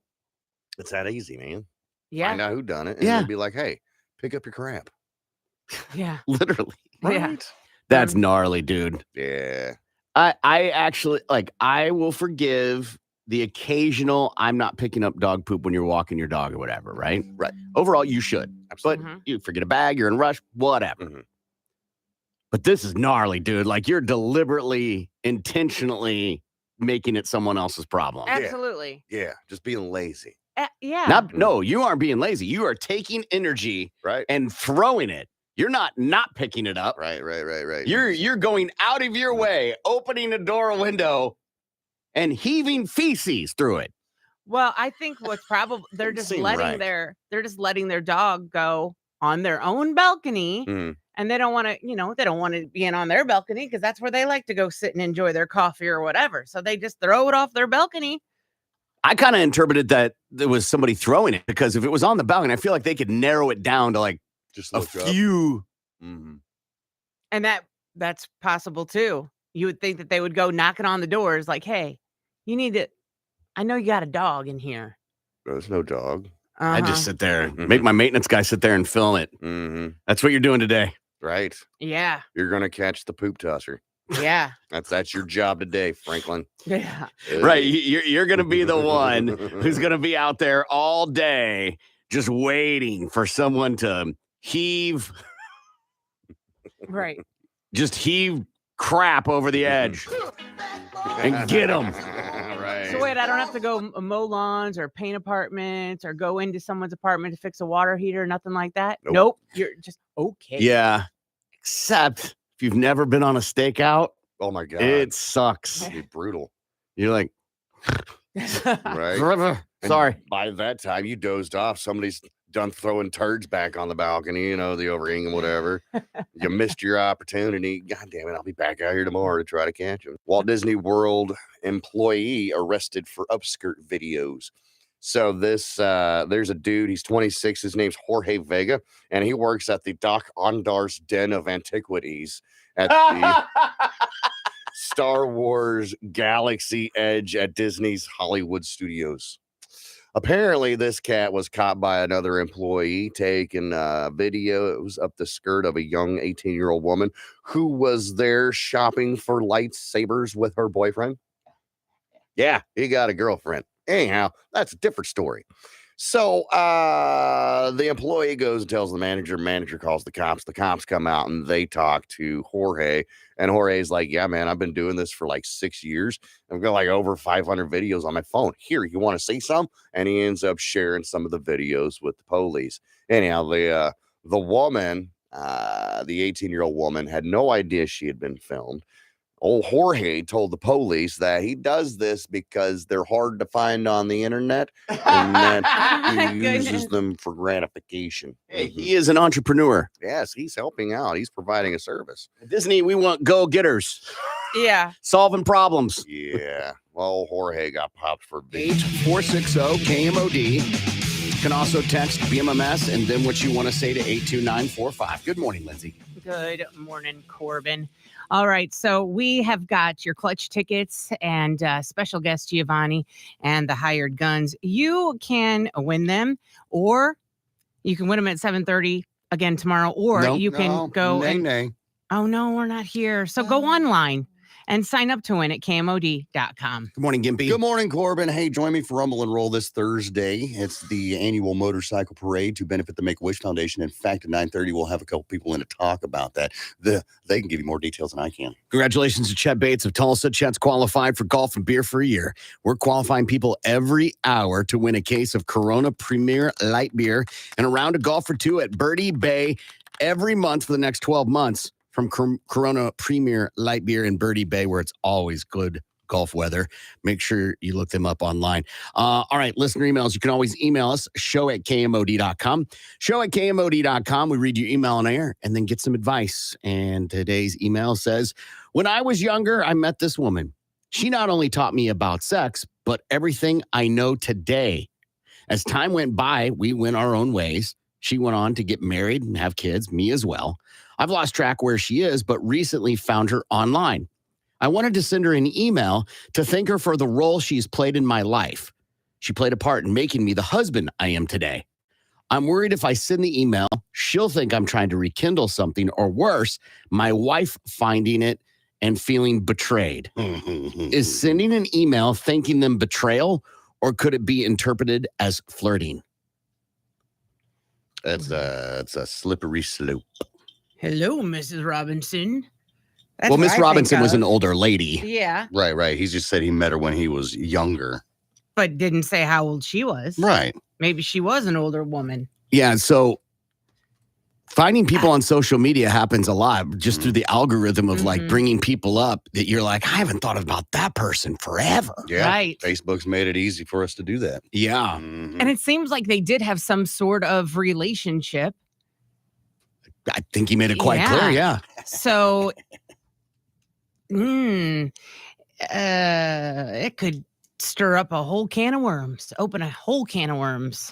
It's that easy, man. Yeah. Find out who done it. And Yeah. then be like, hey, pick up your crap. Yeah. Literally. Yeah. That's gnarly, dude. Yeah. I actually, I will forgive the occasional, I'm not picking up dog poop when you're walking your dog or whatever, right? Right. Overall, you should. Absolutely. But you forget a bag, you're in a rush, whatever. Mhm. But this is gnarly, dude. Like you're deliberately, intentionally making it someone else's problem. Absolutely. Yeah. Just being lazy. Yeah. No, you aren't being lazy. You are taking energy Right. and throwing it. You're not picking it up. Right. You're going out of your way, opening a door, a window, and heaving feces through it. Well, I think what's probably they're just Seem letting right. their dog go on their own balcony, Mhm. and they don't want to be in on their balcony because that's where they like to go sit and enjoy their coffee or whatever. So they just throw it off their balcony. I kind of interpreted that there was somebody throwing it because if it was on the balcony, I feel like they could narrow it down to like Just a look up. few. Mhm. And that's possible too. You would think that they would go knocking on the doors like, hey, you need to, I know you got a dog in here. There's no dog. I Uh-huh. just sit there, Mhm. make my maintenance guy sit there and film it. Mm-hmm. That's what you're doing today. Right. Yeah. You're gonna catch the poop tosser. Yeah. That's your job today, Franklin. Yeah. Right. You're going to be the one who's going to be out there all day just waiting for someone to heave Right. crap over the edge and get them. Right. So wait, I don't have to go mow lawns or paint apartments or go into someone's apartment to fix a water heater, nothing like that. Nope. Nope. You're just okay. Yeah. Except if you've never been on a stakeout, Oh my god. it sucks. It'd be brutal. You're like, Right. And sorry. by that time, you dozed off. Somebody's done throwing turds back on the balcony, the overhang and whatever. You missed your opportunity. God damn it. I'll be back out here tomorrow to try to catch him. Walt Disney World employee arrested for upskirt videos. So there's a dude, he's 26. His name's Jorge Vega, and he works at the Doc Ondar's Den of Antiquities at the Star Wars Galaxy Edge at Disney's Hollywood Studios. Apparently, this cat was caught by another employee taking a video. It was up the skirt of a young 18-year-old woman who was there shopping for lightsabers with her boyfriend. Yeah, he got a girlfriend. Anyhow, that's a different story. So the employee goes and tells the manager. Manager calls the cops. The cops come out and they talk to Jorge. And Jorge's like, yeah, man, I've been doing this for like 6 years. I've got like over 500 videos on my phone. Here, you want to see some? And he ends up sharing some of the videos with the police. Anyhow, the woman, the 18-year-old woman, had no idea she had been filmed. Old Jorge told the police that he does this because they're hard to find on the internet and that My he uses goodness. them for gratification. Hey, he is an entrepreneur. Yes, he's helping out. He's providing a service. At Disney, we want go-getters, Yeah. solving problems. Yeah. Well, Jorge got popped for being 8-460-KMOD. You can also text BMMS and then what you want to say to 82945. Good morning, Lindsay. Good morning, Corbin. All right, so we have got your clutch tickets and special guest Giovanni and the hired guns. You can win them, or you can win them at 7:30 again tomorrow, or you can go nay, and nay. oh no, we're not here. So go online and sign up to win at KMOD.com. Good morning, Gimpy. Good morning, Corbin. Hey, join me for Rumble and Roll this Thursday. It's the annual motorcycle parade to benefit the Make-A-Wish Foundation. In fact, at 9:30, we'll have a couple people in to talk about that. They can give you more details than I can. Congratulations to Chet Bates of Tulsa. Chet's qualified for golf and beer for a year. We're qualifying people every hour to win a case of Corona Premier Light Beer and a round of golf for two at Birdie Bay every month for the next 12 months from Corona Premier Light Beer in Birdie Bay, where it's always good golf weather. Make sure you look them up online. All right, listener emails. You can always email us, show@kmod.com. Show@kmod.com. We read your email on air and then get some advice. And today's email says, when I was younger, I met this woman. She not only taught me about sex, but everything I know today. As time went by, we went our own ways. She went on to get married and have kids, me as well. I've lost track where she is, but recently found her online. I wanted to send her an email to thank her for the role she's played in my life. She played a part in making me the husband I am today. I'm worried if I send the email, she'll think I'm trying to rekindle something, or worse, my wife finding it and feeling betrayed. Is sending an email thanking them betrayal, or could it be interpreted as flirting? It's a slippery slope. Hello, Mrs. Robinson. Well, Miss Robinson was an older lady. Yeah, Right. He just said he met her when he was younger. but didn't say how old she was. Right. Maybe she was an older woman. Yeah, so finding people on social media happens a lot just through the algorithm of like Mhm. bringing people up that you're like, I haven't thought about that person forever. Yeah. Right. Facebook's made it easy for us to do that. Yeah. Mhm. And it seems like they did have some sort of relationship. I think he made it quite Yeah. clear. Yeah. So, it could stir up a whole can of worms, open a whole can of worms.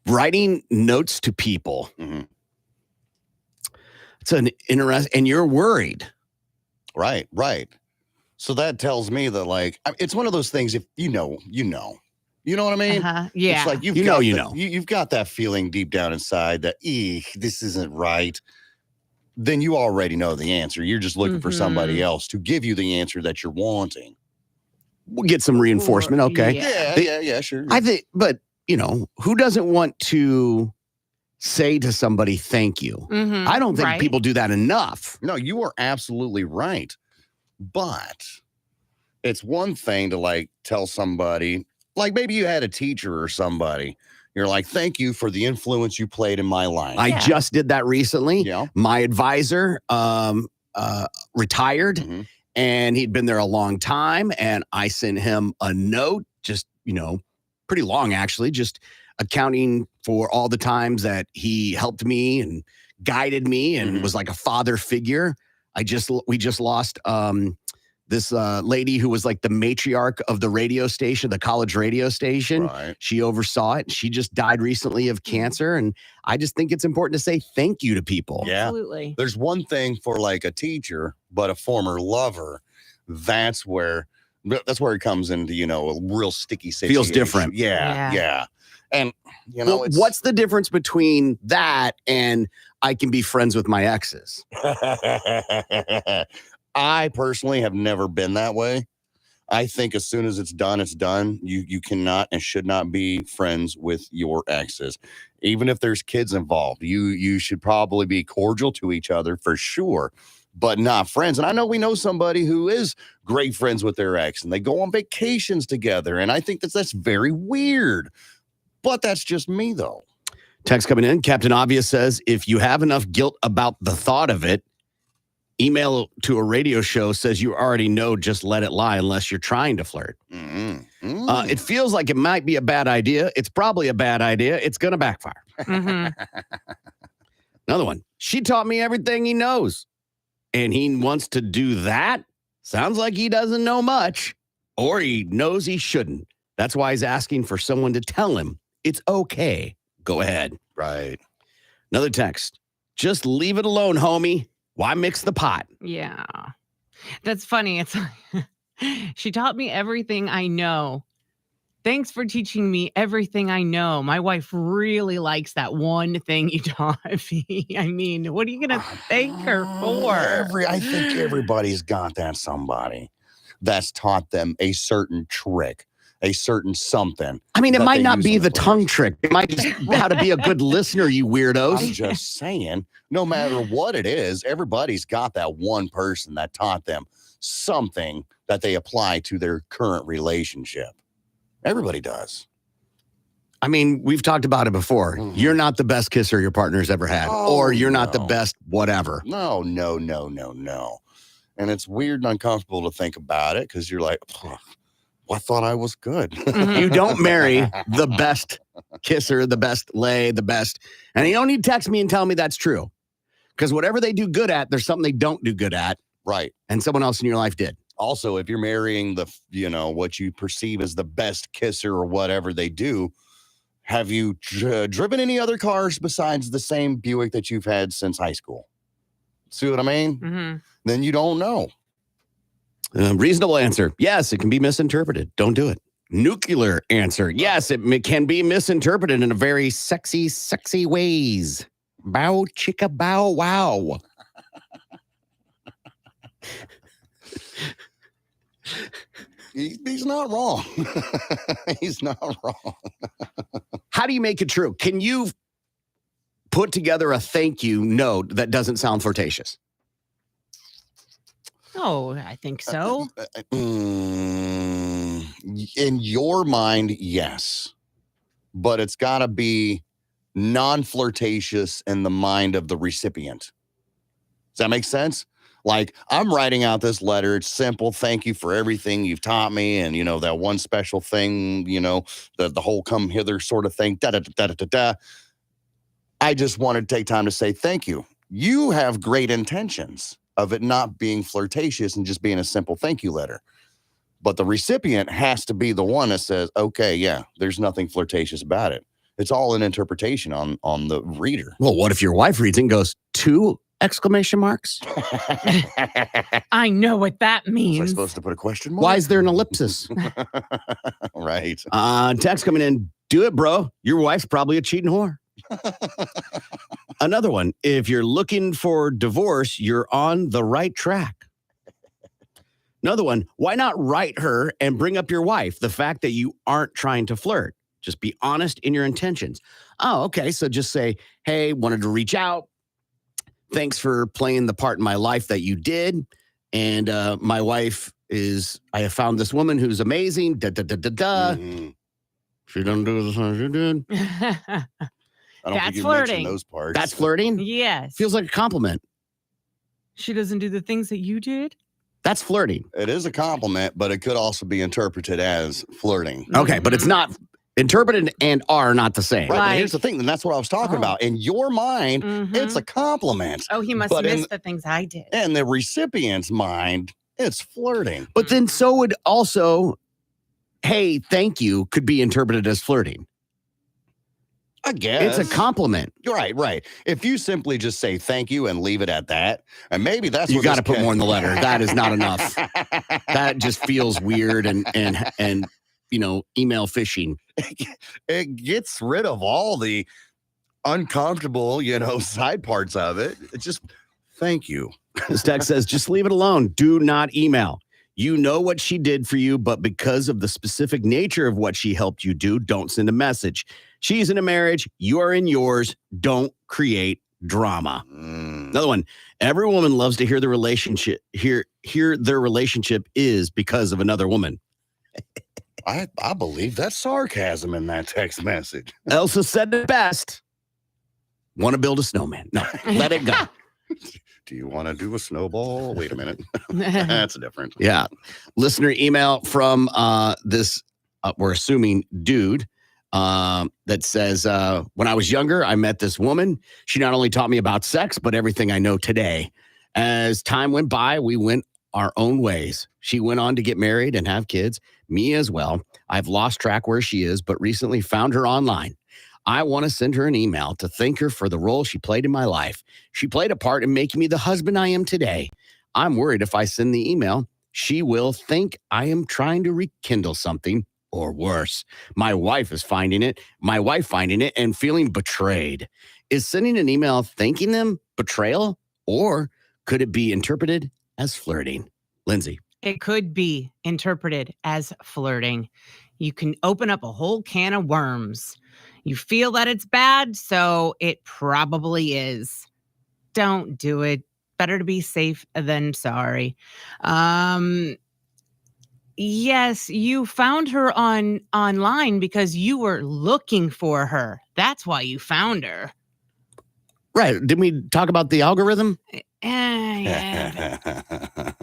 Writing notes to people. Mhm. It's an interest, and you're worried. Right. So that tells me that, like, it's one of those things. If you know. You know what I mean? Yeah. It's like You know. you've got that feeling deep down inside that this isn't right. Then you already know the answer. You're just looking for somebody else to give you the answer that you're wanting. We'll get some reinforcement. Okay. Yeah. Yeah, sure. I think, but who doesn't want to say to somebody, thank you? Mhm. I don't think Right. people do that enough. No, you are absolutely right. But it's one thing to like tell somebody, like maybe you had a teacher or somebody. You're like, thank you for the influence you played in my life. I just did that recently. Yeah. My advisor retired, Mhm. and he'd been there a long time. And I sent him a note, just, pretty long, actually, just accounting for all the times that he helped me and guided me and Mhm. was like a father figure. We just lost this lady who was like the matriarch of the radio station, the college radio station. Right. She oversaw it. She just died recently of cancer. And I just think it's important to say thank you to people. Yeah. Absolutely. There's one thing for like a teacher, but a former lover, that's where it comes into, a real sticky situation. Feels different. Yeah. And, Well, what's the difference between that and I can be friends with my exes? I personally have never been that way. I think as soon as it's done, it's done. You cannot and should not be friends with your exes. Even if there's kids involved, you should probably be cordial to each other for sure, but not friends. And I know we know somebody who is great friends with their ex and they go on vacations together. And I think that's very weird. But that's just me, though. Text coming in. Captain Obvious says, if you have enough guilt about the thought of it, email to a radio show says you already know, just let it lie unless you're trying to flirt. It feels like it might be a bad idea. It's probably a bad idea. It's going to backfire. Mhm. Another one. She taught me everything he knows. And he wants to do that? Sounds like he doesn't know much. Or he knows he shouldn't. That's why he's asking for someone to tell him it's okay. Go ahead. Right. Another text. Just leave it alone, homie. Why mix the pot? Yeah. That's funny. It's she taught me everything I know. Thanks for teaching me everything I know. My wife really likes that one thing you taught me. I mean, what are you going to thank her for? I think everybody's got that somebody that's taught them a certain trick, a certain something. I mean, it that might they not use be in the class. tongue trick. It might just how to be a good listener, you I'm weirdos. just saying, no matter what it is, everybody's got that one person that taught them something that they apply to their current relationship. Everybody does. I mean, we've talked about it before. Mhm. You're not the best kisser your partner's ever had, or you're not the no. best whatever. No. And it's weird and uncomfortable to think about it because you're like, well, I thought I was good. Mhm. You don't marry the best kisser, the best lay, the best. And you don't need to text me and tell me that's true. Because whatever they do good at, there's something they don't do good at. Right. And someone else in your life did. Also, if you're marrying what you perceive as the best kisser or whatever they do, have you driven any other cars besides the same Buick that you've had since high school? See what I mean? Mhm. Then you don't know. Reasonable answer. Yes, it can be misinterpreted. Don't do it. Nuclear answer. Yes, it can be misinterpreted in a very sexy, sexy ways. Bow, chicka, bow, wow. He's not wrong. He's not wrong. How do you make it true? Can you put together a thank you note that doesn't sound flirtatious? Oh, I think so. In your mind, yes. But it's got to be non-flirtatious in the mind of the recipient. Does that make sense? Like, I'm writing out this letter. It's simple. Thank you for everything you've taught me. And, that one special thing, the whole come hither sort of thing. Da-da-da-da-da-da. I just wanted to take time to say thank you. You have great intentions of it not being flirtatious and just being a simple thank you letter. But the recipient has to be the one that says, okay, yeah, there's nothing flirtatious about it. It's all an interpretation on the reader. Well, what if your wife reads it and goes, 2 exclamation marks? I know what that Was I means. supposed to put a question mark? Why is there an ellipsis? Right. Text coming in. Do it, bro. Your wife's probably a cheating whore. Another one. If you're looking for divorce, you're on the right track. Another one. Why not write her and bring up your wife? The fact that you aren't trying to flirt. Just be honest in your intentions. Oh, okay. So just say, hey, wanted to reach out. Thanks for playing the part in my life that you did. And my wife I have found this woman who's amazing. Da, da, da, da, da. Mhm. She doesn't do the things you did. I don't That's think you flirting. mentioned those parts. That's flirting? Yes. Feels like a compliment. She doesn't do the things that you did. That's flirting. It is a compliment, but it could also be interpreted as flirting. Okay, but it's not interpreted and are not the same. Right, but Like- here's the thing, and that's what I was talking Oh. about. In your mind, it's a compliment. Oh, he must but miss in- the things I did. In the recipient's mind, it's flirting. But then so would also, hey, thank you could be interpreted as flirting. I guess. It's a compliment. Right. If you simply just say thank you and leave it at that, and maybe that's You what got to this put kid- more in the letter. That is not enough. That just feels weird and email phishing. It gets rid of all the uncomfortable, side parts of it. It's just thank you. This text says, just leave it alone. Do not email. You know what she did for you, but because of the specific nature of what she helped you do, don't send a message. She's in a marriage. You are in yours. Don't create drama. Another one. Every woman loves to hear the relationship, hear their relationship is because of another woman. I believe that's sarcasm in that text message. Elsa said it best. Want to build a snowman. No, let it go. Do you want to do a snowball? Wait a minute. That's different. Yeah. Listener email from this, we're assuming, dude that says, when I was younger, I met this woman. She not only taught me about sex, but everything I know today. As time went by, we went our own ways. She went on to get married and have kids. Me as well. I've lost track where she is, but recently found her online. I want to send her an email to thank her for the role she played in my life. She played a part in making me the husband I am today. I'm worried if I send the email, she will think I am trying to rekindle something Or worse, my wife finding it and feeling betrayed. Is sending an email thanking them betrayal, or could it be interpreted as flirting? Lindsay. It could be interpreted as flirting. You can open up a whole can of worms. You feel that it's bad, so it probably is. Don't do it. Better to be safe than sorry. Yes, you found her online because you were looking for her. That's why you found her. Right. Didn't we talk about the algorithm? Yeah.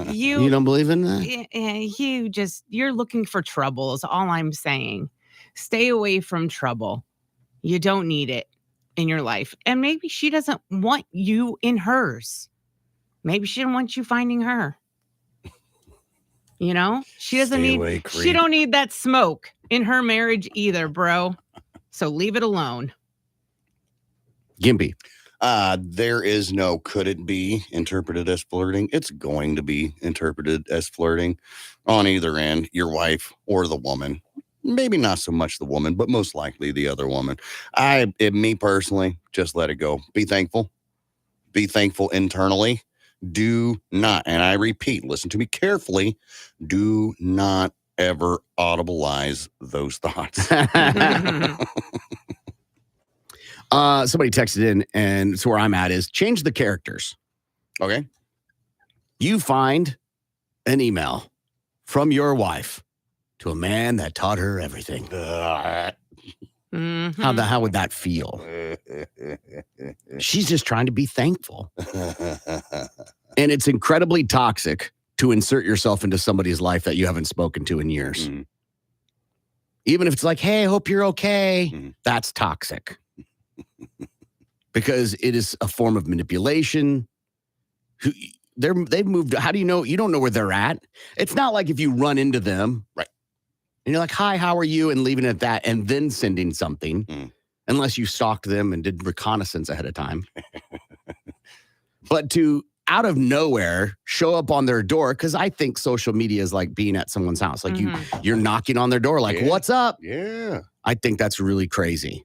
You don't believe in that? You're looking for trouble is all I'm saying. Stay away from trouble. You don't need it in your life. And maybe she doesn't want you in hers. Maybe she didn't want you finding her. You know, she don't need that smoke in her marriage either, bro. So leave it alone. Gimpy. There is no could it be interpreted as flirting. It's going to be interpreted as flirting on either end, your wife or the woman. Maybe not so much the woman, but most likely the other woman. Me personally, just let it go. Be thankful. Be thankful internally. Do not, and I repeat, listen to me carefully, do not ever audibilize those thoughts. Somebody texted in, and it's where I'm at, is change the characters. Okay. You find an email from your wife to a man that taught her everything. Mhm. How would that feel? She's just trying to be thankful. And it's incredibly toxic to insert yourself into somebody's life that you haven't spoken to in years. Mm. Even if it's like, hey, I hope you're okay. Mm. That's toxic. Because it is a form of manipulation. They've moved. How do you know? You don't know where they're at. It's not like if you run into them, right? And you're like, hi, how are you? And leaving it at that and then sending something, unless you stalked them and did reconnaissance ahead of time. But to out of nowhere show up on their door, because I think social media is like being at someone's house. Like you're knocking on their door like, what's up? Yeah. I think that's really crazy.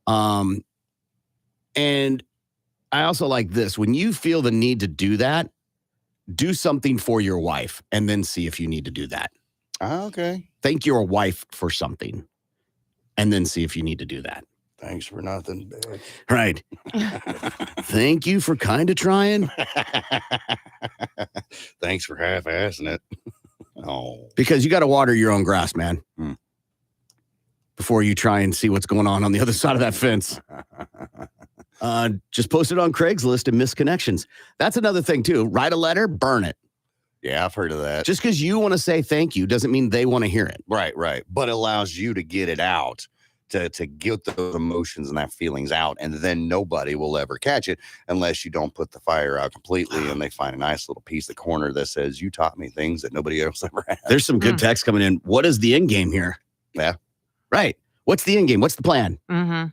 And I also like this. When you feel the need to do that, do something for your wife and then see if you need to do that. Okay. Thank your wife for something and then see if you need to do that. Thanks for nothing, bitch. Right. Thank you for kind of trying. Thanks for half-assing it. Oh. Because you got to water your own grass, man. Hmm. Before you try and see what's going on the other side of that fence. Just post it on Craigslist and miss connections. That's another thing, too. Write a letter, burn it. Yeah, I've heard of that. Just because you want to say thank you doesn't mean they want to hear it. Right. But it allows you to get it out, to get those emotions and that feelings out, and then nobody will ever catch it unless you don't put the fire out completely and they find a nice little piece of corner that says, you taught me things that nobody else ever had. There's some good text coming in. What is the end game here? Yeah. Right. What's the end game? What's the plan? Mm-hmm.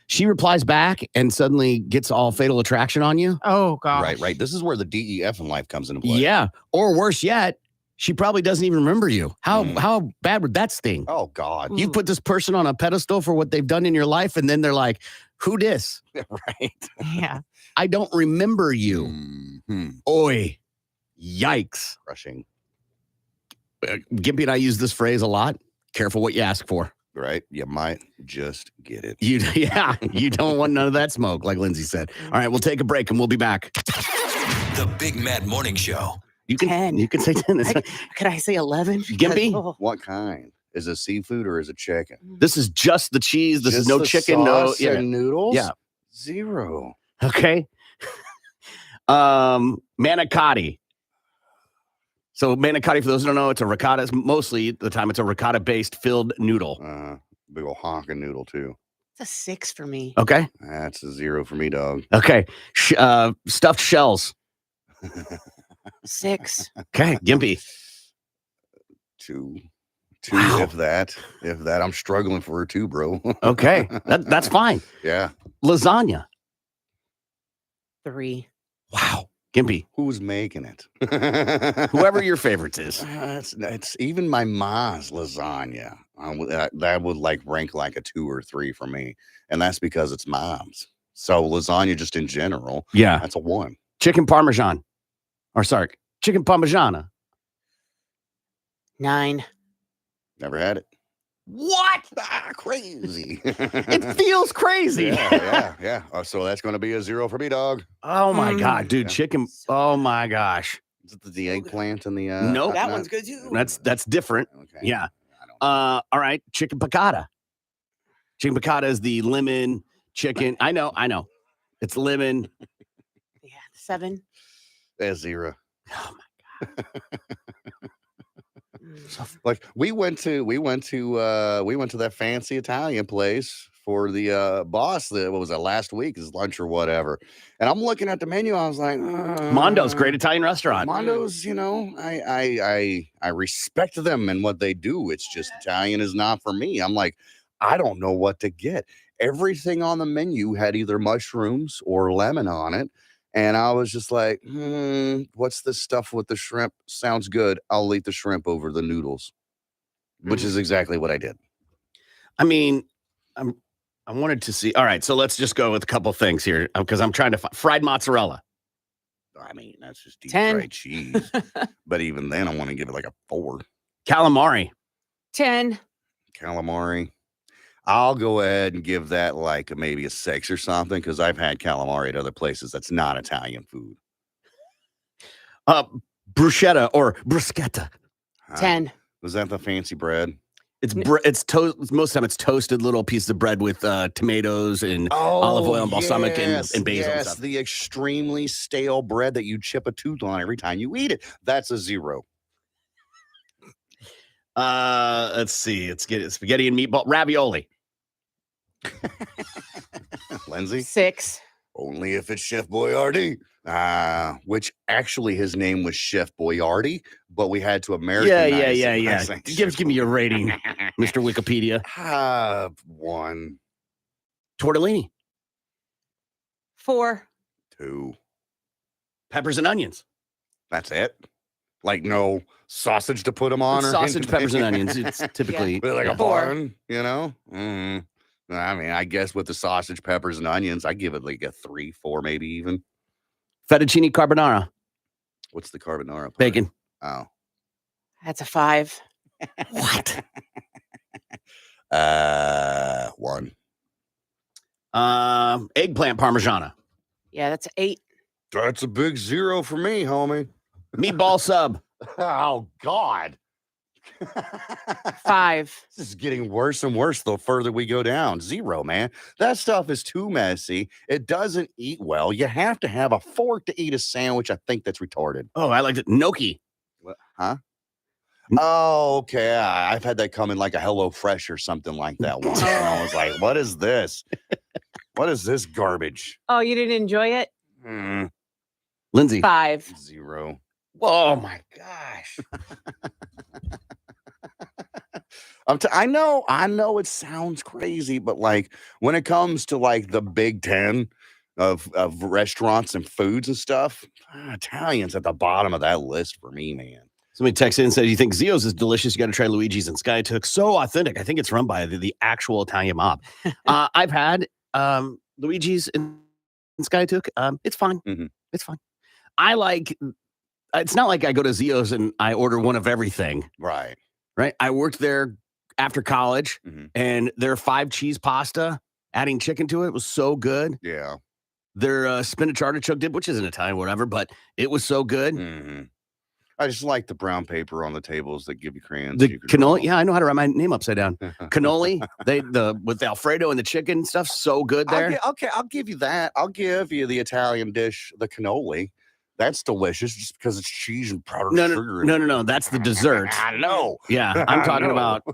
She replies back and suddenly gets all fatal attraction on you. Oh, God. Right. This is where the DEF in life comes into play. Yeah. Or worse yet, she probably doesn't even remember you. How bad would that sting? Oh, God. You put this person on a pedestal for what they've done in your life, and then they're like, who dis? Right. Yeah. I don't remember you. Mm-hmm. Oi. Yikes. Crushing. Gimpy and I use this phrase a lot. Careful what you ask for. Right. You might just get it. You don't want none of that smoke, like Lindsay said. All right, we'll take a break and we'll be back. The Big Mad Morning Show. You can 10. You can say 10. Could I say 11? Gimpy? Oh, What kind? Is it seafood or is it chicken? This is just the cheese. This is Just no the chicken, sauce no and noodles? Yeah. 0. Okay. Manicotti. So manicotti, for those who don't know, it's a ricotta. Mostly the time it's a ricotta-based filled noodle. Big ol' honking noodle too. it's a 6 for me. Okay. That's a 0 for me, dog. Okay. Stuffed shells. 6. Okay. Gimpy. 2. Wow. If that. I'm struggling for her too, bro. Okay. That's fine. Yeah. Lasagna. 3. Wow. Gimpy. Who's making it? Whoever your favorites is. It's even my ma's lasagna. That would like rank like a 2 or 3 for me, and that's because it's mom's. So lasagna, just in general, Yeah. that's a 1. Chicken parmesan. Or sorry, chicken parmigiana. 9. Never had it. What? Crazy. It feels crazy. Yeah. So that's going to be a 0 for me, dog. Oh my God, dude. Yeah. Chicken. Oh my gosh. Is it the eggplant and the? Nope. That nut? one's good too. That's different. Okay. Yeah. I don't know. All right. Chicken piccata. Chicken piccata is the lemon chicken. I know. It's lemon. Yeah, 7. That's 0. Oh my Like we went to that fancy Italian place for the boss that what was that last week, his lunch or whatever. And I'm looking at the menu, I was like, Mondo's great Italian restaurant. Mondo's, I respect them and what they do. It's just Italian is not for me. I'm like, I don't know what to get. Everything on the menu had either mushrooms or lemon on it. And I was just like, what's this stuff with the shrimp? Sounds good. I'll eat the shrimp over the noodles, which is exactly what I did. I mean, I wanted to see. All right, so let's just go with a couple things here because I'm trying to find fried mozzarella. I mean, that's just deep 10. fried cheese. But even then, I want to give it like a 4. Calamari. 10. Calamari. I'll go ahead and give that like maybe a 6 or something because I've had calamari at other places that's not Italian food. Bruschetta or bruschetta. 10. Was that the fancy bread? It's toast. Most of the time, it's toasted little pieces of bread with tomatoes and olive oil and balsamic and basil. And Yes, stuff. the extremely stale bread that you chip a tooth on every time you eat it. That's a 0. Let's see. Let's get it. Spaghetti and meatball ravioli. Lindsay? 6. Only if it's Chef Boyardee. Which actually his name was Chef Boyardee, but we had to Americanize Yeah. Give me your rating, Mr. Wikipedia. 1, Tortellini, 4. 2. peppers and onions. That's it. Like no sausage to put them on, It's or sausage, anything? peppers, and onions. It's typically With like a 4. bun, I mean, I guess with the sausage, peppers, and onions, I give it like a 3, 4, maybe even. fettuccine carbonara, What's the carbonara part? bacon. Oh, That's a 5. What? 1. Eggplant parmigiana, Yeah, that's 8. That's a big 0 for me, homie. meatball sub. Oh God. 5. This is getting worse and worse the further we go down. 0, man. That stuff is too messy. It doesn't eat well. You have to have a fork to eat a sandwich. I think that's retarded. Oh, I liked it. Gnocchi. Huh? Oh, okay. I've had that come in like a Hello Fresh or something like that once. And I was like, what is this? What is this garbage? Oh, you didn't enjoy it? Lindsay. 5. 0. Oh my gosh. I know it sounds crazy, but like when it comes to like the Big 10 of restaurants and foods and stuff, Italian's at the bottom of that list for me, man. Somebody texted in and said, you think Zio's is delicious? You got to try Luigi's and Sky Took. So authentic. I think it's run by the actual Italian mob. I've had Luigi's and Sky Took. It's fine. Mhm. It's fine. I like, it's not like I go to Zio's and I order one of everything. Right. Right. I worked there after college Mhm. and their 5 cheese pasta, adding chicken to it was so good. Yeah. Their spinach artichoke dip, which isn't Italian, whatever, but it was so good. Mhm. I just like the brown paper on the tables that give you crayons. The you can draw. cannoli, yeah, I know how to write my name upside down. Cannoli, with the Alfredo and the chicken stuff, so good there. I'll give you that. I'll give you the Italian dish, the cannoli. That's delicious just because it's cheese and powdered sugar. No. That's the dessert. I know. Yeah, I'm talking about.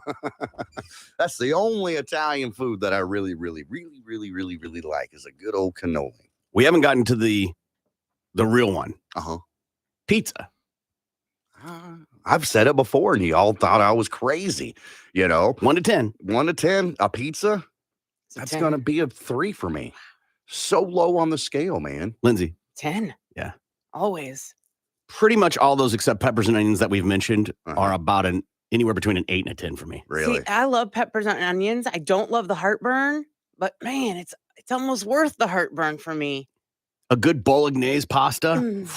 That's the only Italian food that I really, really, really, really, really, really like is a good old cannoli. We haven't gotten to the real one. Pizza. I've said it before, and you all thought I was crazy. 1 to 10. 1 to 10, a pizza. That's 10. gonna be a 3 for me. So low on the scale, man. Lindsay. 10. Yeah. Always. Pretty much all those except peppers and onions that we've mentioned Uh-huh. are about anywhere between an 8 and a 10 for me. Really? See, I love peppers and onions. I don't love the heartburn, but man, it's almost worth the heartburn for me. A good bolognese pasta. Mm.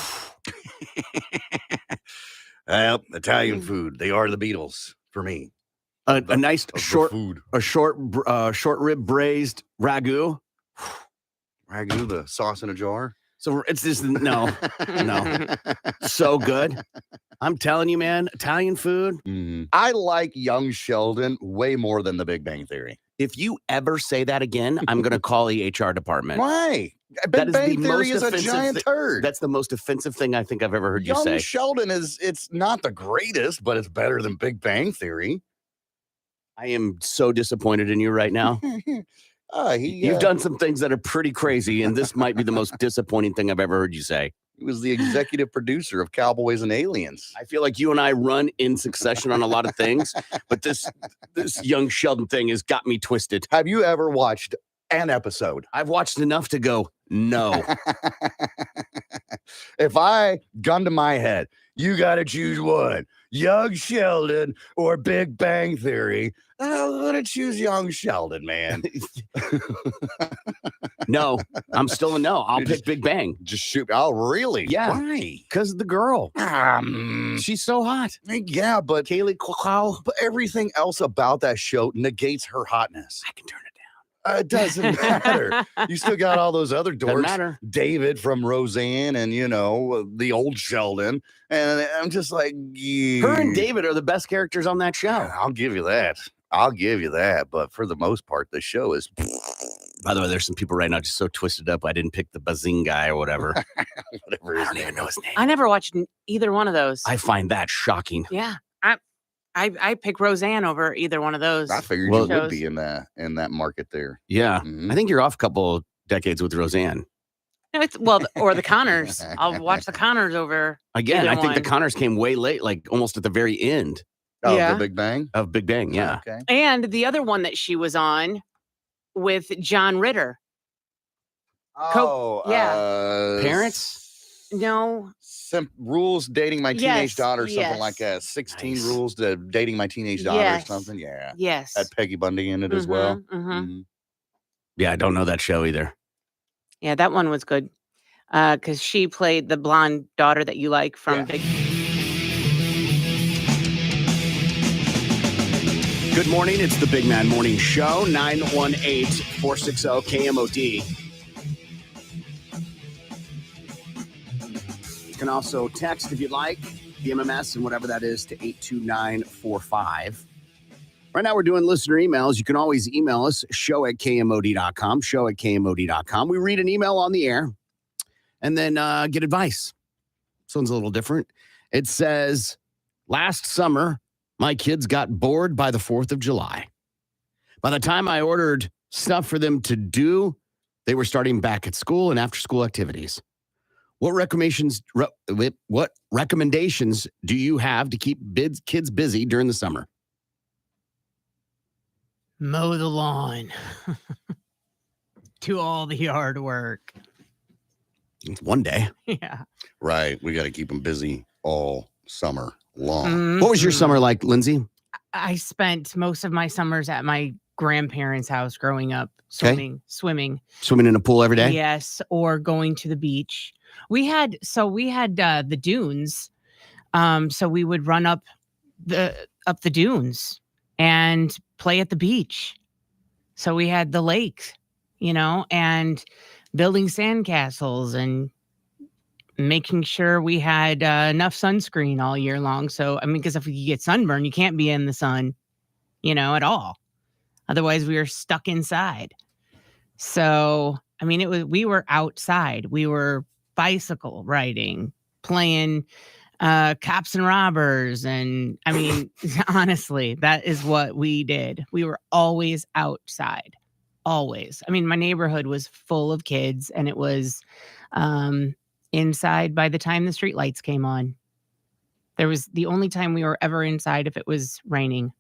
Well, Italian Mm. food. They are the Beatles for me. A nice Of the short food. short rib braised ragu. Ragu, the sauce in a jar. So it's just no. So good. I'm telling you, man, Italian food. I like Young Sheldon way more than The Big Bang Theory. If you ever say that again, I'm going to call the HR department. Why? That Big is Bang the Theory most is a offensive giant turd. That's the most offensive thing I think I've ever heard you Young say. Sheldon it's not the greatest, but it's better than Big Bang Theory. I am so disappointed in you right now. You've done some things that are pretty crazy, and this might be the most disappointing thing I've ever heard you say. He was the executive producer of Cowboys and Aliens. I feel like you and I run in succession on a lot of things, but this Young Sheldon thing has got me twisted. Have you ever watched an episode? I've watched enough to go, no. If I gun to my head, you got to choose one, Young Sheldon or Big Bang Theory. I'm going to choose Young Sheldon, man. No, I'm still a no. I'll You pick Big Bang Just shoot. Oh, really? Yeah. Why? because of the girl. Um, She's so hot. yeah, but Kaylee Cuoco. but everything else about that show negates her hotness. I can turn it down. It doesn't matter. You still got all those other Doesn't dorks. matter. David from Roseanne and, the old Sheldon. And I'm just like, yeah. Her and David are the best characters on that show. I'll give you that. I'll give you that. But for the most part, the show is By the way, there's some people right now just so twisted up. I didn't pick the Bazing guy or whatever. whatever I his don't name even know is. his name. I never watched either one of those. I find that shocking. Yeah. I pick Roseanne over either one of those. I figured Well, you would shows. be in that market there. Yeah. Mhm. I think you're off a couple decades with Roseanne. No, or the Connors. I'll watch the Connors over. Again, Either I think the one. Connors came way late, like almost at the very end Oh, Yeah. The Big Bang? of Big Bang. Yeah. Okay. And the other one that she was on with John Ritter. Oh, yeah. Parents? No. Rules dating my teenage Yes, daughter, something yes. like that. 16 Nice. rules to dating my teenage daughter Yes. or something. Yeah. Yes. Had Peggy Bundy in it as well. Mhm. Mhm. Yeah, I don't know that show either. Yeah, that one was good. Because she played the blonde daughter that you like from Yeah. Big. Good morning. It's the Big Man Morning Show, 918-460 KMOD. You can also text if you'd like, Bmms and whatever that is, to 82945. Right now we're doing listener emails. You can always email us, show@kmod.com, show@kmod.com. We read an email on the air and then get advice. This one's a little different. It says, last summer, my kids got bored by the 4th of July. By the time I ordered stuff for them to do, they were starting back at school and after school activities. What recommendations do you have to keep kids busy during the summer? Mow the lawn. Do all the yard work. It's one day. Yeah. Right. We got to keep them busy all summer long. What was your Mhm. summer like, Lindsay? I spent most of my summers at my grandparents' house growing up, Okay. swimming. Swimming in a pool every day? Yes, or going to the beach. We had the dunes. So we would run up the dunes and play at the beach. So we had the lake, and building sandcastles and making sure we had enough sunscreen all year long. So, because if you get sunburn, you can't be in the sun, at all. Otherwise, we were stuck inside. So, we were outside. We were bicycle riding, playing cops and robbers. And honestly, that is what we did. We were always outside, always. My neighborhood was full of kids, and it was inside by the time the street lights came on. There was the only time we were ever inside if it was raining.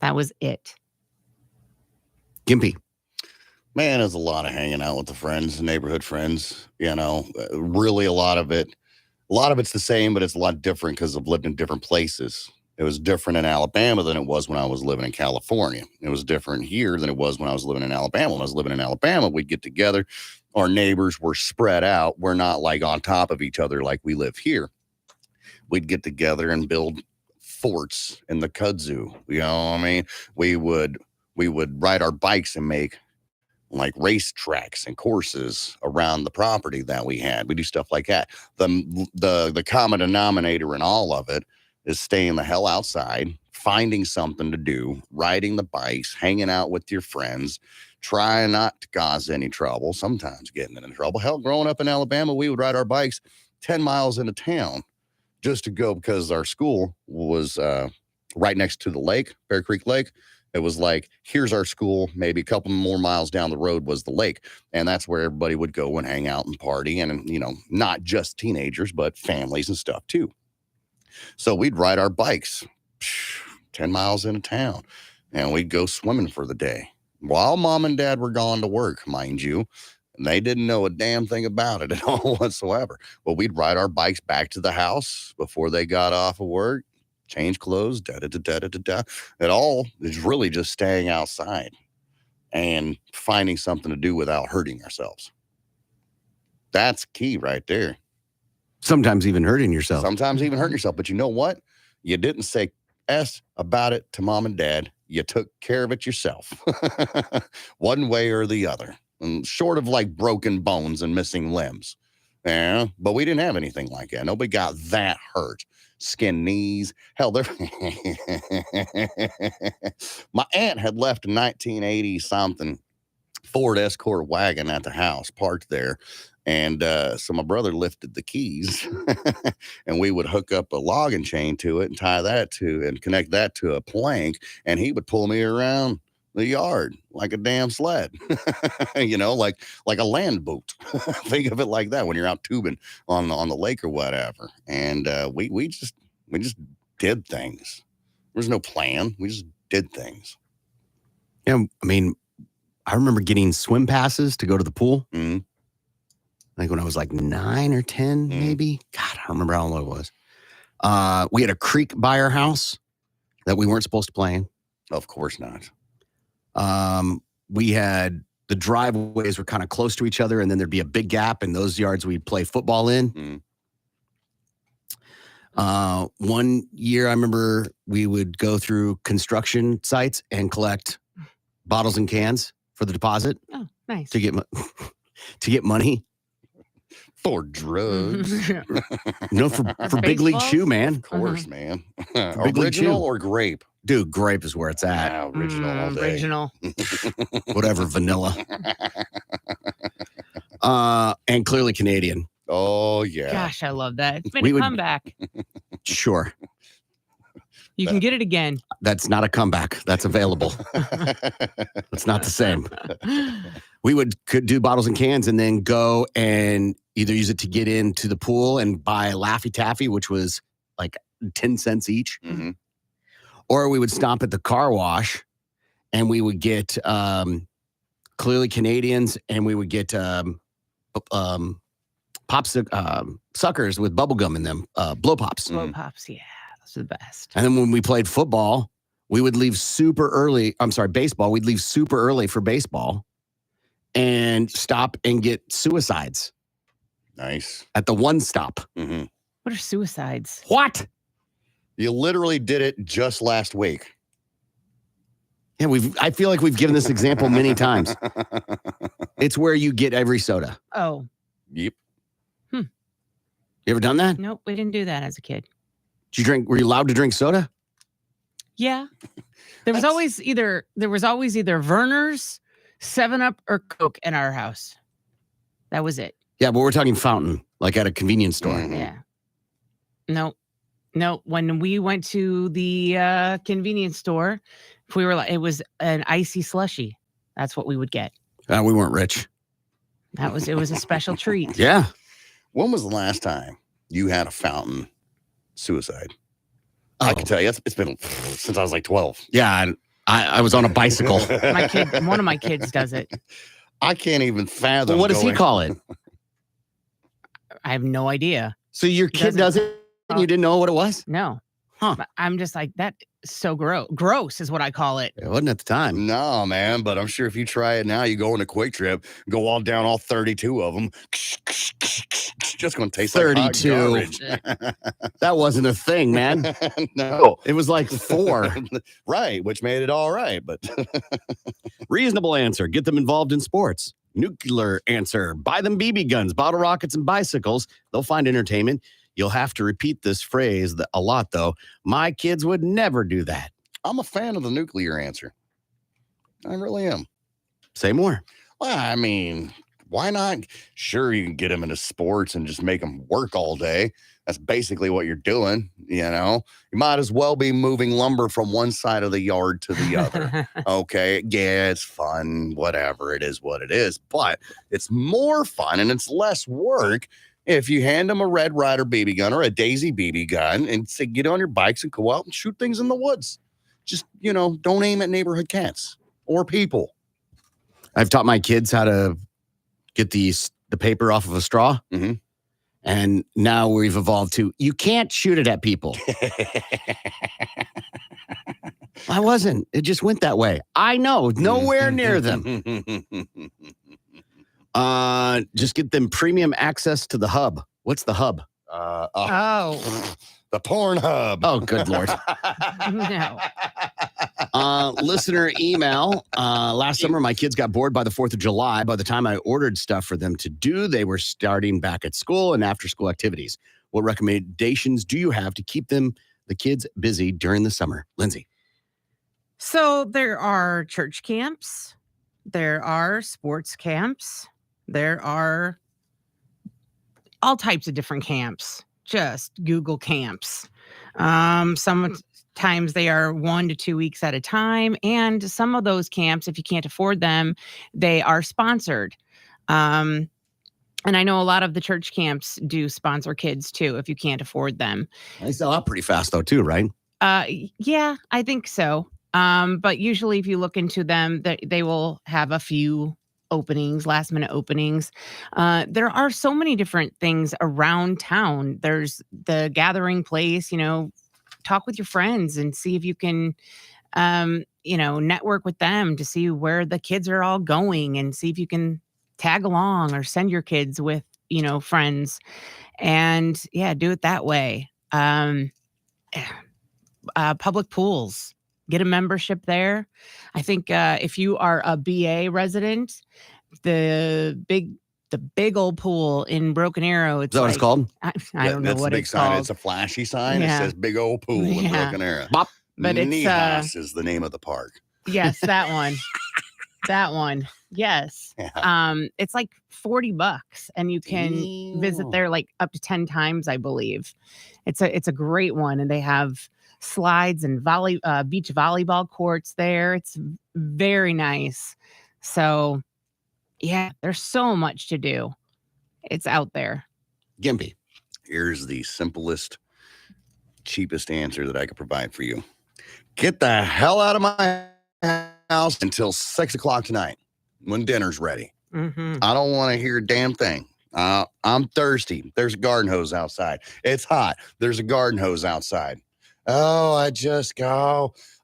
That was it. Gimpy. Man, there's a lot of hanging out with the friends, neighborhood friends. Really a lot of it's the same, but it's a lot different because I've lived in different places. It was different in Alabama than it was when I was living in California. It was different here than it was when I was living in Alabama. When I was living in Alabama, we'd get together. Our neighbors were spread out. We're not like on top of each other like we live here. We'd get together and build forts in the kudzu. You know what I mean? We would ride our bikes and make like race tracks and courses around the property that we had. We do stuff like that. The common denominator in all of it is staying the hell outside, finding something to do, riding the bikes, hanging out with your friends, trying not to cause any trouble, sometimes getting into trouble. Hell, growing up in Alabama, we would ride our bikes 10 miles into town just to go because our school was right next to the lake, Bear Creek Lake. It was like, here's our school, maybe a couple more miles down the road was the lake. And that's where everybody would go and hang out and party. And, not just teenagers, but families and stuff too. So we'd ride our bikes 10 miles into town and we'd go swimming for the day while mom and dad were gone to work, mind you. And they didn't know a damn thing about it at all whatsoever. Well, we'd ride our bikes back to the house before they got off of work. Change clothes, da-da-da-da-da-da. It all is really just staying outside and finding something to do without hurting ourselves. That's key right there. Sometimes even hurting yourself. Sometimes even hurting yourself. But you know what? You didn't say S about it to mom and dad. You took care of it yourself. One way or the other. And short of like broken bones and missing limbs. Yeah, but we didn't have anything like that. Nobody got that hurt. Skin knees. Hell, my aunt had left a 1980 something Ford Escort wagon at the house parked there. And so my brother lifted the keys and we would hook up a logging chain to it and tie that to and connect that to a plank. And he would pull me around the yard like a damn sled, like a land boat. Think of it like that when you're out tubing on the lake or whatever. And we just did things. There's no plan. We just did things. Yeah, I mean, I remember getting swim passes to go to the pool. Mm-hmm. Like when I was like 9 or 10, maybe. God, I don't remember how long it was. We had a creek by our house that we weren't supposed to play in. Of course not. We had the driveways were kind of close to each other, and then there'd be a big gap in those yards we'd play football in. One year, I remember we would go through construction sites and collect bottles and cans for the deposit. Oh, nice. To get money. For drugs. For Big League Chew, man. Of course, man. Big League Chew. Original or grape? Dude, grape is where it's at. Yeah, original all day. Original. Whatever, vanilla. And clearly Canadian. Oh, yeah. Gosh, I love that. It's made a comeback. Sure. You can get it again. That's not a comeback. That's available. It's not the same. We could do bottles and cans and then go and either use it to get into the pool and buy Laffy Taffy, which was like 10 cents each. Mm-hmm. Or we would stop at the car wash and we would get clearly Canadians and we would get suckers with bubble gum in them, blow pops. Blow pops, yeah. Those are the best. And then when we played football, we would leave super early. Baseball. We'd leave super early for baseball and stop and get suicides. Nice. At the one stop. Mm-hmm. What are suicides? What? You literally did it just last week. Yeah, I feel like we've given this example many times. It's where you get every soda. Oh. Yep. You ever done that? Nope, we didn't do that as a kid. Were you allowed to drink soda? Yeah. There was always either Verner's, 7-Up, or Coke in our house. That was it. Yeah, but we're talking fountain, like at a convenience store. Mm-hmm. Yeah. No. When we went to the convenience store, if we were it was an icy slushy. That's what we would get. We weren't rich. It was a special treat. Yeah. When was the last time you had a fountain suicide? I can tell you, it's been since I was like 12. Yeah, I was on a bicycle. One of my kids does it. I can't even fathom. Well, what does he going- call it? I have no idea. So your kid does it and you didn't know what it was? No. Huh. But I'm just like, that is so gross. Gross is what I call it. It wasn't at the time. No, man, but I'm sure if you try it now, you go on a quick trip, go all down all 32 of them. Just going to taste like hot 32. garbage. That wasn't a thing, man. No. It was like 4. Right, which made it all right. But Reasonable answer. Get them involved in sports. Nuclear answer. Buy them BB guns, bottle rockets, and bicycles. They'll find entertainment. You'll have to repeat this phrase a lot, though. My kids would never do that. I'm a fan of the nuclear answer. I really am. Say more. Well, I mean, why not? Sure, you can get them into sports and just make them work all day. That's basically what you're doing. You know, you might as well be moving lumber from one side of the yard to the other. Okay. Yeah, it's fun. Whatever. It is what it is. But it's more fun and it's less work if you hand them a Red Ryder BB gun or a Daisy BB gun and say, get on your bikes and go out and shoot things in the woods. Just, don't aim at neighborhood cats or people. I've taught my kids how to get the paper off of a straw. Mhm. And now we've evolved to, you can't shoot it at people. I wasn't. It just went that way. I know. Nowhere near them. Just get them premium access to the hub. What's the hub? Oh. The porn hub. Oh, good Lord. No. Listener email. Last summer, my kids got bored by the 4th of July. By the time I ordered stuff for them to do, they were starting back at school and after school activities. What recommendations do you have to keep the kids busy during the summer? Lindsay. So there are church camps. There are sports camps. There are all types of different camps. Just Google camps. Sometimes they are 1 to 2 weeks at a time. And some of those camps, if you can't afford them, they are sponsored. And I know a lot of the church camps do sponsor kids too, if you can't afford them. They sell out pretty fast though, too, right? Yeah, I think so. But usually if you look into them, they will have a few openings, last minute openings. There are so many different things around town. There's the gathering place, talk with your friends and see if you can, network with them to see where the kids are all going and see if you can tag along or send your kids with, friends and do it that way. Public pools. Get a membership there. I think if you are a BA resident, the big old pool in Broken Arrow. Is that what it's called? I don't know That's what the big it's sign. called. It's a flashy sign. Yeah. It says big old pool in Yeah. Broken Arrow. Bop. But it's Nihas is the name of the park. yes, that one. That one. Yes. Yeah. It's like $40 and you can visit there like up to 10 times, I believe. It's a great one. And they have slides and beach volleyball courts there. It's very nice. So yeah, there's so much to do. It's out there. Gimpy. Here's the simplest, cheapest answer that I could provide for you. Get the hell out of my house until 6 o'clock tonight when dinner's ready. Mm-hmm. I don't want to hear a damn thing. I'm thirsty. There's a garden hose outside. It's hot. There's a garden hose outside. Oh,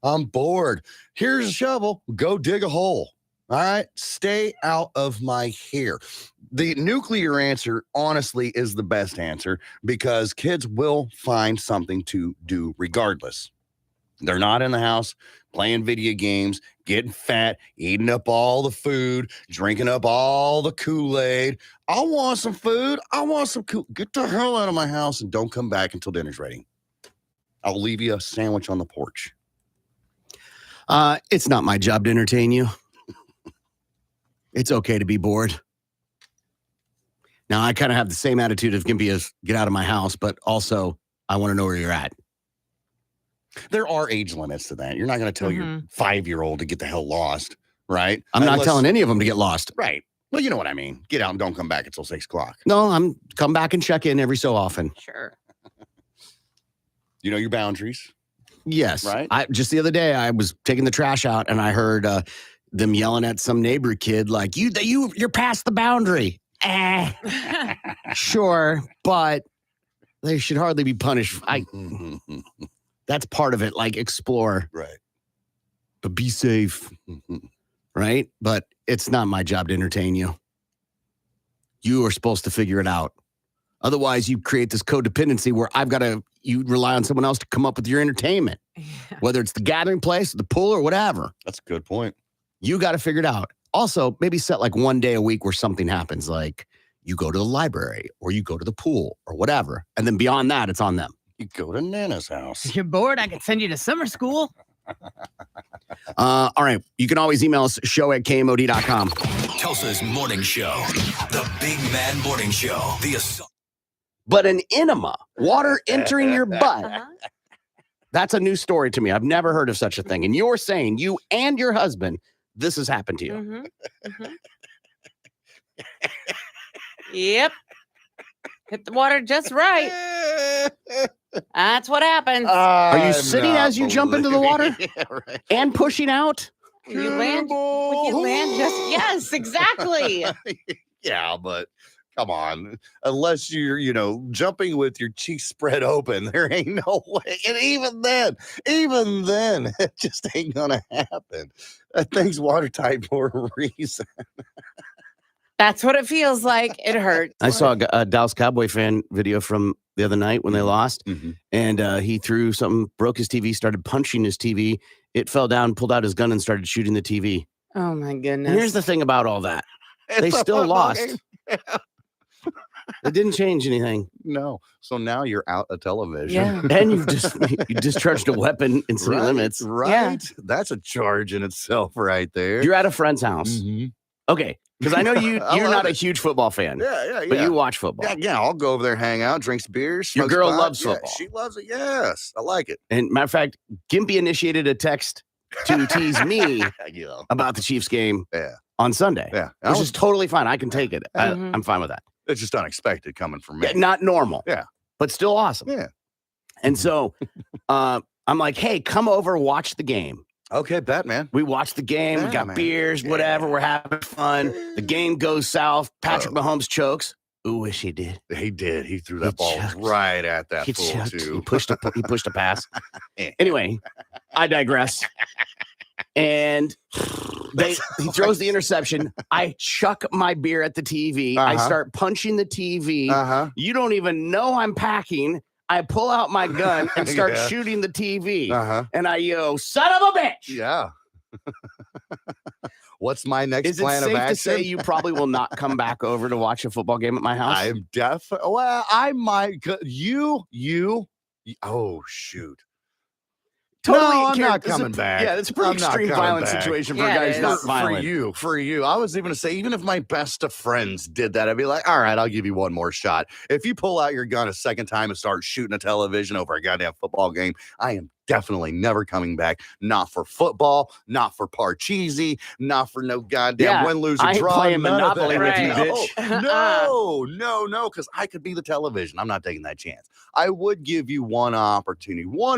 I'm bored. Here's a shovel. Go dig a hole. All right. Stay out of my hair. The nuclear answer, honestly, is the best answer because kids will find something to do regardless. They're not in the house playing video games, getting fat, eating up all the food, drinking up all the Kool-Aid. I want some food. I want some Get the hell out of my house and don't come back until dinner's ready. I'll leave you a sandwich on the porch. It's not my job to entertain you. It's okay to be bored. Now, I kind of have the same attitude of Gimpy as get out of my house, but also I want to know where you're at. There are age limits to that. You're not going to tell your 5-year-old to get the hell lost, right? I'm not telling any of them to get lost. Right. Well, you know what I mean. Get out and don't come back until 6 o'clock. No, I'm come back and check in every so often. Sure. You know your boundaries. Yes. Right. Just the other day, I was taking the trash out and I heard, them yelling at some neighbor kid like, you're past the boundary. Sure, but they should hardly be punished. That's part of it, like explore. Right. But be safe. Right? But it's not my job to entertain you. You are supposed to figure it out. Otherwise, you create this codependency where you rely on someone else to come up with your entertainment, whether it's the gathering place, the pool, or whatever. That's a good point. You got to figure it out. Also, maybe set like one day a week where something happens, like you go to the library or you go to the pool or whatever. And then beyond that, it's on them. You go to Nana's house. If you're bored, I could send you to summer school. All right. You can always email us, show@kmod.com. Tulsa's morning show. The Big Mad Morning Show. The assault. But an enema, water entering your butt, that's a new story to me. I've never heard of such a thing. And you're saying, you and your husband, this has happened to you. Mm-hmm. Yep. Hit the water just right. That's what happens. Are you sitting as you jump into the water? Yeah, right. And pushing out? You land just yes, exactly. Yeah, but come on. Unless you're, jumping with your cheeks spread open, there ain't no way. And even then, it just ain't gonna happen. That thing's watertight for a reason. That's what it feels like. It hurts. I saw a Dallas Cowboy fan video from the other night when they lost, and he threw something, broke his TV, started punching his TV. It fell down, pulled out his gun, and started shooting the TV. Oh my goodness. And here's the thing about all that. They still lost. It didn't change anything. No. So now you're out of television. Yeah. And you discharged a weapon in city limits. Right. Yeah. That's a charge in itself right there. You're at a friend's house. Okay. Because I know you're not a huge football fan. Yeah. But you watch football. Yeah, I'll go over there, hang out, drink some beers. Your smoke girl pot. loves Yeah, football. she loves it. Yes. I like it. And matter of fact, Gimpy initiated a text to tease me Yeah. about the Chiefs game Yeah. on Sunday. Yeah. Which is totally fine. I can take it. I'm fine with that. It's just unexpected coming from me. Yeah, not normal. Yeah. But still awesome. Yeah. And so I'm like, hey, come over, watch the game. Okay, bet, man. We watched the game. Yeah, We got man. beers, whatever. We're having fun. The game goes south. Patrick Mahomes chokes. Ooh, wish he did. He did. He threw that He ball chucked. right at that He fool, chucked. too. He pushed a pass. Anyway, I digress. And he throws the interception. I chuck my beer at the TV. I start punching the TV. You don't even know I'm packing. I pull out my gun and start shooting the TV. And I yell, son of a bitch. Yeah. What's my next Is it plan of safe action? to say you probably will not come back over to watch a football game at my house? I'm definitely. Well, I might. You. Oh shoot! Totally no, I'm care- not this is a coming back. Yeah, it's a pretty I'm not extreme coming violent back. situation for Yeah, a guy it who's not is. violent. For you. I was even to say, even if my best of friends did that, I'd be like, all right, I'll give you one more shot. If you pull out your gun a second time and start shooting a television over a goddamn football game, I am definitely never coming back. Not for football, not for Parcheesi, not for no goddamn win, lose, or I ain't draw. playing none of Monopoly that. with you, bitch. No, because I could be the television. I'm not taking that chance. I would give you one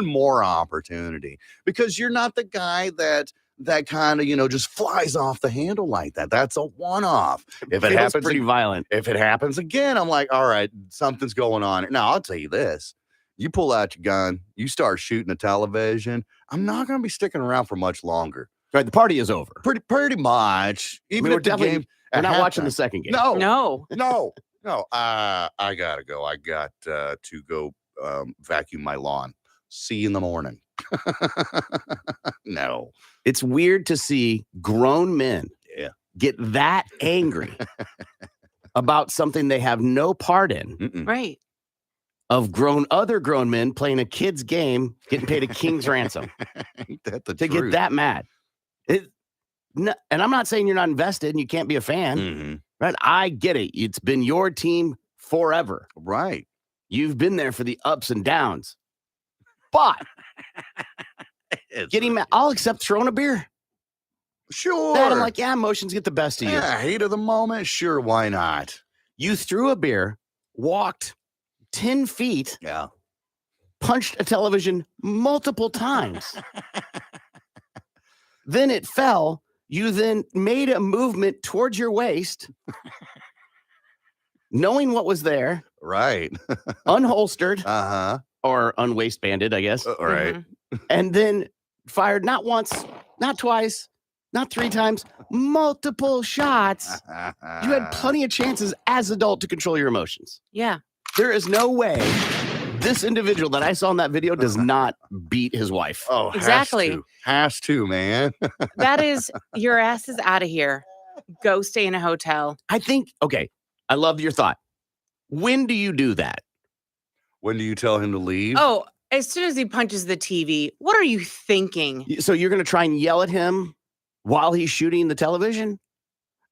more opportunity, because you're not the guy that kind of, just flies off the handle like that. That's a one-off. If it happens, pretty violent. if it happens again, I'm like, all right, something's going on. Now, I'll tell you this. You pull out your gun, you start shooting a television, I'm not going to be sticking around for much longer. Right, the party is over. Pretty much. Even we're if the definitely- game, We're not at watching the halftime. second game. No. No. I gotta go. I got to go vacuum my lawn. See you in the morning. No. It's weird to see grown men get that angry about something they have no part in. Mm-mm. Right. Of other grown men playing a kid's game, getting paid a king's ransom Ain't that the to truth? get that mad. And I'm not saying you're not invested and you can't be a fan, Mhm. right? I get it. It's been your team forever. Right. You've been there for the ups and downs. But getting mad, I'll accept throwing a beer. Sure. That I'm like, yeah, emotions get the best of you. yeah, heat of the moment. Sure, why not? You threw a beer, walked 10 feet, Yeah. punched a television multiple times. Then it fell. You then made a movement towards your waist, knowing what was there, Right. unholstered Uh-huh. or unwaistbanded, I guess, Right. Mhm. and then fired not once, not twice, not 3 times, multiple shots. You had plenty of chances as adult to control your emotions. Yeah. There is no way this individual that I saw in that video does not beat his wife. Oh, Exactly. Has to, man. That is, your ass is out of here. Go stay in a hotel. I think, okay, I love your thought. When do you do that? When do you tell him to leave? Oh, as soon as he punches the TV, what are you thinking? So you're going to try and yell at him while he's shooting the television?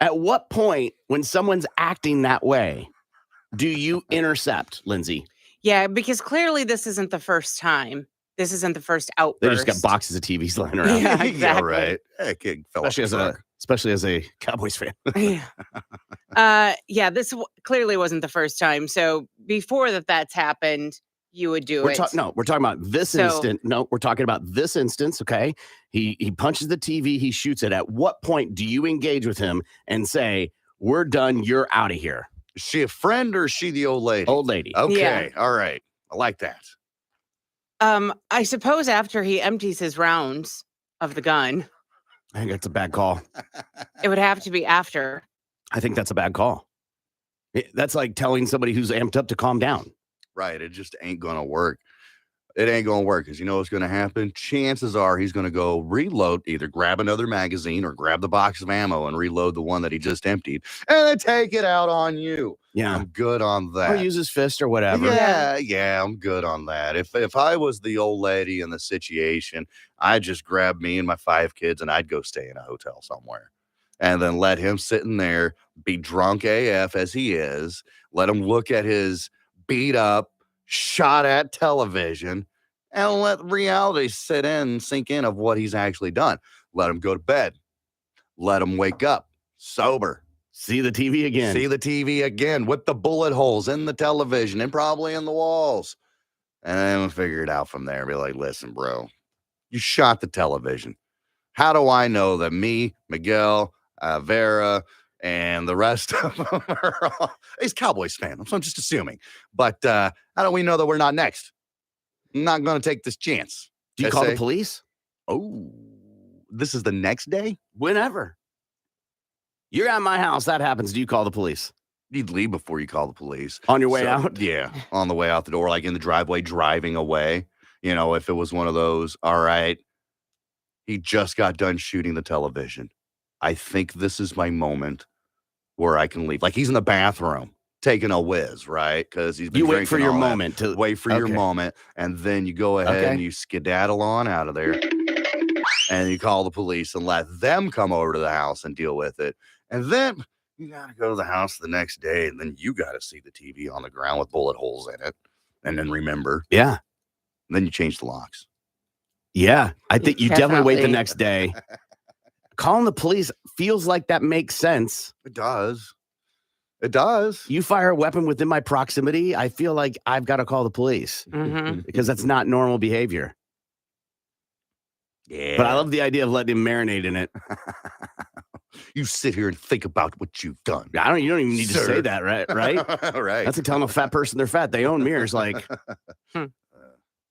At what point, when someone's acting that way, do you intercept, Lindsay? Yeah, because clearly this isn't the first time. This isn't the first outburst. They just got boxes of TVs lying around. Yeah, Yeah, exactly. right. Hey, kid fell off especially the as a truck. especially as a Cowboys fan. Yeah, this clearly wasn't the first time. So before that's happened, you would do We're it. talking about this So- instant. No, we're talking about this instance. Okay, he punches the TV. He shoots it. At what point do you engage with him and say, "We're done. You're out of here"? Is she a friend or is she the old lady? Old lady. Okay. All right. I like that. I suppose after he empties his rounds of the gun, I think that's a bad call. it would have to be after. I think that's a bad call. That's like telling somebody who's amped up to calm down. Right. It just ain't going to work. It ain't going to work because you know what's going to happen? Chances are he's going to go reload, either grab another magazine or grab the box of ammo and reload the one that he just emptied and then take it out on you. Yeah. I'm good on that. Or use his fist or whatever. Yeah, I'm good on that. If I was the old lady in the situation, I'd just grab me and my 5 kids and I'd go stay in a hotel somewhere. And then let him sit in there, be drunk AF as he is, let him look at his beat up, shot at television, and let reality sit in and sink in of what he's actually done. Let him go to bed. Let him wake up sober. See the TV again. See the TV again with the bullet holes in the television and probably in the walls. And then we'll figure it out from there. Be like, listen, bro, you shot the television. How do I know that me, Miguel, Vera, and the rest of them are all, he's Cowboys fan, so I'm just assuming. But how do we know that we're not next? I'm not going to take this chance. Do you I call the say, police? oh, this is the next day? Whenever. You're at my house. That happens. Do you call the police? You'd leave before you call the police. On your way So, out? Yeah, on the way out the door, like in the driveway, driving away. You know, if it was one of those, all right, he just got done shooting the television. I think this is my moment where I can leave. Like he's in the bathroom taking a whiz, right? Because he's been You wait for drinking your all that. moment to Wait for your Okay. moment, and then you go ahead Okay. and you skedaddle on out of there, and you call the police and let them come over to the house and deal with it. And then you got to go to the house the next day, and then you got to see the TV on the ground with bullet holes in it, and then remember. Yeah. And then you change the locks. Yeah. I think you definitely wait the Definitely. next day. Calling the police feels like that makes sense. It does. It does. You fire a weapon within my proximity, I feel like I've got to call the police Mhm. because that's not normal behavior. Yeah. But I love the idea of letting him marinate in it. You sit here and think about what you've done. You don't even need to say Sir. that, right? Right? Right. That's like telling a fat person they're fat. They own mirrors. Like,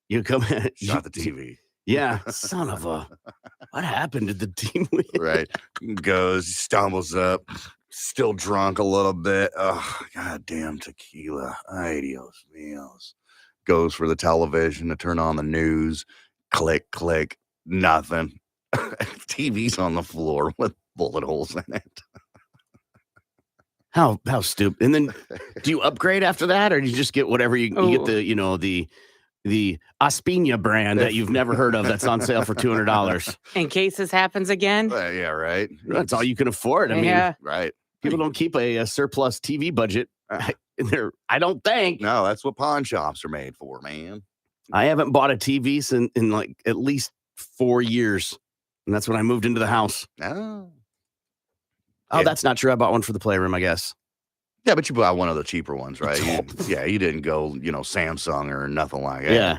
you come in. Shot the TV. Yeah. Son of a. What happened to the team? Right. Goes, stumbles up, still drunk a little bit. Oh, goddamn tequila. Ay, Dios míos. Goes for the television to turn on the news. Click, click. Nothing. TV's on the floor with bullet holes in it. How stupid. And then do you upgrade after that, or do you just get whatever you get the Aspina brand that you've never heard of that's on sale for $200? In case this happens again. Yeah, right. That's all you can afford. I mean, Yeah. Right. people don't keep a surplus TV budget in there. I don't think. No, that's what pawn shops are made for, man. I haven't bought a TV in like at least 4 years. And that's when I moved into the house. Oh. Oh, Yeah. that's not true. I bought one for the playroom, I guess. Yeah, but you bought one of the cheaper ones, right? You didn't go, Samsung or nothing like that. Yeah.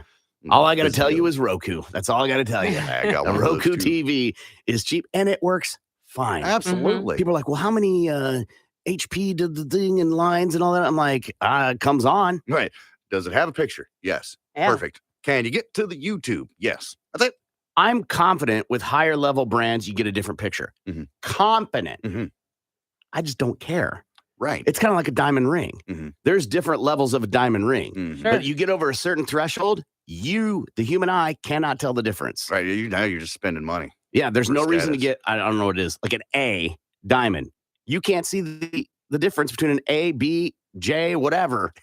All I got to This tell you deal. is Roku. That's all I got to tell you. Yeah, I got A one of those Roku too. TV is cheap and it works fine. Absolutely. People are like, well, how many HP did the thing and lines and all that? I'm like, it comes on. Right. Does it have a picture? Yes. Yeah. Perfect. Can you get to the YouTube? Yes. That's it. I'm confident with higher level brands, you get a different picture. Mhm. Confident. Mhm. I just don't care. Right. It's kind of like a diamond ring. Mhm. There's different levels of a diamond ring. Mhm. Sure. But you get over a certain threshold, the human eye, cannot tell the difference. Right. Now you're just spending money. Yeah, there's For no reason to status. get, I don't know what it is, like an A diamond. You can't see the difference between an A, B, J, whatever.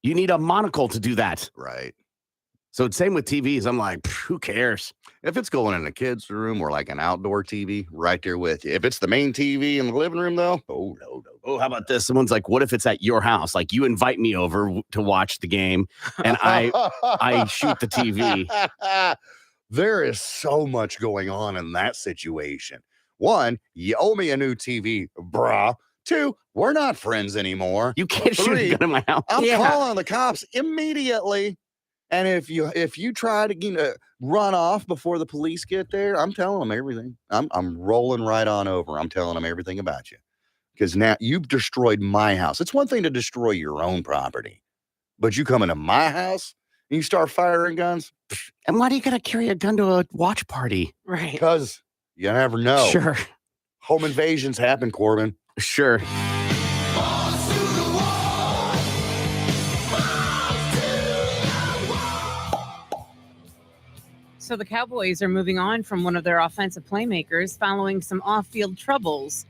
You need a monocle to do that. Right. So it's same with TVs. I'm like, who cares? If it's going in a kid's room or like an outdoor TV, right there with you. If it's the main TV in the living room, though, oh, no. Oh, how about this? Someone's like, what if it's at your house? Like you invite me over to watch the game and I shoot the TV. There is so much going on in that situation. One, you owe me a new TV, brah. Two, we're not friends anymore. You can't shoot a Three, gun in my house. I'm Yeah. calling the cops immediately. And if you try to run off before the police get there, I'm telling them everything. I'm rolling right on over. I'm telling them everything about you. Because now you've destroyed my house. It's one thing to destroy your own property, but you come into my house and you start firing guns And why do you got to carry a gun to a watch party? Right. because you never know. Sure. Home invasions happen, Corbin. Sure. So the Cowboys are moving on from one of their offensive playmakers following some off-field troubles.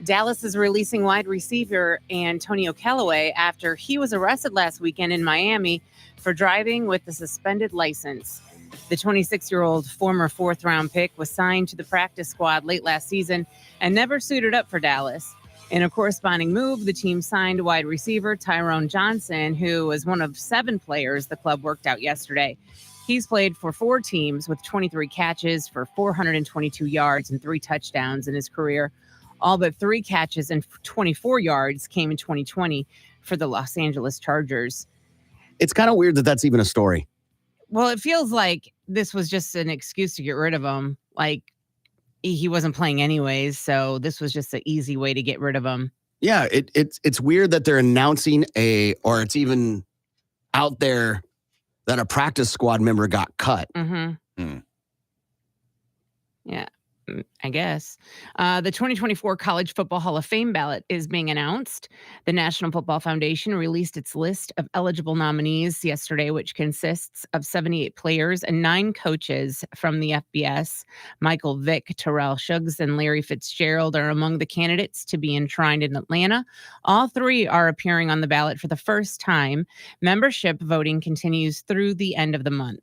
Dallas is releasing wide receiver Antonio Callaway after he was arrested last weekend in Miami for driving with a suspended license. The 26-year-old former fourth-round pick was signed to the practice squad late last season and never suited up for Dallas. In a corresponding move, the team signed wide receiver Tyrone Johnson, who was one of 7 players the club worked out yesterday. He's played for 4 teams with 23 catches for 422 yards and 3 touchdowns in his career. All but 3 catches and 24 yards came in 2020 for the Los Angeles Chargers. It's kind of weird that that's even a story. Well, it feels like this was just an excuse to get rid of him. Like he wasn't playing anyways, so this was just an easy way to get rid of him. Yeah, it's weird that they're announcing or it's even out there that a practice squad member got cut. Mm-hmm. Yeah, I guess. The 2024 College Football Hall of Fame ballot is being announced. The National Football Foundation released its list of eligible nominees yesterday, which consists of 78 players and 9 coaches from the FBS. Michael Vick, Terrell Suggs, and Larry Fitzgerald are among the candidates to be enshrined in Atlanta. All 3 are appearing on the ballot for the first time. Membership voting continues through the end of the month.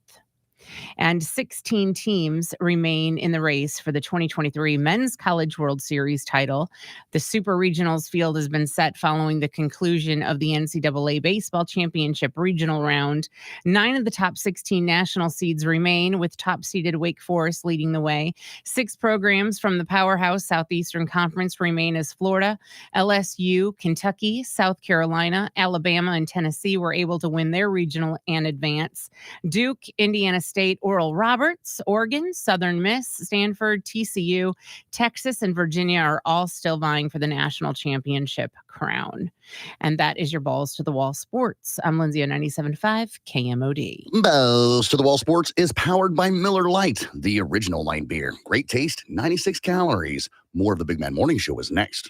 And 16 teams remain in the race for the 2023 Men's College World Series title. The Super Regionals field has been set following the conclusion of the NCAA Baseball Championship Regional Round. 9 of the top 16 national seeds remain, with top-seeded Wake Forest leading the way. 6 programs from the powerhouse Southeastern Conference remain as Florida, LSU, Kentucky, South Carolina, Alabama, and Tennessee were able to win their regional and advance. Duke, Indiana State, Oral Roberts, Oregon, Southern Miss, Stanford, TCU, Texas, and Virginia are all still vying for the national championship crown. And that is your Balls to the Wall Sports. I'm Lindsay on 97.5 KMOD. Balls to the Wall Sports is powered by Miller Lite, the original light beer. Great taste, 96 calories. More of the Big Man Morning Show is next.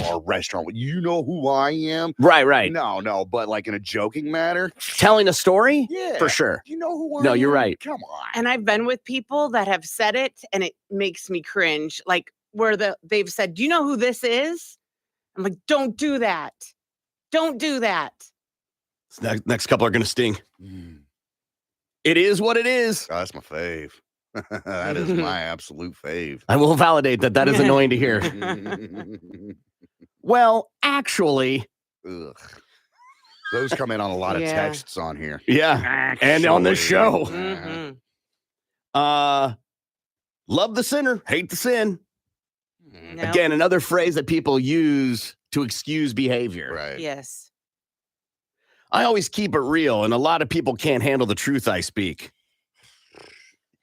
Our restaurant. You know who I am? Right. No, but like in a joking matter. Telling a story? Yeah. For sure. You know who I am? No, you're right. Come on. And I've been with people that have said it and it makes me cringe. Like where they've said, "Do you know who this is?" I'm like, "Don't do that. Don't do that." Next couple are going to sting. It is what it is. Oh, that's my fave. That is my absolute fave. I will validate that is annoying to hear. Well, actually, Ugh. Those come in on a lot of Yeah. texts on here. yeah. And on this show. Mhm. Love the sinner, hate the sin. No. Again, another phrase that people use to excuse behavior. Right. Yes. I always keep it real, and a lot of people can't handle the truth I speak.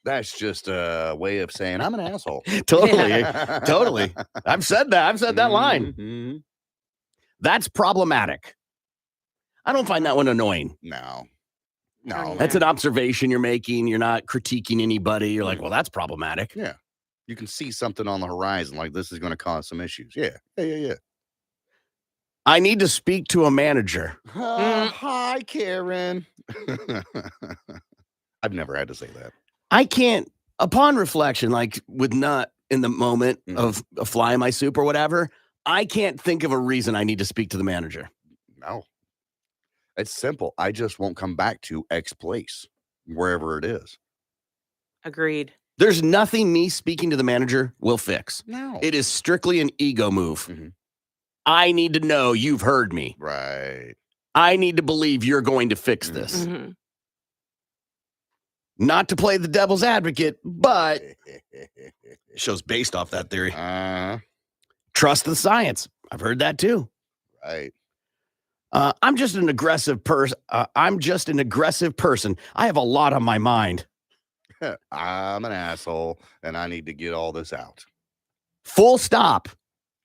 That's just a way of saying I'm an asshole. Totally. Totally. I've said that. I've said that line. Mhm. That's problematic. I don't find that one annoying. No. No. That's an observation you're making. You're not critiquing anybody. You're like, well, that's problematic. Yeah. You can see something on the horizon like this is going to cause some issues. Yeah. I need to speak to a manager. Hi, Karen. I've never had to say that. I can't, upon reflection, like with not in the moment of a fly in my soup or whatever, I can't think of a reason I need to speak to the manager. No. It's simple. I just won't come back to X place, wherever it is. Agreed. There's nothing me speaking to the manager will fix. No. It is strictly an ego move. Mhm. I need to know you've heard me. Right. I need to believe you're going to fix this. Mhm. Not to play the devil's advocate, but show's based off that theory. Trust the science. I've heard that too. Right. I'm just an aggressive person. I have a lot on my mind. I'm an asshole, and I need to get all this out. Full stop.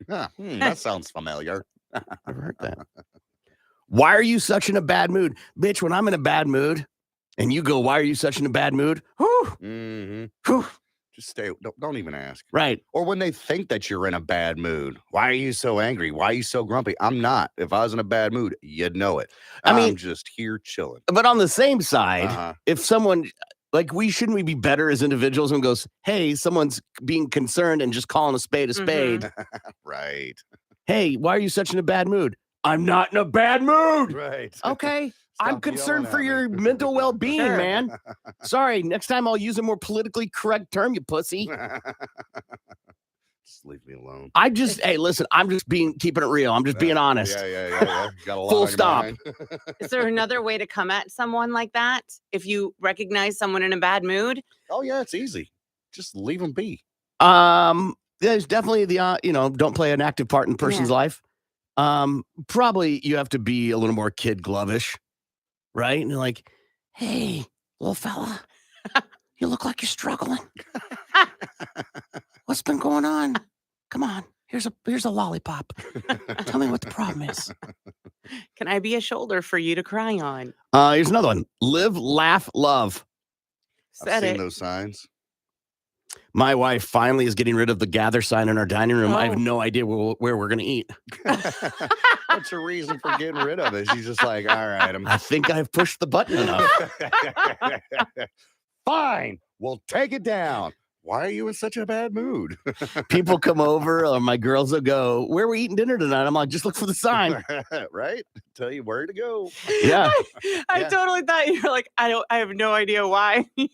That sounds familiar. I've heard that. Why are you such in a bad mood? Bitch, when I'm in a bad mood and you go, why are you such in a bad mood? Whew. Whew. Just stay. Don't even ask. Right. Or when they think that you're in a bad mood. Why are you so angry? Why are you so grumpy? I'm not. If I was in a bad mood, you'd know it. I mean, I'm just here chilling. But on the same side, Uh-huh. if someone like shouldn't we be better as individuals and goes, hey, someone's being concerned and just calling a spade a spade. Right. Hey, why are you such in a bad mood? I'm not in a bad mood. Right. Okay. I'm Stop concerned yelling for at your me. mental well-being, Sure. man. Sorry, next time I'll use a more politically correct term, you pussy. Just leave me alone. Hey, listen, I'm just keeping it real. I'm just being honest. Yeah. Got a lot Full on your stop. mind. Is there another way to come at someone like that? If you recognize someone in a bad mood? Oh, yeah, it's easy. Just leave them be. There's definitely don't play an active part in the person's life. Probably you have to be a little more kid glovish, right? And you're like, hey, little fella, you look like you're struggling. What's been going on? Come on, here's a lollipop. Tell me what the problem is. Can I be a shoulder for you to cry on? Here's another one. Live, laugh, love. I've Said seen it. those signs. My wife finally is getting rid of the gather sign in our dining room. I have Oh. no idea where we're going to eat. What's her reason for getting rid of it? She's just like, all right, I think I've pushed the button enough. Fine, we'll take it down. Why are you in such a bad mood? People come over, or my girls will go, where are we eating dinner tonight? I'm like, just look for the sign. Right? Tell you where to go. Yeah. I Yeah. totally thought you were like, I have no idea why. I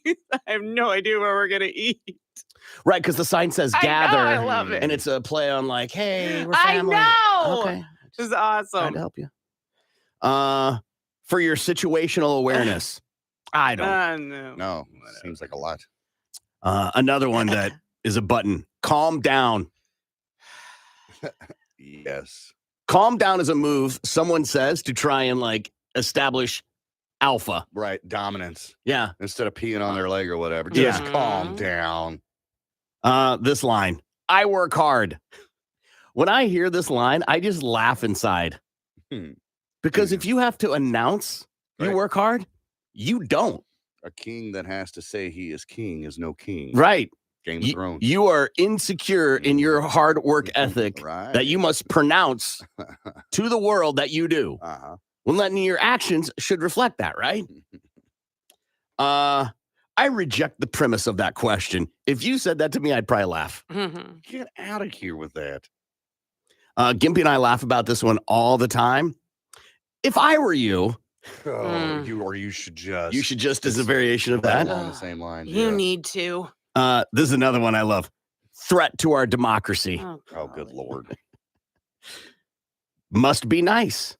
have no idea where we're gonna eat. Right, because the sign says I know, gather. I love it. And it's a play on like, hey, we're I family. know. Okay. This is Trying awesome. to help you. For your situational awareness. I don't. No. No, seems like a lot. Another one that is a button. Calm down. Yes. Calm down is a move someone says to try and like establish alpha. Right. Dominance. Yeah. Instead of peeing on their leg or whatever. Yeah. Just calm down. This line. I work hard. When I hear this line, I just laugh inside. Because if you have to announce you Right. work hard, you don't. A king that has to say he is king is no king. Right. Game of Thrones. You are insecure in your hard work ethic Right. that you must pronounce to the world that you do. Uh-huh. Well, then your actions should reflect that, right? I reject the premise of that question. If you said that to me, I'd probably laugh. Mhm. Get out of here with that. Gimpy and I laugh about this one all the time. If I were you, Oh, you should just. you should just as a variation of Right that. along the same lines. You yes. need to. This is another one I love. Threat to our democracy. Oh, good Lord. Must be nice.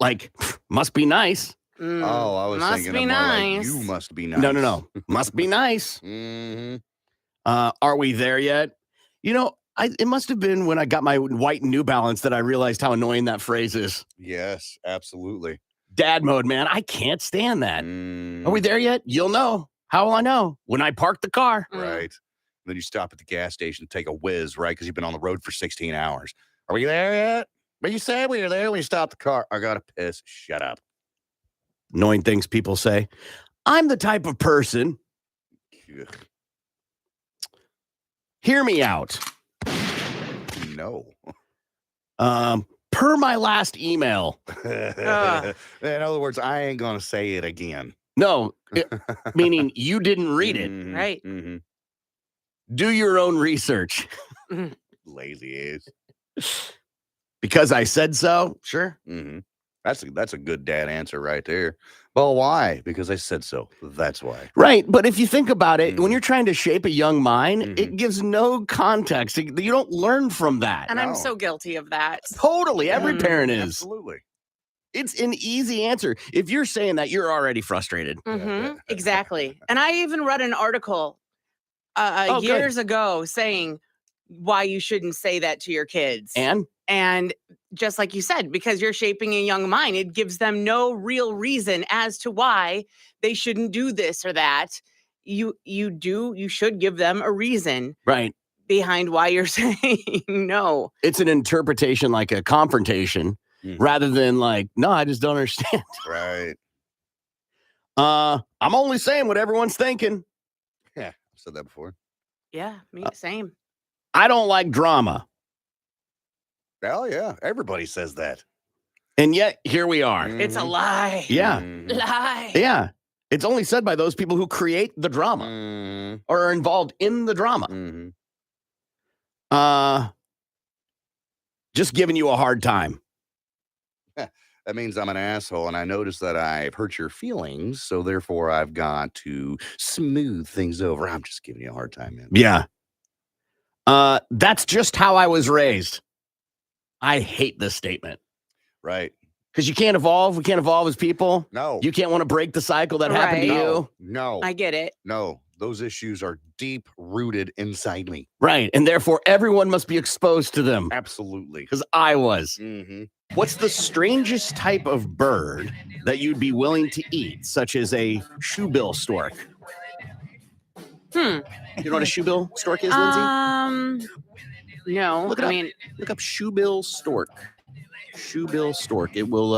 Like, must be nice. Mm, Oh, I was must thinking be of more like, nice. you must be nice. No. Must be nice. Mm-hmm. Are we there yet? You know, it must have been when I got my white New Balance that I realized how annoying that phrase is. Yes, absolutely. Dad mode, man. I can't stand that. Mm. Are we there yet? You'll know. How will I know? When I park the car. Right. Then you stop at the gas station, take a whiz, right? Because you've been on the road for 16 hours. Are we there yet? But you said we were there when you stopped the car. I got to piss. Shut up. Knowing things people say. I'm the type of person. Ugh, Hear me out. no. Per my last email. In other words, I ain't going to say it again. No, meaning you didn't read it. Mhm, Right. mhm. Do your own research. Lazy ass. Because I said so. Sure. Mm-hmm. That's a good dad answer right there. Well, why? Because I said so. That's why. Right. But if you think about it, when Mhm. you're trying to shape a young mind, it Mhm. gives no context. You don't learn from that. And I'm No. so guilty of that. Totally. Every Mhm. parent is. Absolutely. It's an easy answer. If you're saying that, you're already frustrated. Exactly. And I even read an article Oh, good. years ago saying why you shouldn't say that to your kids. And just like you said, because you're shaping a young mind, it gives them no real reason as to why they shouldn't do this or that. You should give them a reason Right. behind why you're saying no. It's an interpretation like a confrontation Mhm. rather than like, no, I just don't understand. Right. I'm only saying what everyone's thinking. Yeah. I've said that before. Yeah, me same. I don't like drama. Oh, yeah. Everybody says that. And yet here we are. It's a Mhm. lie. Yeah. Mhm. Lie. Yeah. It's only said by those people who create the drama Mhm. or are involved in the drama. Mhm. Just giving you a hard time. That means I'm an asshole, and I notice that I've hurt your feelings, so therefore I've got to smooth things over. I'm just giving you a hard time, man. Yeah. That's just how I was raised. I hate this statement Right. because you can't evolve. We can't evolve as people. No. You can't want to break the cycle that happened to Right. you. No. I get it. No. Those issues are deep rooted inside me. Right. And therefore, everyone must be exposed to them Absolutely. because I was. Mm-hmm. What's the strangest type of bird that you'd be willing to eat, such as a shoebill stork? You know what a shoebill stork is, Lindsay? No. Look it I up. mean, Look up shoebill stork. Shoebill stork. It will,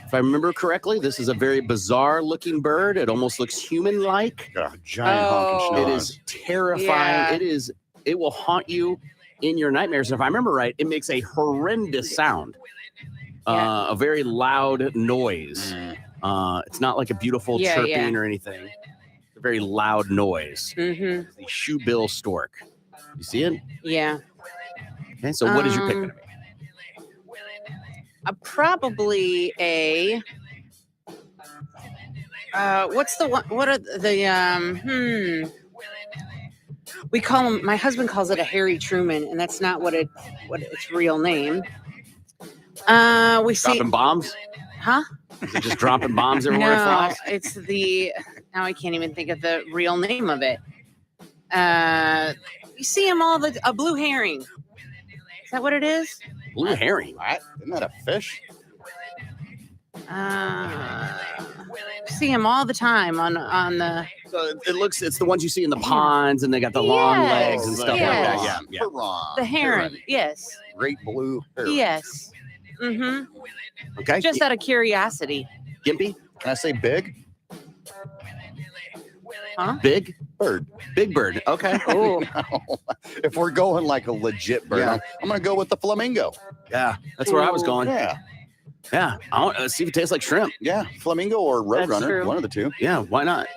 if I remember correctly, this is a very bizarre looking bird. It almost looks human like. Got a giant honking Oh. It schnoz. is terrifying. Yeah. It will haunt you in your nightmares. And if I remember right, it makes a horrendous sound. Yeah. A very loud noise. Mm. It's not like a beautiful Yeah, chirping yeah. or anything. It's a very loud noise. Mm-hmm. The shoebill stork. You see it? Yeah. Okay, so what is your pick gonna be? Probably a. What's the one? What are the We call him. My husband calls it a Harry Truman, and that's not what its real name. We see, Dropping bombs? huh? Is it just dropping bombs everywhere it No, flies? it's the. Now I can't even think of the real name of it. You see them all a blue herring. Is that what it is? Blue herring. What? Isn't that a fish? See them all the time on the. So it's the ones you see in the ponds and they got the long legs and Yes, stuff yes. like that. Yeah. Hurrah. The heron. Yes. Great blue heron. Yes. Mm-hmm. Okay. Just out of curiosity. Gimpy? Can I say big? Huh? Big? Bird. Big bird. Okay. Oh. If we're going like a legit bird, Yeah. I'm going to go with the flamingo. Yeah. That's where I was going. Yeah. Yeah. I want to see if it tastes like shrimp. Yeah. Flamingo or That's roadrunner. true. One of the two. Yeah. Why not?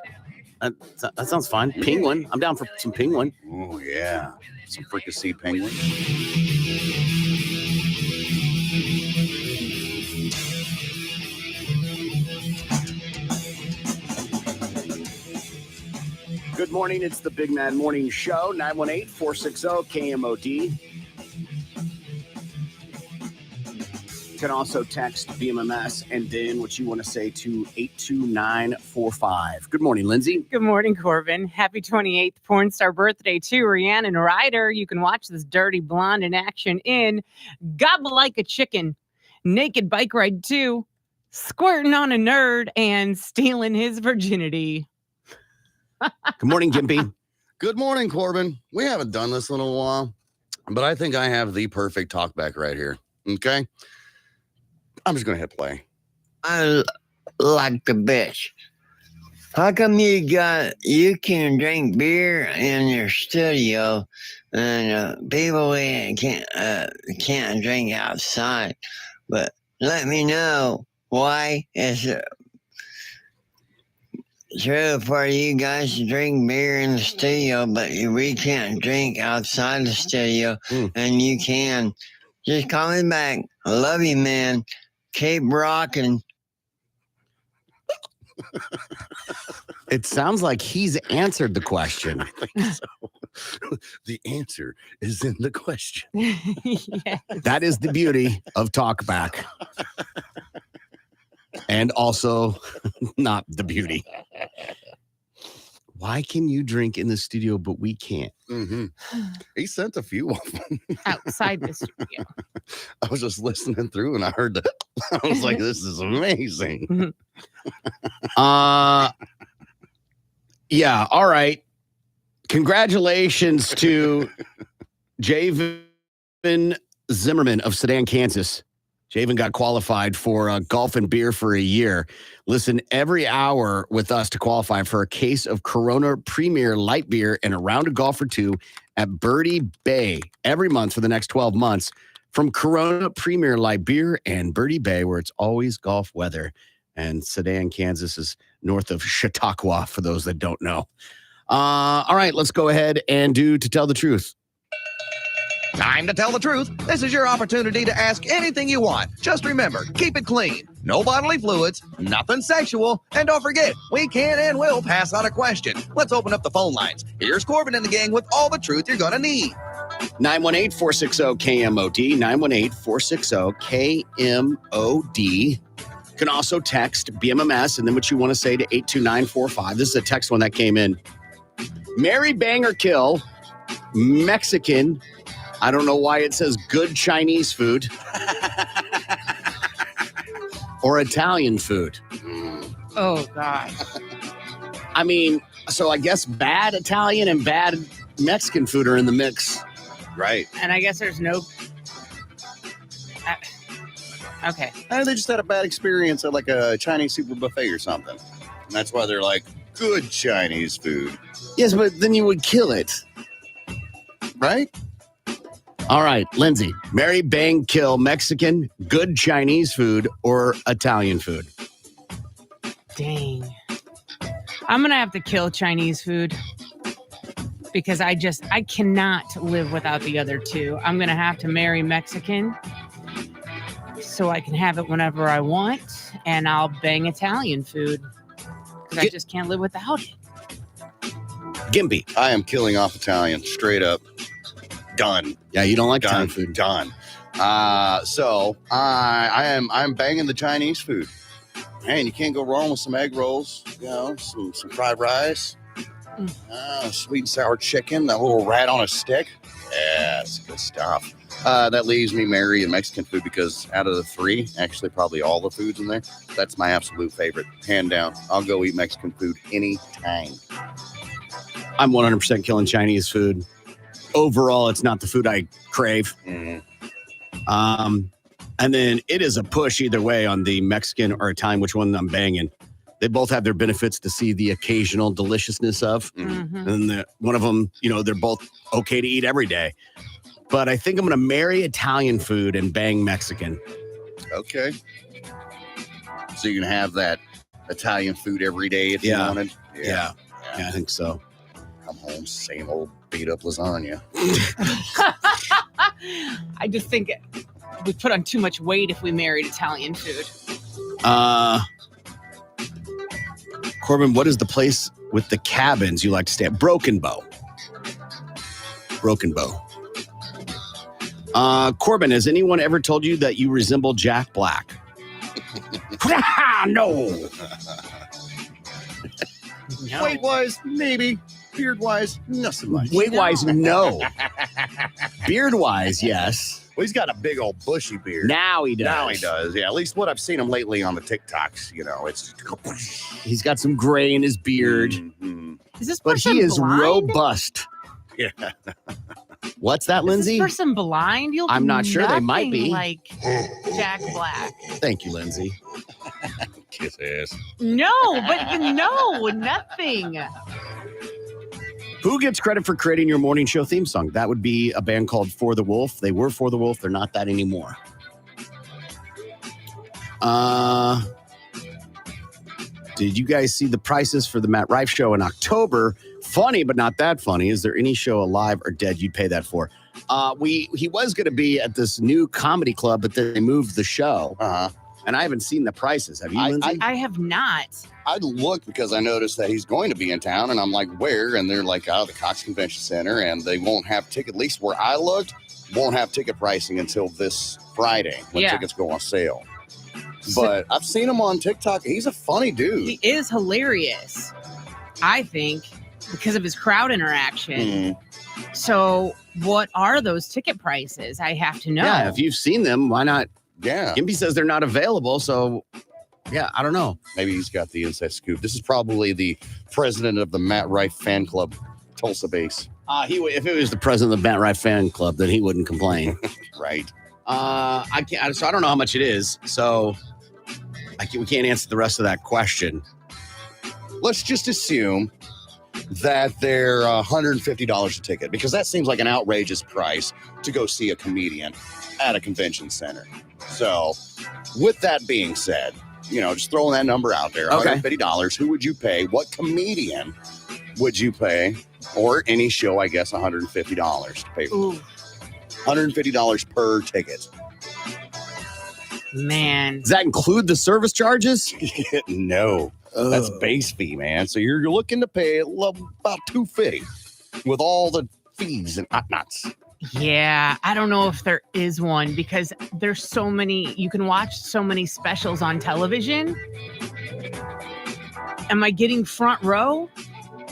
That sounds fine. Penguin. I'm down for some penguin. Oh, yeah. Some fricassee penguin. Good morning. It's the Big Man Morning Show, 918-460-KMOD. You can also text BMMS and then what you want to say to 82945. Good morning, Lindsay. Good morning, Corbin. Happy 28th porn star birthday to Rhiannon Ryder. You can watch this dirty blonde in action in Gobble Like a Chicken, Naked Bike Ride 2, Squirting on a Nerd, and Stealing His Virginity. Good morning, Gimpy. Good morning, Corbin. We haven't done this in a while, but I think I have the perfect talkback right here. Okay? I'm just going to hit play. I like the bitch. How come you can drink beer in your studio and people can't drink outside? But let me know why it's true for you guys to drink beer in the studio, but we can't drink outside the studio, and you can. Just call me back. I love you, man. Keep rocking. It sounds like he's answered the question. I think so. The answer is in the question. Yes. That is the beauty of talkback. And also not the beauty. Why can you drink in the studio, but we can't? Mm-hmm. He sent a few of them. Outside the studio. I was just listening through and I heard that. I was like, this is amazing. Yeah. All right. Congratulations to Javen Zimmerman of Sedan, Kansas. Javen got qualified for golf and beer for a year. Listen every hour with us to qualify for a case of Corona Premier Light Beer and a round of golf or two at Birdie Bay every month for the next 12 months. From Corona Premier Light Beer and Birdie Bay, where it's always golf weather. And Sedan, Kansas is north of Chautauqua, for those that don't know. All right, let's go ahead and do To Tell the Truth. Time to tell the truth. This is your opportunity to ask anything you want. Just remember, keep it clean. No bodily fluids, nothing sexual, and don't forget, we can and will pass on a question. Let's open up the phone lines. Here's Corbin and the gang with all the truth you're going to need. 918-460-KMOD, 918-460-KMOD. You can also text BMMS and then what you want to say to 82945. This is a text one that came in. Marry, bang, or kill, Mexican. I don't know why it says good Chinese food. Or Italian food. Oh, God. I mean, so I guess bad Italian and bad Mexican food are in the mix. Right. And I guess there's no... okay. They just had a bad experience at like a Chinese super buffet or something. And that's why they're like, good Chinese food. Yes, but then you would kill it. Right? All right, Lindsay. Marry, bang, kill, Mexican, good Chinese food, or Italian food? Dang. I'm going to have to kill Chinese food because I cannot live without the other two. I'm going to have to marry Mexican so I can have it whenever I want, and I'll bang Italian food because I just can't live without it. Gimpy. I am killing off Italian, straight up. Done. Yeah, you don't like Done. Italian food. Done. So I'm banging the Chinese food. Man, you can't go wrong with some egg rolls, you know, some fried rice, sweet and sour chicken, that little rat on a stick. Yeah, it's good stuff. That leaves me marrying Mexican food because out of the three, actually probably all the foods in there, that's my absolute favorite. Hand down. I'll go eat Mexican food anytime. I'm 100% killing Chinese food. Overall, it's not the food I crave. Mm. And then it is a push either way on the Mexican or Italian, which one I'm banging. They both have their benefits to see the occasional deliciousness of. Mm-hmm. And one of them, you know, they're both okay to eat every day. But I think I'm going to marry Italian food and bang Mexican. Okay. So you can have that Italian food every day if you wanted? Yeah, I think so. Come home, same old beat up lasagna. I just think we put on too much weight if we married Italian food. Corbin, what is the place with the cabins you like to stay at? Broken Bow. Broken Bow. Corbin, has anyone ever told you that you resemble Jack Black? No. No. Weight-wise, maybe. Beard-wise, not so much. Weight-wise, no. Beard-wise, yes. Well, he's got a big old bushy beard. Now he does. Now he does. Yeah, at least what I've seen him lately on the TikToks. It's He's got some gray in his beard, Is this but person he is blind? robust. Yeah. What's that, Is Lindsay? this person blind? You'll I'm be not sure. They might nothing be. like Jack Black. Thank you, Lindsay. Kiss ass. No, but nothing. Who gets credit for creating your morning show theme song? That would be a band called For the Wolf. They were For the Wolf. They're not that anymore. Did you guys see the prices for the Matt Rife show in October? Funny, but not that funny. Is there any show alive or dead you'd pay that for? He was going to be at this new comedy club, but then they moved the show. And I haven't seen the prices. Have you, Lindsay? I have not. I looked because I noticed that he's going to be in town, and I'm like, where? And they're like, the Cox Convention Center, and they won't have ticket, at least where I looked, won't have ticket pricing until this Friday when tickets go on sale. But I've seen him on TikTok. He's a funny dude. He is hilarious, I think, because of his crowd interaction. So what are those ticket prices? I have to know. Yeah, if you've seen them, why not? Yeah. Gimpy says they're not available, so yeah, I don't know. Maybe he's got the inside scoop. This is probably the president of the Matt Rife fan club, Tulsa base. If it was the president of the Matt Rife fan club, then he wouldn't complain. Right. I can't. So I don't know how much it is. So we can't answer the rest of that question. Let's just assume that they're $150 a ticket, because that seems like an outrageous price to go see a comedian at a convention center. So with that being said, just throwing that number out there, $150, who would you pay? What comedian would you pay? Or any show, I guess, $150 to pay for. $150 per ticket. Man. Does that include the service charges? No. That's base fee, man. So you're looking to pay about $250 with all the fees and whatnots. Yeah, I don't know if there is one, because there's so many. You can watch so many specials on television. Am I getting front row?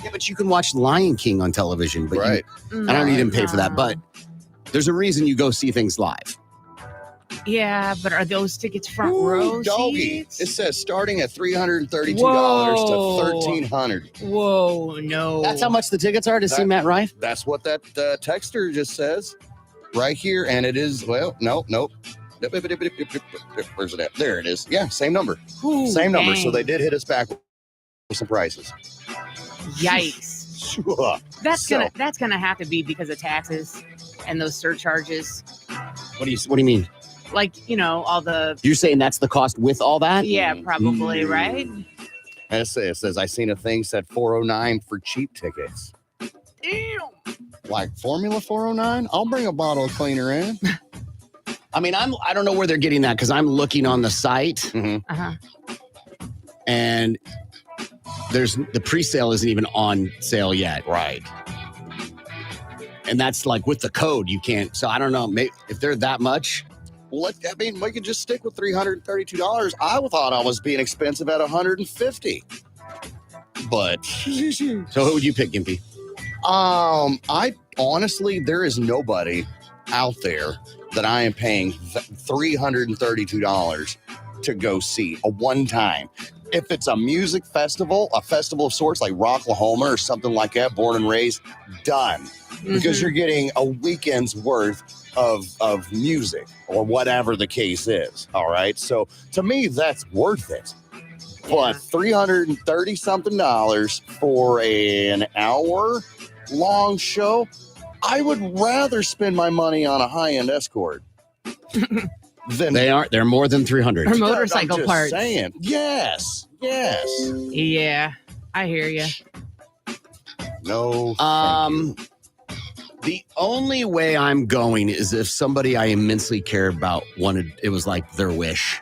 Yeah, but you can watch Lion King on television. But right. I don't need to pay for that. But there's a reason you go see things live. Yeah, but are those tickets front row doggy. seats? It says starting at $332 to $1,300. Whoa, no. That's how much the tickets are to see Matt Rife? That's what that texter just says right here. And it is, nope. Where's it at? There it is. Yeah, same number. Ooh, same number. dang. So they did hit us back with some prices. Yikes. That's gonna have to be because of taxes and those surcharges. What do you mean? Like, all the... You're saying that's the cost with all that? Yeah, probably, right? And it says, I seen a thing said $409 for cheap tickets. Ew. Like Formula 409? I'll bring a bottle of cleaner in. I mean, I don't know where they're getting that, because I'm looking on the site, and the pre-sale isn't even on sale yet. Right. And that's like with the code, you can't. So I don't know, maybe if they're that much. Well, we could just stick with $332. I thought I was being expensive at $150. But so who would you pick, Gimpy? I honestly, there is nobody out there that I am paying $332 to go see a one time. If it's a music festival, a festival of sorts like Rocklahoma or something like that, born and raised, done. Because you're getting a weekend's worth of music or whatever the case is. All right. So to me, that's worth it. But $330 something for an hour long show, I would rather spend my money on a high-end escort. They're more than 300. Or motorcycle I'm just parts. Saying. Yes. Yeah, I hear you. No. The only way I'm going is if somebody I immensely care about wanted, it was like their wish.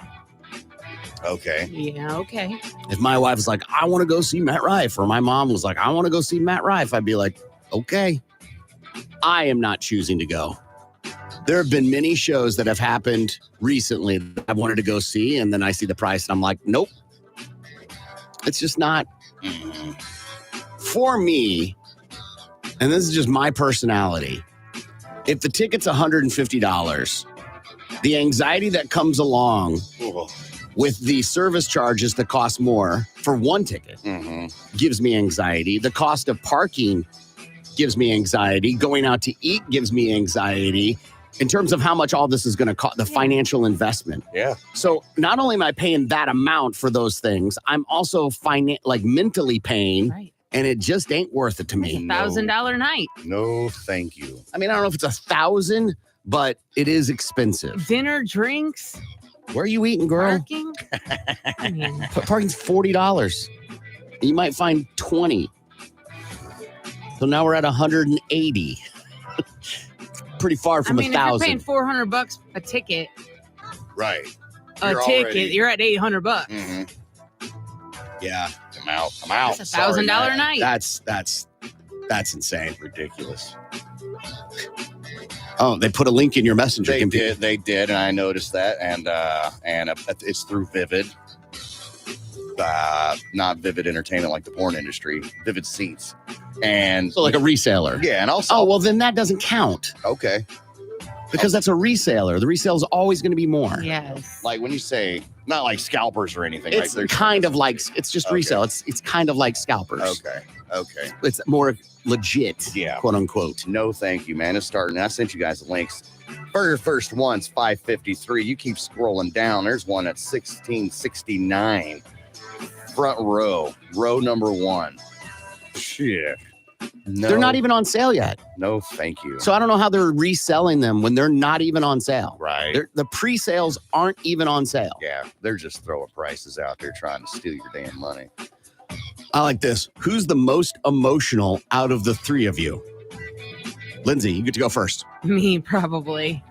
Okay. Yeah, okay. If my wife was like, I want to go see Matt Rife, or my mom was like, I want to go see Matt Rife, I'd be like, okay. I am not choosing to go. There have been many shows that have happened recently that I wanted to go see, and then I see the price and I'm like, nope. It's just not for me. And this is just my personality. If the ticket's $150 The anxiety that comes along with the service charges that cost more for one ticket gives me anxiety. The cost of parking gives me anxiety. Going out to eat gives me anxiety in terms of how much all this is going to cost, the financial investment. Yeah. So not only am I paying that amount for those things, I'm also mentally paying, Right. and it just ain't worth it to It's me. $1,000 night. No, thank you. I mean, I don't know if it's 1,000, but it is expensive. Dinner, drinks, Where are you eating, girl? parking. I mean, Parking's $40. You might find 20. So now we're at 180. Pretty far from if you're 1,000. paying $400 a ticket, Right. you're at $800. Yeah, I'm out. That's $1,000 night. that's insane. Ridiculous. Oh, they put a link in your messenger. They did, and I noticed that, and it's through Vivid. Not Vivid Entertainment like the porn industry. Vivid Seats, and So like a reseller. yeah, and also Oh, well, then that doesn't count okay. because that's a reseller. The resale is always going to be more. Yes. Like when you say not like scalpers or anything, It's right? kind of like, it's just Okay. resale. It's kind of like scalpers. Okay. It's more legit, Yeah. quote unquote. No, thank you, man. It's starting. I sent you guys the links. First one's 553. You keep scrolling down. There's one at 1669. Front row number 1. Shit. No, They're not even on sale yet. No, thank you. So I don't know how they're reselling them when they're not even on sale. Right. The pre-sales aren't even on sale. Yeah, they're just throwing prices out there trying to steal your damn money. I like this. Who's the most emotional out of the three of you? Lindsay, you get to go first. Me, probably.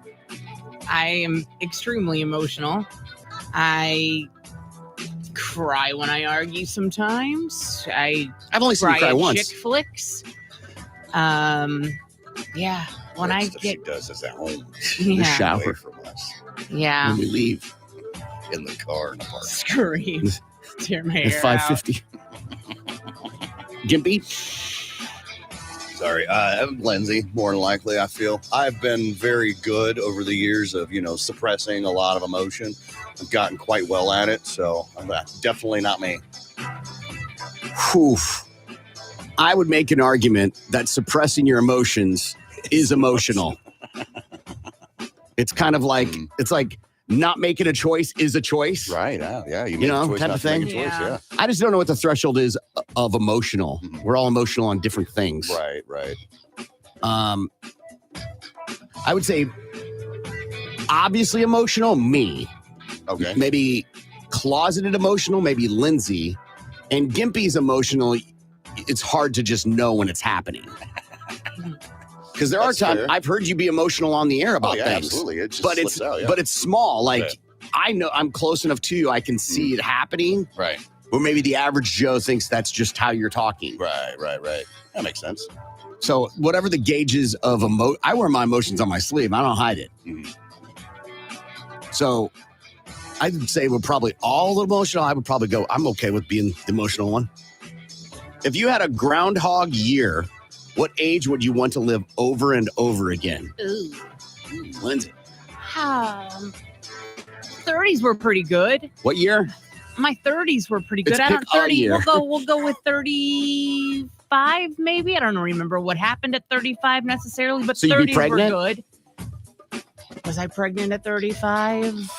I am extremely emotional. I cry when I argue sometimes. I've only seen you cry at once. chick flicks. Yeah. When I Stuff get, she does is at home In the yeah, shower away from us yeah, when we leave in the car in the park. scream, tear my at hair 5:50. Gimpy, Sorry, Lindsay, more than likely, I feel. I've been very good over the years of, suppressing a lot of emotion. I've gotten quite well at it, so definitely not me. whew. I would make an argument that suppressing your emotions is emotional. It's kind of like, it's like not making a choice is a choice. Right, yeah. You You know, make a choice type not of to make a thing? choice, Yeah. I just don't know what the threshold is of emotional. Mhm. We're all emotional on different things. Right. I would say obviously emotional, me. Okay. Maybe closeted emotional, maybe Lindsay. And Gimpy's emotional, it's hard to just know when it's happening. Because there That's are times fair. I've heard you be emotional on the air about yeah, things. absolutely. It just But slips it's out, yeah. but it's small. Like Right. I know I'm close enough to you, I can see it happening. Right. Or maybe the average Joe thinks that's just how you're talking. Right. That makes sense. So whatever the gauges of I wear my emotions on my sleeve. I don't hide it. Mhm. So I would say we're probably all emotional. I would probably go, I'm okay with being the emotional one. If you had a groundhog year, what age would you want to live over and over again? Ooh. Lindsay, 30s were pretty good. what year? My 30s were pretty good. It's I don't pick a 30. year. We'll go with 35 maybe. I don't remember what happened at 35 necessarily, but So you'd be 30s pregnant? were good. Was I pregnant at 35?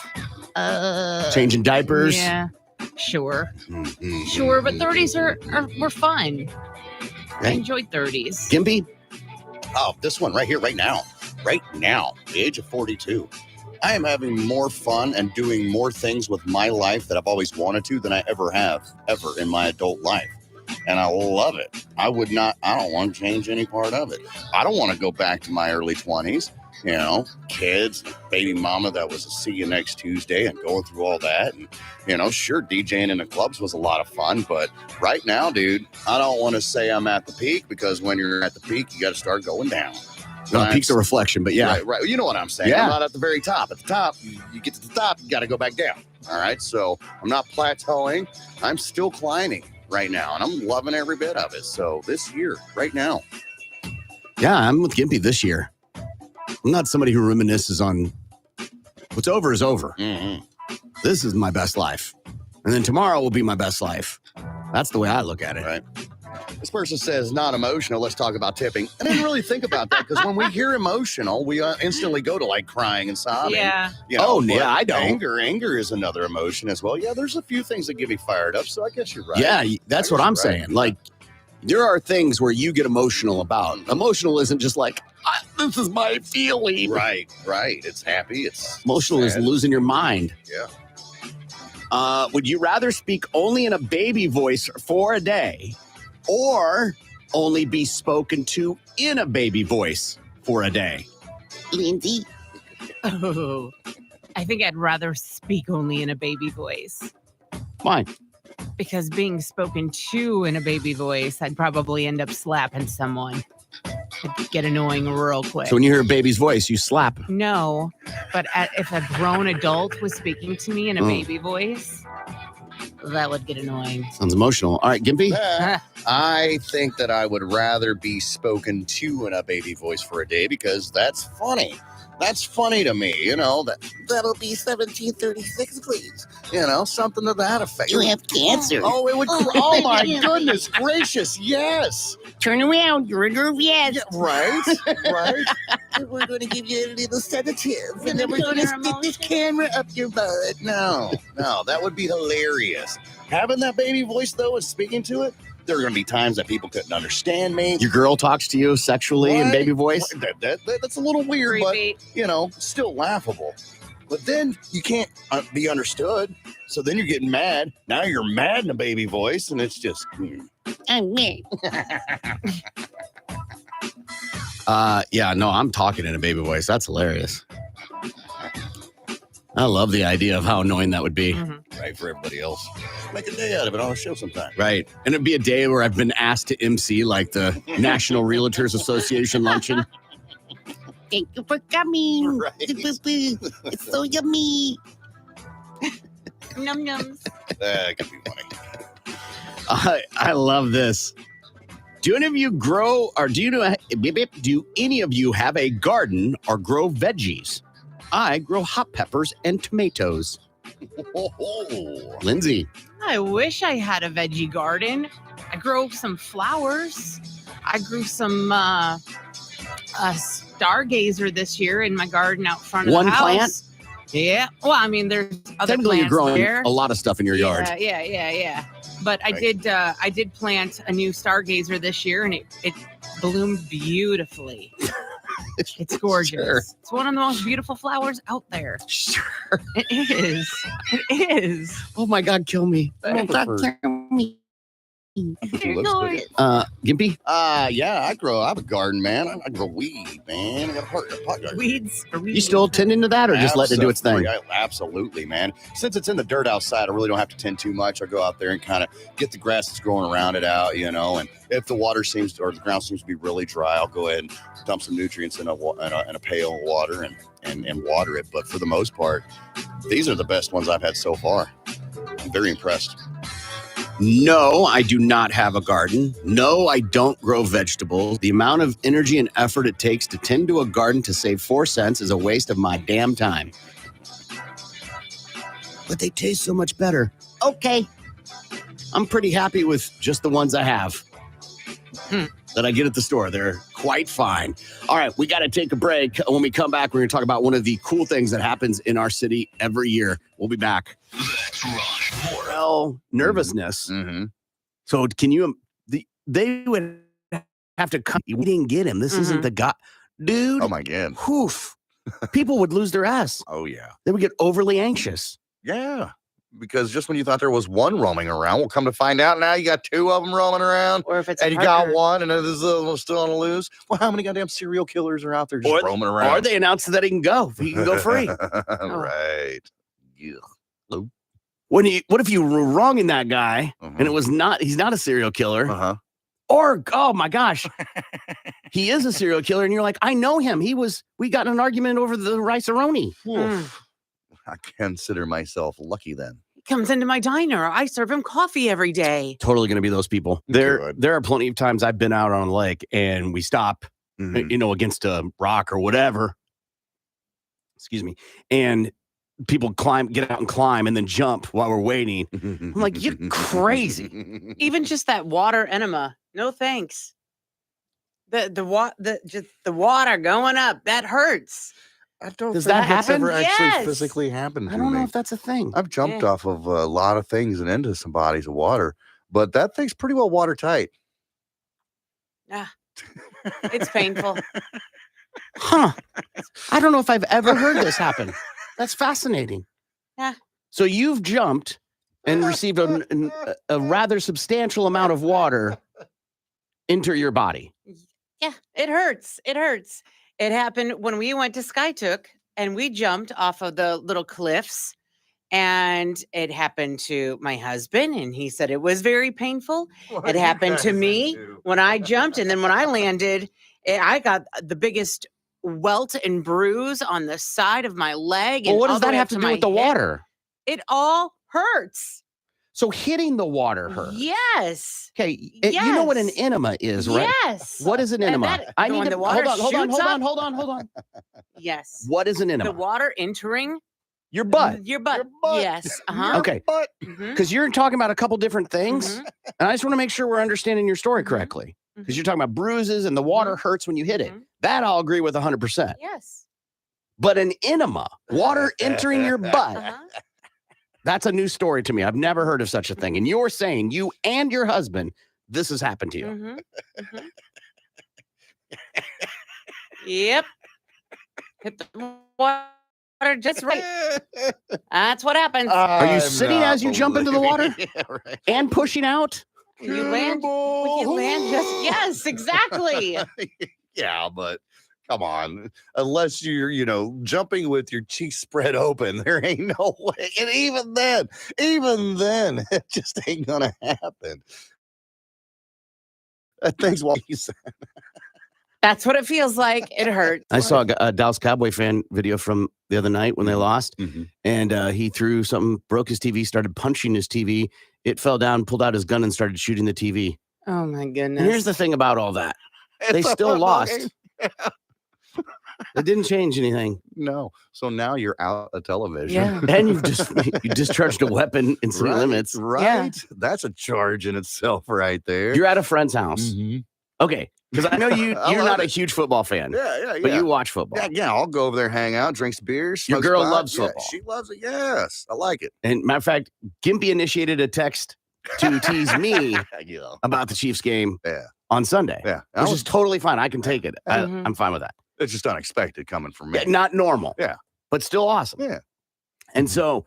Changing diapers? Yeah. Sure. Mhm. Sure, but 30s were fun. I Okay. enjoyed 30s. Gimpy? Oh, this one right here, right now, the age of 42. I am having more fun and doing more things with my life that I've always wanted to than I ever have in my adult life. And I love it. I don't want to change any part of it. I don't want to go back to my early 20s, kids, baby mama that was a see you next Tuesday and going through all that. And, sure, DJing in the clubs was a lot of fun. But right now, dude, I don't want to say I'm at the peak because when you're at the peak, you got to start going down. Well, peak's a reflection, but yeah. Right. You know what I'm saying. Yeah. I'm not at the very top. At the top, you get to the top, you got to go back down. All right. So I'm not plateauing. I'm still climbing right now, and I'm loving every bit of it. So this year, right now. Yeah, I'm with Gimpy this year. I'm not somebody who reminisces on What's over is over. Mhm. This is my best life. And then tomorrow will be my best life. That's the way I look at it. Right. This person says not emotional. Let's talk about tipping. I didn't really think about that because when we hear emotional, we instantly go to like crying and sobbing. Yeah. You know, Oh, but yeah, I don't. Anger is another emotion as well. Yeah, there's a few things that get me fired up. So I guess you're right. Yeah, that's I what guess I'm you're right. saying. Like, there are things where you get emotional about. Emotional isn't just like, this is my feeling. Right. It's happy. It's Emotional is sad. losing your mind. Yeah. Would you rather speak only in a baby voice for a day or only be spoken to in a baby voice for a day? Lindsay. Oh, I think I'd rather speak only in a baby voice Why? because being spoken to in a baby voice, I'd probably end up slapping someone. It'd get annoying real quick. So when you hear a baby's voice, you slap. No, but if a grown adult was speaking to me in a baby voice, that would get annoying. Sounds emotional. All right, Gimpy? Yeah. I think that I would rather be spoken to in a baby voice for a day because that's funny. That's funny to me, you know. That'll be 1736, please. You know, something to that effect. You have cancer. Oh, it would. Oh my goodness gracious! Yes. Turn around. You're a nerve. Yes. Right. We're going to give you a little sedative, and then we're gonna stick this camera up your butt. No, that would be hilarious. Having that baby voice though and speaking to it, there are going to be times that people couldn't understand me. Your girl talks to you sexually in Right. baby voice? That's a little weird, Creepy. but you know, still laughable. But then you can't be understood. So then you're getting mad. Now you're mad in a baby voice, and it's just. I'm me. Yeah, no, I'm talking in a baby voice. That's hilarious. I love the idea of how annoying that would be. Right for everybody else. Make a day out of it on a show sometime. Right. And it'd be a day where I've been asked to MC like the National Realtors Association luncheon. Thank you for coming. Right. It's so yummy. Num nums. That could be funny. I love this. Do any of you grow or do any of you have a garden or grow veggies? I grow hot peppers and tomatoes. Lindsay. I wish I had a veggie garden. I grow some flowers. I grew some stargazer this year in my garden out front of One the house. plant? Yeah. Well, I mean, there's other Technically, you're plants growing there. a lot of stuff in your yard. Yeah. But Right. I did plant a new stargazer this year, and it bloomed beautifully. It's gorgeous. Sure. It's one of the most beautiful flowers out there. Sure. It is. It is. Oh my God, kill me. Gimpy? Yeah, I have a garden, man. I grow weed, man. I got a pot garden. Weeds. You still tending to that or just letting it do its thing? Absolutely, man. Since it's in the dirt outside, I really don't have to tend too much. I go out there and kind of get the grass that's growing around it out, you know. And if the water the ground seems to be really dry, I'll go ahead and dump some nutrients in a pail of water and water it. But for the most part, these are the best ones I've had so far. I'm very impressed. No, I do not have a garden. No, I don't grow vegetables. The amount of energy and effort it takes to tend to a garden to save 4 cents is a waste of my damn time. But they taste so much better. Okay. I'm pretty happy with just the ones I have that I get at the store. They're quite fine. All right, we got to take a break. When we come back, we're going to talk about one of the cool things that happens in our city every year. We'll be back. Well, nervousness. Mm-hmm. So can you, they would have to come. We didn't get him. This isn't the guy. Dude. Oh, my God. Poof. People would lose their ass. Oh, yeah. They would get overly anxious. Yeah. Because just when you thought there was one roaming around, we'll come to find out now you got 2 of them roaming around. Or if it's And you got one, and there's other one still on the loose. Well, how many goddamn serial killers are out there just roaming around? Or they announced that he can go. He can go free. Right. Yeah. What if you were wrong in that guy and it was he's not a serial killer? Or, oh my gosh, he is a serial killer. And you're like, I know him. We got in an argument over the rice-a-roni. I consider myself lucky then. He comes into my diner. I serve him coffee every day. Totally going to be those people. There are plenty of times I've been out on a lake and we stop, against a rock or whatever. Excuse me. And people get out and climb and then jump while we're waiting. I'm like, you're crazy. Even just that water enema. No thanks. The water going up, that hurts. I don't Does think that that's happen? ever actually Yes. physically happened to I don't know me. if that's a thing. I've jumped Yeah. off of a lot of things and into some bodies of water, but that thing's pretty well watertight. It's painful. Huh. I don't know if I've ever heard this happen. That's fascinating. Yeah. So you've jumped and received a rather substantial amount of water into your body. Yeah, it hurts. It hurts. It happened when we went to Skytook and we jumped off of the little cliffs, and it happened to my husband, and he said it was very painful. It happened to me when I jumped, and then when I landed, I got the biggest welt and bruise on the side of my leg. Well, and what all does the that way have up to do my with the hip. water? It all hurts. So hitting the water hurts. Yes. Okay, you know what an Yes. enema is, right? Yes. What is an And enema? that- I when need to the water hold shoots up? on. Yes. What is an enema? The water entering Your butt. your butt. butt. Yes. Uh-huh. Okay, Mhm. because you're talking about a couple different things, Mhm. and I just want to make sure we're understanding your story Mhm. correctly. Because Mhm. you're talking about bruises and the water hurts when you hit it. Mhm. That I'll agree with 100%. Yes. But an enema, water entering your butt, Uh-huh. that's a new story to me. I've never heard of such a thing. And you're saying you and your husband, this has happened to you. Mhm. Mhm. Yep. Hit the water just right. That's what happens. Are you I'm sitting not as you jump into the water? believing- Yeah, right. And pushing out? you land just yes, exactly. Yeah, but come on. Unless you're, jumping with your cheeks spread open, there ain't no way. And even then, it just ain't gonna happen. Thanks, what you said. That's what it feels like. It hurts. I saw a Dallas Cowboy fan video from the other night when they lost, and he threw something, broke his TV, started punching his TV. It fell down, pulled out his gun, and started shooting the TV. Oh my goodness. And here's the thing about all that. They still lost. It didn't change anything. No. So now you're out of television. Yeah. And you discharged a weapon in city Right, limits. Right. Yeah. That's a charge in itself right there. You're at a friend's house. Mhm. Okay. Because I know you're I love not a it. huge football fan, Yeah. but you watch football. Yeah, I'll go over there, hang out, drink some beers. Your smoke girl pot. loves Yeah, football. she loves it. Yes. I like it. And matter of fact, Gimpy initiated a text to tease me Yeah. about the Chiefs game Yeah. on Sunday, Yeah. which is totally fine. I can take it. Mhm. I'm fine with that. It's just unexpected coming from me. Yeah, not normal. Yeah. But still awesome. Yeah. And so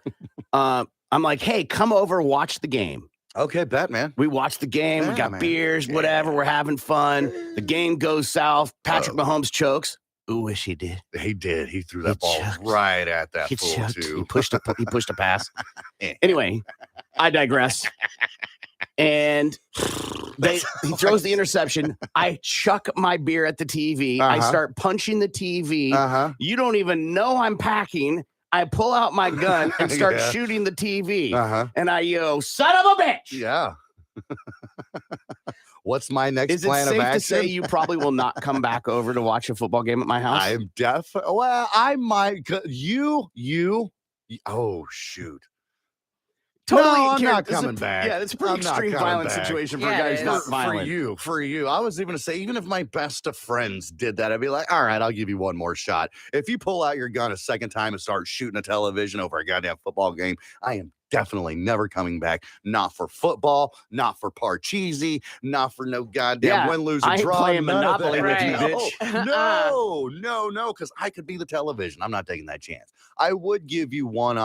I'm like, hey, come over, watch the game. Okay, bet, man. We watch the game. Yeah, We got man. beers, whatever. Yeah. We're having fun. The game goes south. Patrick Mahomes chokes. Ooh, wish he did. He did. He threw He that ball choked. right at that He fool, choked. too. He pushed a pass. Yeah. Anyway, I digress. And he throws the interception. I chuck my beer at the TV. I Uh-huh. start punching the TV. Uh-huh. You don't even know I'm packing. I pull out my gun and start Yeah. shooting the TV. Uh-huh. And I yell, son of a bitch. Yeah. What's my next Is it plan of safe action? to say you probably will not come back over to watch a football game at my house? I'm definitely. Well, I might. Oh shoot! Totally No, I'm Karen, not this is a coming back. Yeah, it's a pretty I'm not extreme coming violent back. situation for Yeah, a guy it who's is. not For violent. you. I was even to say, even if my best of friends did that, I'd be like, all right, I'll give you one more shot. If you pull out your gun a second time and start shooting a television over a goddamn football game, I am definitely never coming back. Not for football, not for Parcheesi, not for no goddamn Yeah, win, lose, I or ain't draw. playing none of Monopoly that. with you, bitch. No, because I could be the television. I'm not taking that chance. I would give you one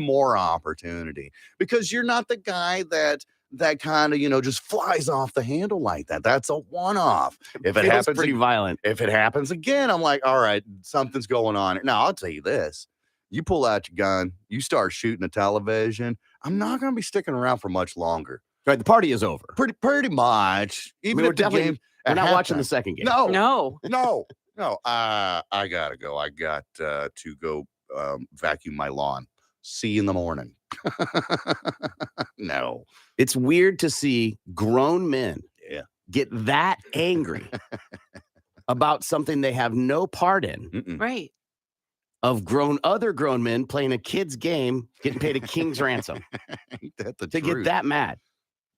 more opportunity, because you're not the guy that kind of, just flies off the handle like that. That's a one-off. If it Feels happens, pretty violent. if it happens again, I'm like, all right, something's going on. Now, I'll tell you this. You pull out your gun, you start shooting a television, I'm not going to be sticking around for much longer. Right, the party is over. Pretty much. Even we're if the definitely- game We're at not watching the halftime- second game. No. No. I gotta go. I got to go vacuum my lawn. See you in the morning. No. It's weird to see grown men Yeah. get that angry about something they have no part in. Mm-mm. Right. of other grown men playing a kid's game, getting paid a king's ransom Ain't that the to truth? get that mad.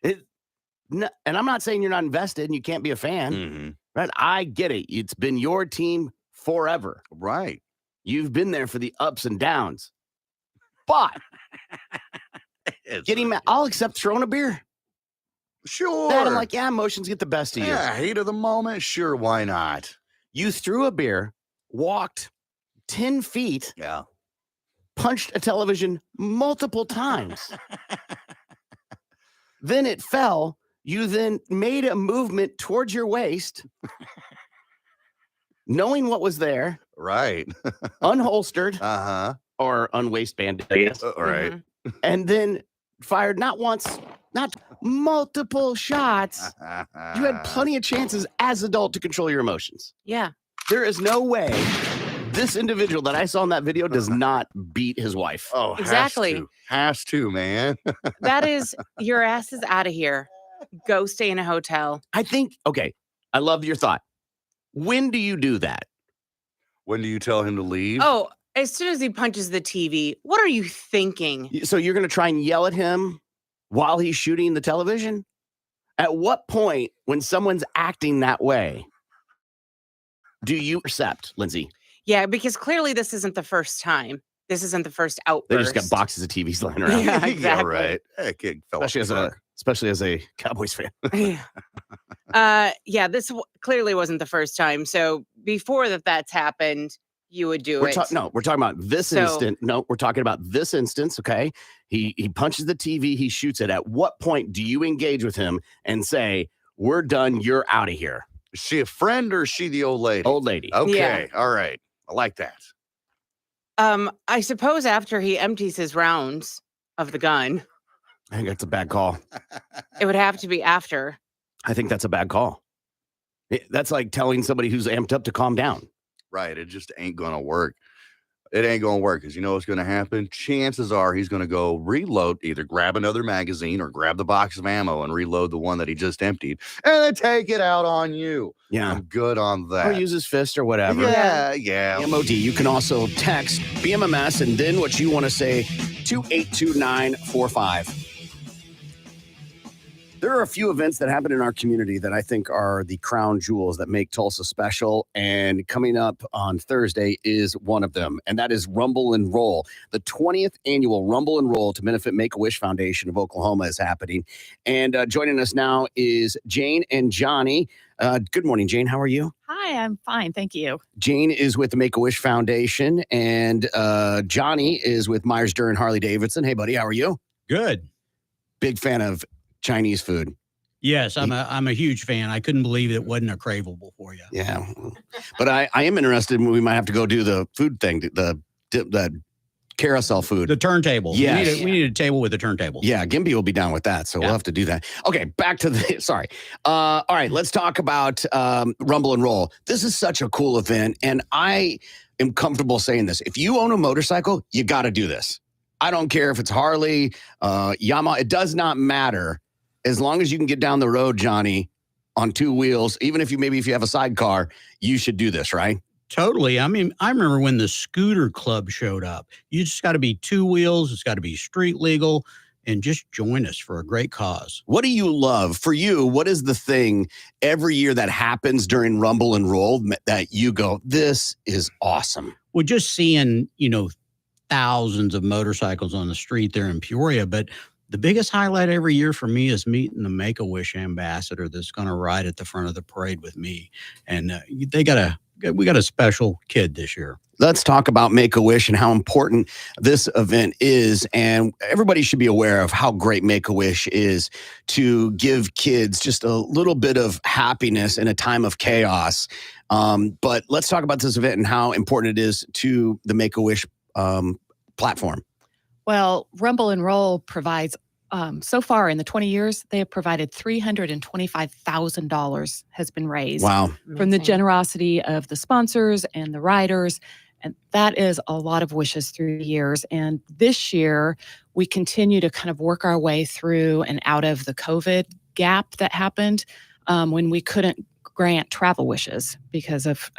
And I'm not saying you're not invested and you can't be a fan, Mhm. right? I get it. It's been your team forever. Right. You've been there for the ups and downs. But getting mad, I'll accept throwing a beer. Sure. That I'm like, yeah, emotions get the best of you. Yeah, heat of the moment. Sure, why not? You threw a beer, walked 10 feet, Yeah. punched a television multiple times. Then it fell. You then made a movement towards your waist, knowing what was there, Right. unholstered Uh-huh. or unwaistbanded, I guess, Right. Mhm. and then fired not once, not multiple shots. You had plenty of chances as an adult to control your emotions. Yeah. There is no way this individual that I saw in that video does not beat his wife. Oh, Exactly. Has to, man. That is, your ass is out of here. Go stay in a hotel. I think, okay, I love your thought. When do you do that? When do you tell him to leave? Oh, as soon as he punches the TV, what are you thinking? So you're going to try and yell at him while he's shooting the television? At what point, when someone's acting that way, do you accept, Lindsay? Yeah, because clearly this isn't the first time. This isn't the first outburst. They just got boxes of TVs laying around. Yeah, exactly. right. That kid fell off Especially as a Cowboys fan. Yeah, this clearly wasn't the first time. So before that's happened, you would do it. We're talking about this instant. No, we're talking about this instance. Okay, he punches the TV. He shoots it. At what point do you engage with him and say, "We're done. You're out of here"? Is she a friend or is she the old lady? Old lady. Okay. All right. I like that. I suppose after he empties his rounds of the gun, I think that's a bad call. it would have to be after. I think that's a bad call. That's like telling somebody who's amped up to calm down. Right. It just ain't going to work. It ain't going to work because you know what's going to happen? Chances are he's going to go reload, either grab another magazine or grab the box of ammo and reload the one that he just emptied and then take it out on you. Yeah. I'm good on that. Or use his fist or whatever. Yeah. MOD. You can also text BMMS and then what you want to say to 82945. There are a few events that happen in our community that I think are the crown jewels that make Tulsa special. And coming up on Thursday is one of them. And that is Rumble and Roll. The 20th annual Rumble and Roll to benefit Make-A-Wish Foundation of Oklahoma is happening. And joining us now is Jane and Johnny. Good morning, Jane. How are you? Hi, I'm fine. Thank you. Jane is with the Make-A-Wish Foundation. And Johnny is with Myers-Dern Harley Davidson. Hey, buddy. How are you? Good. Big fan of Chinese food. Yes, I'm a huge fan. I couldn't believe it wasn't a craveable for you. Yeah. But I am interested. We might have to go do the food thing, the carousel food. The turntable. Yes. We need a table with a turntable. Yeah, Gimpy will be down with that. So we'll have to do that. Okay, back to the, sorry. All right, let's talk about Rumble and Roll. This is such a cool event. And I am comfortable saying this. If you own a motorcycle, you got to do this. I don't care if it's Harley, Yamaha. It does not matter. As long as you can get down the road, Johnny, on two wheels, even if you have a sidecar, you should do this, right? Totally. I mean, I remember when the scooter club showed up. You just got to be two wheels. It's got to be street legal and just join us for a great cause. What do you love? For you, what is the thing every year that happens during Rumble and Roll that you go, this is awesome? Well, just seeing, thousands of motorcycles on the street there in Peoria, but the biggest highlight every year for me is meeting the Make-A-Wish ambassador that's going to ride at the front of the parade with me. And we got a special kid this year. Let's talk about Make-A-Wish and how important this event is. And everybody should be aware of how great Make-A-Wish is to give kids just a little bit of happiness in a time of chaos. But let's talk about this event and how important it is to the Make-A-Wish platform. Well, Rumble and Roll provides, so far in the 20 years, they have provided $325,000 has been raised. Wow. From the generosity of the sponsors and the riders. And that is a lot of wishes through the years. And this year, we continue to kind of work our way through and out of the COVID gap that happened when we couldn't grant travel wishes because of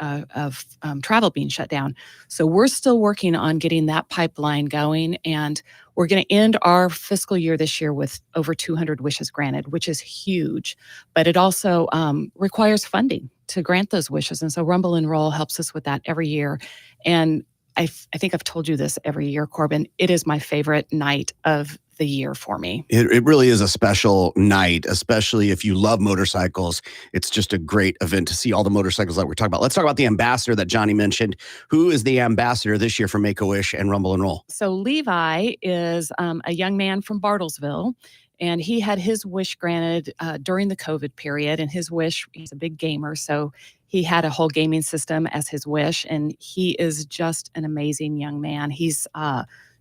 travel being shut down. So we're still working on getting that pipeline going, and we're going to end our fiscal year this year with over 200 wishes granted, which is huge. But it also requires funding to grant those wishes, and so Rumble and Roll helps us with that every year. And I think I've told you this every year, Corbin. It is my favorite night of the year for me. It really is a special night, especially if you love motorcycles. It's just a great event to see all the motorcycles that we're talking about. Let's talk about the ambassador that Johnny mentioned. Who is the ambassador this year for Make-A-Wish and Rumble and Roll? So Levi is a young man from Bartlesville, and he had his wish granted during the COVID period. And his wish, he's a big gamer, so he had a whole gaming system as his wish. And he is just an amazing young man. He's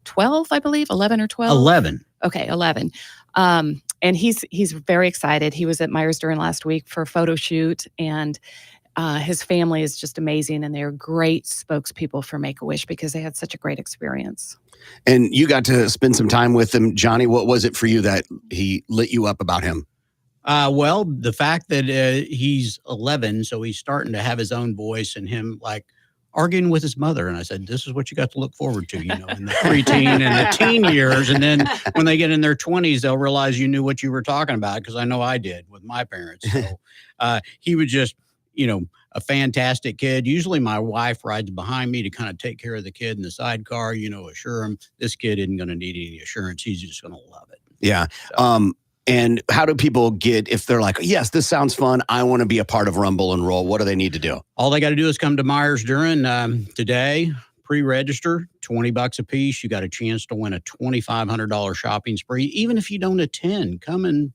12, I believe, 11 or 12? 11. Okay, 11. And he's very excited. He was at Myers-Durham last week for a photo shoot, and his family is just amazing, and they're great spokespeople for Make-A-Wish because they had such a great experience. And you got to spend some time with him. Johnny, what was it for you that he lit you up about him? Well, the fact that he's 11, so he's starting to have his own voice, and him like arguing with his mother. And I said, this is what you got to look forward to, in the preteen and the teen years. And then when they get in their 20s, they'll realize you knew what you were talking about, because I know I did with my parents. So he was just, a fantastic kid. Usually my wife rides behind me to kind of take care of the kid in the sidecar, assure him this kid isn't going to need any assurance. He's just going to love it. Yeah. So. And how do people get, if they're like, yes, this sounds fun, I want to be a part of Rumble and Roll, what do they need to do? All they got to do is come to Myers-Durham today, pre-register, $20 a piece. You got a chance to win a $2,500 shopping spree. Even if you don't attend, come and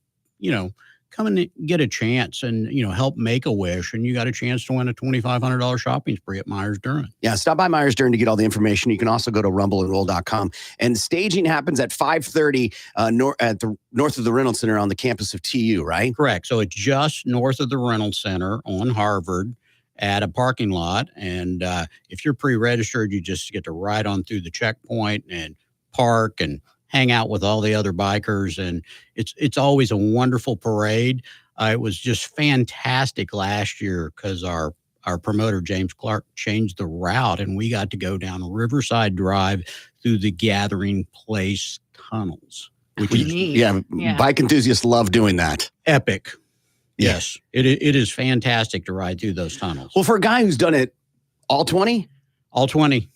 get a chance and, help make a wish. And you got a chance to win a $2,500 shopping spree at Myers-Durham. Yeah, stop by Myers-Durham to get all the information. You can also go to rumbleandroll.com. And staging happens at 5:30 north of the Reynolds Center on the campus of TU, right? Correct. So it's just north of the Reynolds Center on Harvard at a parking lot. And if you're pre-registered, you just get to ride on through the checkpoint and park and hang out with all the other bikers. And it's always a wonderful parade. It was just fantastic last year because our promoter, James Clark, changed the route, and we got to go down Riverside Drive through the Gathering Place tunnels. Which is yeah, bike enthusiasts love doing that. Epic. Yes, it is fantastic to ride through those tunnels. Well, for a guy who's done it all 20? All 20.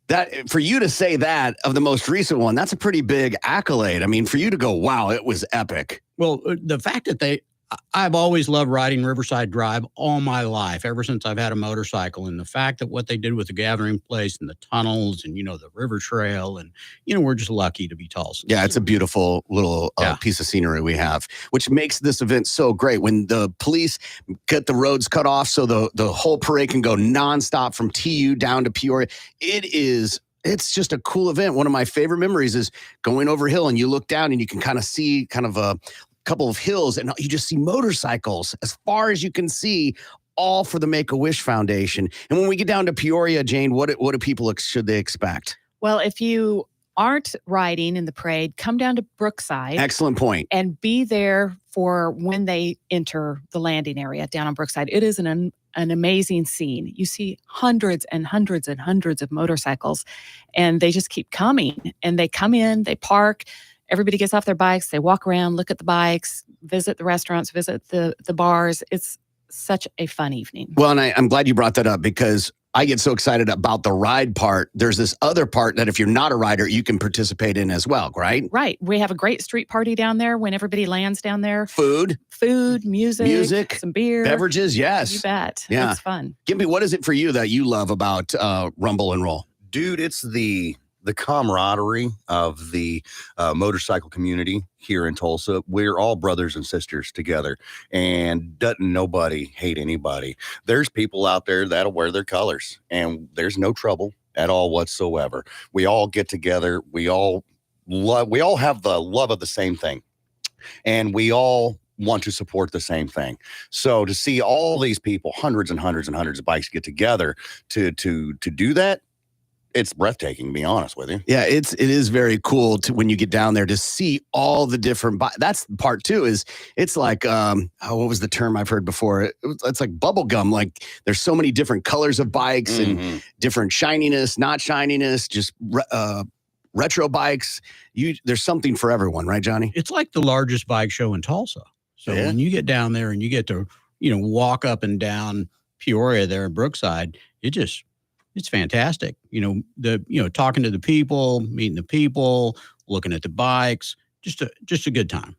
That, for you to say that of the most recent one, that's a pretty big accolade. I mean, for you to go, wow, it was epic. Well, the fact that I've always loved riding Riverside Drive all my life, ever since I've had a motorcycle. And the fact that what they did with the Gathering Place and the tunnels and, the river trail, and, we're just lucky to be Tulsa. Yeah, it's a beautiful little piece of scenery we have, which makes this event so great. When the police get the roads cut off so the whole parade can go nonstop from TU down to Peoria, it's just a cool event. One of my favorite memories is going over a hill and you look down and you can kind of see a couple of hills and you just see motorcycles as far as you can see, all for the Make-A-Wish Foundation. And when we get down to Peoria, Jane, what do people should they expect? Well, if you aren't riding in the parade, come down to Brookside. Excellent point. And be there for when they enter the landing area down on Brookside. It is an amazing scene. You see hundreds and hundreds and hundreds of motorcycles, and they just keep coming. And they come in, they park. Everybody gets off their bikes. They walk around, look at the bikes, visit the restaurants, visit the bars. It's such a fun evening. Well, and I'm glad you brought that up because I get so excited about the ride part. There's this other part that if you're not a rider, you can participate in as well, right? Right. We have a great street party down there when everybody lands down there. Food, music, some beer. Beverages, yes. You bet. Yeah. It's fun. Give me, what is it for you that you love about Rumble and Roll? Dude, it's the camaraderie of the motorcycle community here in Tulsa. We're all brothers and sisters together, and doesn't nobody hate anybody. There's people out there that'll wear their colors, and there's no trouble at all whatsoever. We all get together. We all have the love of the same thing, and we all want to support the same thing. So to see all these people, hundreds and hundreds and hundreds of bikes get together to do that, it's breathtaking, to be honest with you. Yeah, it is very cool to when you get down there to see all the different. That's part two. Is it's like what was the term I've heard before? It's like bubble gum. Like there's so many different colors of bikes and different shininess, not shininess, just retro bikes. There's something for everyone, right, Johnny? It's like the largest bike show in Tulsa. So when you get down there and you get to walk up and down Peoria there in Brookside, it's fantastic. Talking to the people, meeting the people, looking at the bikes, just a good time.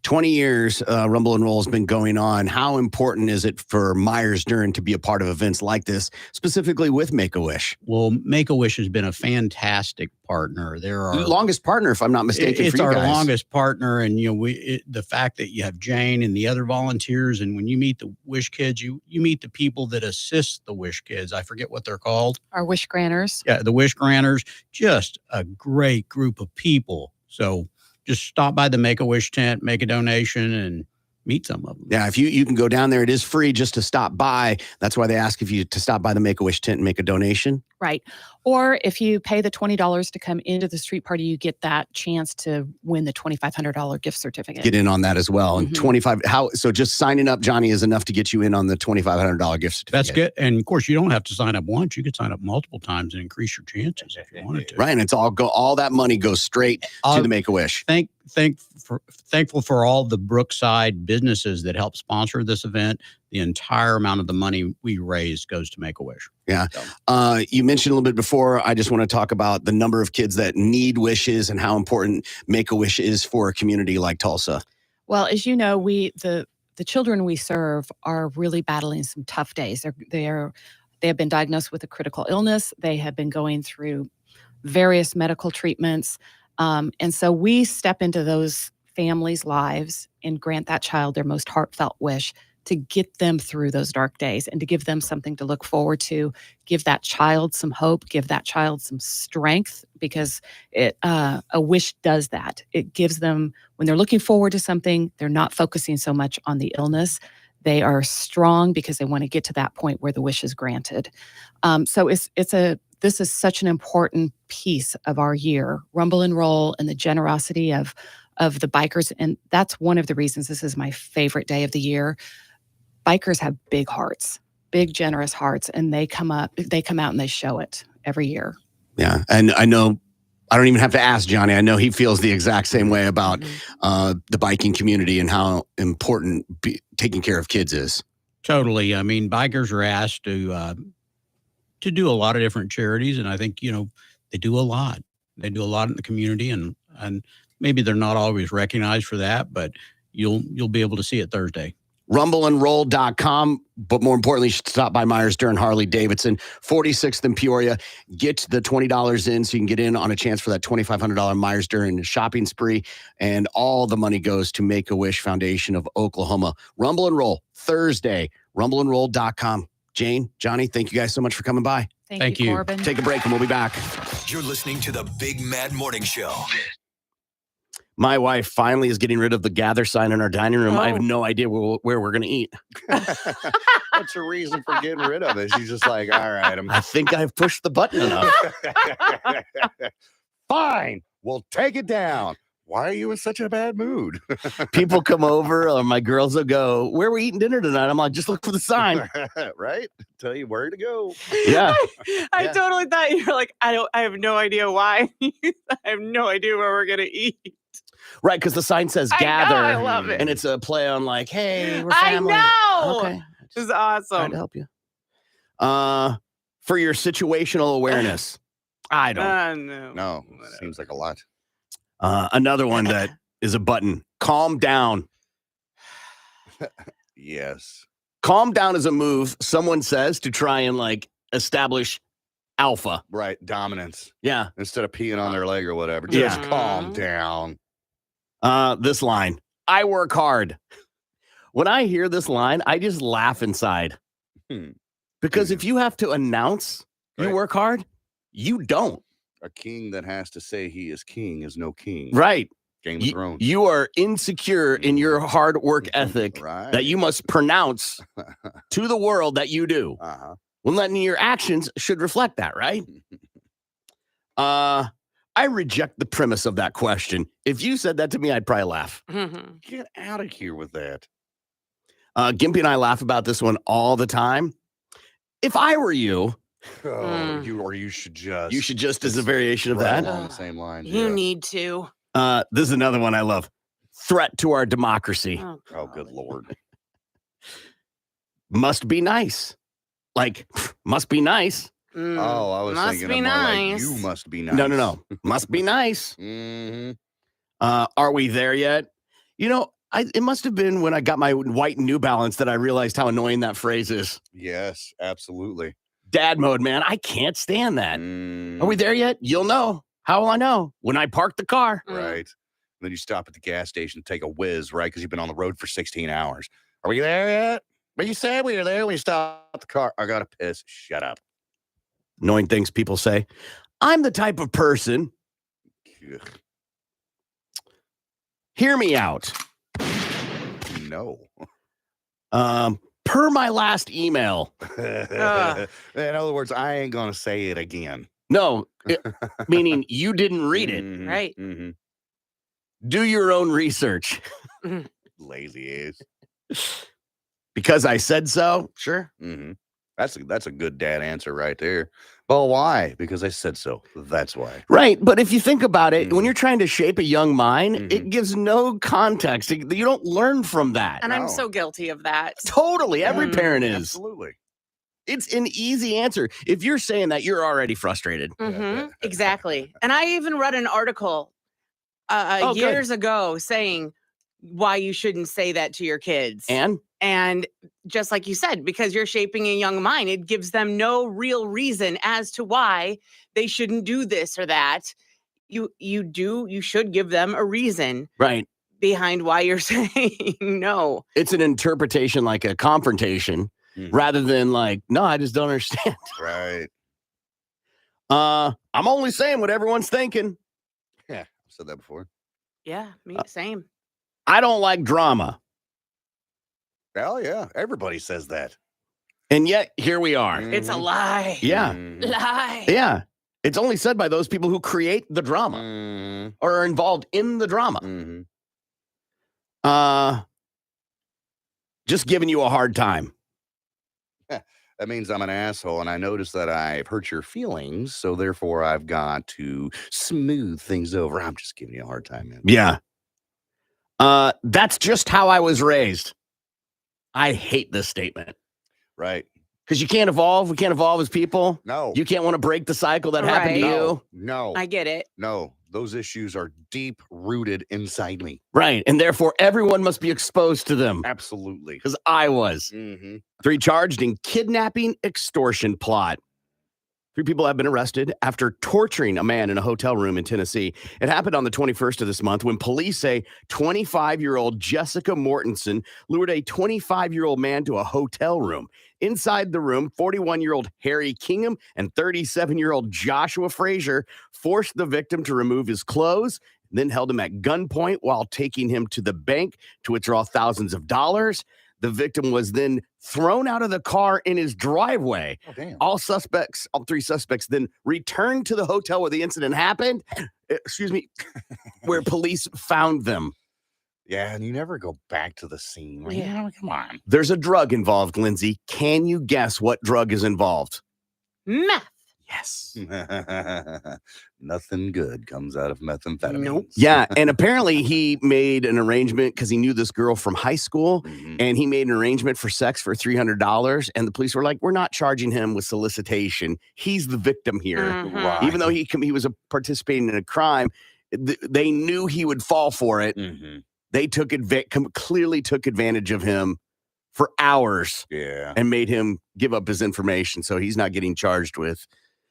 20 years, Rumble and Roll has been going on. How important is it for Myers-Dern to be a part of events like this, specifically with Make-A-Wish? Well, Make-A-Wish has been a fantastic partner. They're our longest partner, if I'm not mistaken. It's for you our guys. longest partner, and the fact that you have Jane and the other volunteers, and when you meet the Wish kids, you meet the people that assist the Wish kids. I forget what they're called. Our Wish granters. Yeah, the Wish granters. Just a great group of people. So just stop by the Make-A-Wish tent, make a donation, and meet some of them. Yeah, if you can go down there, it is free just to stop by. That's why they ask if you to stop by the Make-A-Wish tent and make a donation. Right. Or if you pay the $20 to come into the street party, you get that chance to win the $2,500 gift certificate. Get in on that as well. And 25. So just signing up, Johnny, is enough to get you in on the $2,500 gift certificate. That's good. And of course, you don't have to sign up once. You could sign up multiple times and increase your chances if you wanted to. Right. And it's all that money goes straight to the Make-A-Wish. Thankful for all the Brookside businesses that help sponsor this event. The entire amount of the money we raise goes to Make-A-Wish. Yeah. You mentioned a little bit before. I just want to talk about the number of kids that need wishes and how important Make-A-Wish is for a community like Tulsa. Well, as you know, the children we serve are really battling some tough days. They have been diagnosed with a critical illness. They have been going through various medical treatments. And so we step into those families' lives and grant that child their most heartfelt wish to get them through those dark days and to give them something to look forward to, give that child some hope, give that child some strength, because a wish does that. It gives them, when they're looking forward to something, they're not focusing so much on the illness. They are strong because they want to get to that point where the wish is granted. So this is such an important piece of our year, Rumble and Roll, and the generosity of the bikers. And that's one of the reasons this is my favorite day of the year. Bikers have big hearts, big, generous hearts, and they come out and they show it every year. Yeah. And I know, I don't even have to ask Johnny. I know he feels the exact same way about the biking community and how important taking care of kids is. Totally. I mean, bikers are asked to do a lot of different charities, and I think they do a lot. They do a lot in the community, and maybe they're not always recognized for that, but you'll be able to see it Thursday. rumbleandroll.com, but more importantly, you should stop by Myers-Dern Harley-Davidson, 46th in Peoria. Get the $20 in so you can get in on a chance for that $2,500 Myers-Dern shopping spree, and all the money goes to Make-A-Wish Foundation of Oklahoma. Rumble and Roll, Thursday, rumbleandroll.com. Jane, Johnny, thank you guys so much for coming by. Thank you, Corbin. Take a break and we'll be back. You're listening to the Big Mad Morning Show. My wife finally is getting rid of the gather sign in our dining room. I have no idea where we're going to eat. What's her reason for getting rid of it? She's just like, all right. I think I've pushed the button enough. Fine. We'll take it down. Why are you in such a bad mood? People come over, or my girls will go, where are we eating dinner tonight? I'm like, just look for the sign. Right? Tell you where to go. Yeah. I totally thought you were like, I have no idea why. I have no idea where we're going to eat. Right, because the sign says gather. I love it. And it's a play on like, hey, we're family. I know. Okay. This is awesome. Trying to help you. For your situational awareness. I don't. No, seems like a lot. Another one that is a button. Calm down. Yes. Calm down is a move someone says to try and like establish alpha. Right. Dominance. Yeah. Instead of peeing on their leg or whatever. Just Yeah. calm down. This line. I work hard. When I hear this line, I just laugh inside. Because if you have to announce you work hard, you don't. A king that has to say he is king is no king. Right. Game of Thrones. You are insecure in your hard work ethic that you must pronounce to the world that you do. Uh-huh. Well, then your actions should reflect that, right? I reject the premise of that question. If you said that to me, I'd probably laugh. Mhm. Get out of here with that. Gimpy and I laugh about this one all the time. If I were you, You should just. as a variation of right that. along the same lines. You yeah. need to. This is another one I love. Threat to our democracy. Oh, good Lord. Must be nice. Like, must be nice. Oh, I was Must thinking be of more like, nice. you must be nice. No. Must be nice. Mhm. Are we there yet? You know, it must have been when I got my white New Balance that I realized how annoying that phrase is. Yes, absolutely. Dad mode, man. I can't stand that. Mm, Are we there yet? You'll know. How will I know? When I park the car. right. Then you stop at the gas station, take a whiz, right? Because you've been on the road for 16 hours. Are we there yet? But you said we were there when you stopped the car. I got to piss. Shut up. Annoying things people say. I'm the type of person. Ugh, Hear me out. no. Per my last email. In other words, I ain't going to say it again. No, meaning you didn't read it. Mhm, Right. mhm. Do your own research. Lazy is. Because I said so. Sure. Mm-hmm. That's a good dad answer right there. Well, why? Because I said so. That's why. Right. But if you think about it, when Mhm. you're trying to shape a young mind, it Mhm. gives no context. You don't learn from that. And I'm No. so guilty of that. Totally. Every parent is. Absolutely. It's an easy answer. If you're saying that, you're already frustrated. Exactly. And I even read an article Oh, good. years ago saying why you shouldn't say that to your kids. And just like you said, because you're shaping a young mind, it gives them no real reason as to why they shouldn't do this or that. You should give them a reason Right. behind why you're saying no. It's an interpretation like a confrontation rather than like, no, I just don't understand. Right. I'm only saying what everyone's thinking. Yeah, I've said that before. Yeah, me same. I don't like drama. Hell yeah. Everybody says that. And yet here we are. It's a lie. Yeah. Lie. Yeah. It's only said by those people who create the drama or are involved in the drama. Just giving you a hard time. That means I'm an asshole, and I notice that I've hurt your feelings, so therefore I've got to smooth things over. I'm just giving you a hard time, man. Yeah. That's just how I was raised. I hate this statement. Right. Because you can't evolve. We can't evolve as people. No. You can't want to break the cycle that happened to you. No. I get it. No. Those issues are deep rooted inside me. Right. And therefore, everyone must be exposed to them. Absolutely. Because I was. 3 charged in kidnapping extortion plot. 3 people have been arrested after torturing a man in a hotel room in Tennessee. It happened on the 21st of this month when police say 25-year-old Jessica Mortensen lured a 25-year-old man to a hotel room. Inside the room, 41-year-old Harry Kingham and 37-year-old Joshua Frazier forced the victim to remove his clothes, then held him at gunpoint while taking him to the bank to withdraw thousands of dollars. The victim was then thrown out of the car in his driveway. Oh, damn. All 3 suspects then returned to the hotel where the incident happened. Where police found them. Yeah, and you never go back to the scene. Right? Yeah. Come on. There's a drug involved, Lindsay. Can you guess what drug is involved? Meth. Yes. Nothing good comes out of methamphetamine. Nope. Yeah, and apparently he made an arrangement because he knew this girl from high school, and he made an arrangement for sex for $300, and the police were like, we're not charging him with solicitation. He's the victim here. Right. Even though he was participating in a crime, they knew he would fall for it. They clearly took advantage of him for hours and made him give up his information, so he's not getting charged with.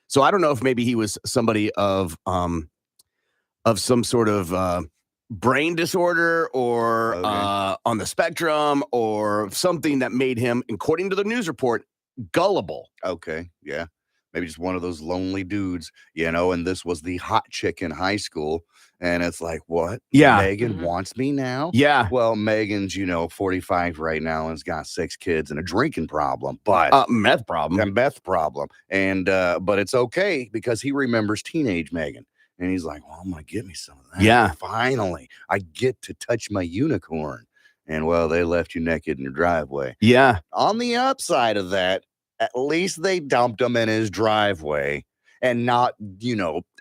So I don't know if maybe he was somebody of some sort of brain disorder or on the spectrum or something that made him, according to the news report, gullible. Okay, yeah. maybe just one of those lonely dudes, and this was the hot chick in high school. And it's like, what? Yeah. Megan wants me now? Yeah. Well, Megan's, 45 right now and has got 6 kids and a drinking problem, but meth problem. a meth problem. And, but it's okay because he remembers teenage Megan. And he's like, well, I'm going to get me some of that. Yeah. Finally, I get to touch my unicorn. And, well, they left you naked in your driveway. Yeah. On the upside of that, at least they dumped him in his driveway and not,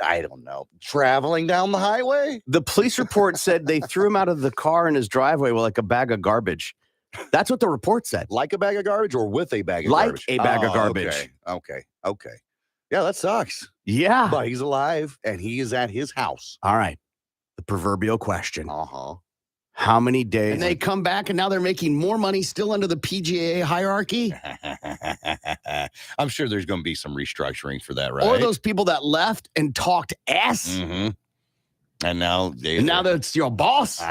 I don't know, traveling down the highway. The police report said they threw him out of the car in his driveway with like a bag of garbage. That's what the report said. Like a bag of garbage or with a bag of garbage? Like a bag of garbage. Okay. Yeah, that sucks. Yeah. But he's alive and he is at his house. All right. The proverbial question. Uh-huh. How many days? And they come back and now they're making more money still under the PGA hierarchy? I'm sure there's going to be some restructuring for that, right? Or those people that left and talked S. Mm-hmm. And now that's your boss.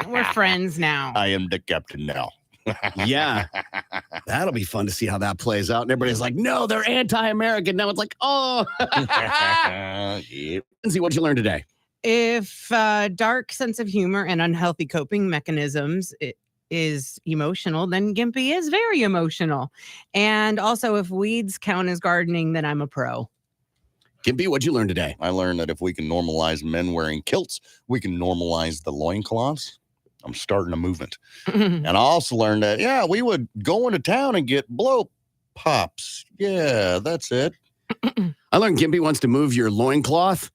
We're friends now. I am the captain now. Yeah. That'll be fun to see how that plays out. And everybody's like, no, they're anti-American. Now it's like, oh. Yep. See what you learned today. If dark sense of humor and unhealthy coping mechanisms is emotional, then Gimpy is very emotional. And also, if weeds count as gardening, then I'm a pro. Gimpy, what'd you learn today? I learned that if we can normalize men wearing kilts, we can normalize the loincloths. I'm starting a movement. And I also learned that, we would go into town and get blow pops. Yeah, that's it. I learned Gimpy wants to move your loincloth.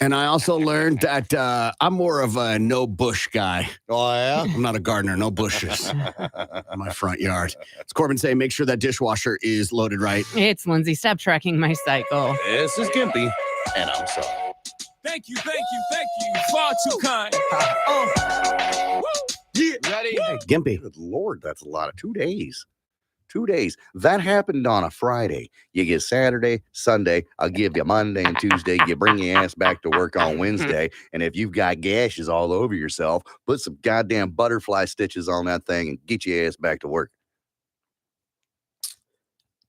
And I also learned that I'm more of a no bush guy. Oh, yeah? I'm not a gardener, no bushes in my front yard. It's Corbin saying, make sure that dishwasher is loaded right. It's Lindsay. Stop tracking my cycle. This is Gimpy, and I'm sorry. Thank you. Far too kind. Yeah. Ready? Hey, Gimpy. Good Lord, that's a lot of 2 days. 2 days. That happened on a Friday. You get Saturday, Sunday. I'll give you Monday and Tuesday. You bring your ass back to work on Wednesday. And if you've got gashes all over yourself, put some goddamn butterfly stitches on that thing and get your ass back to work.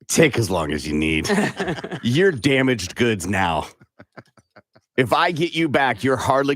Take as long as you need. You're damaged goods now. If I get you back, you're hardly going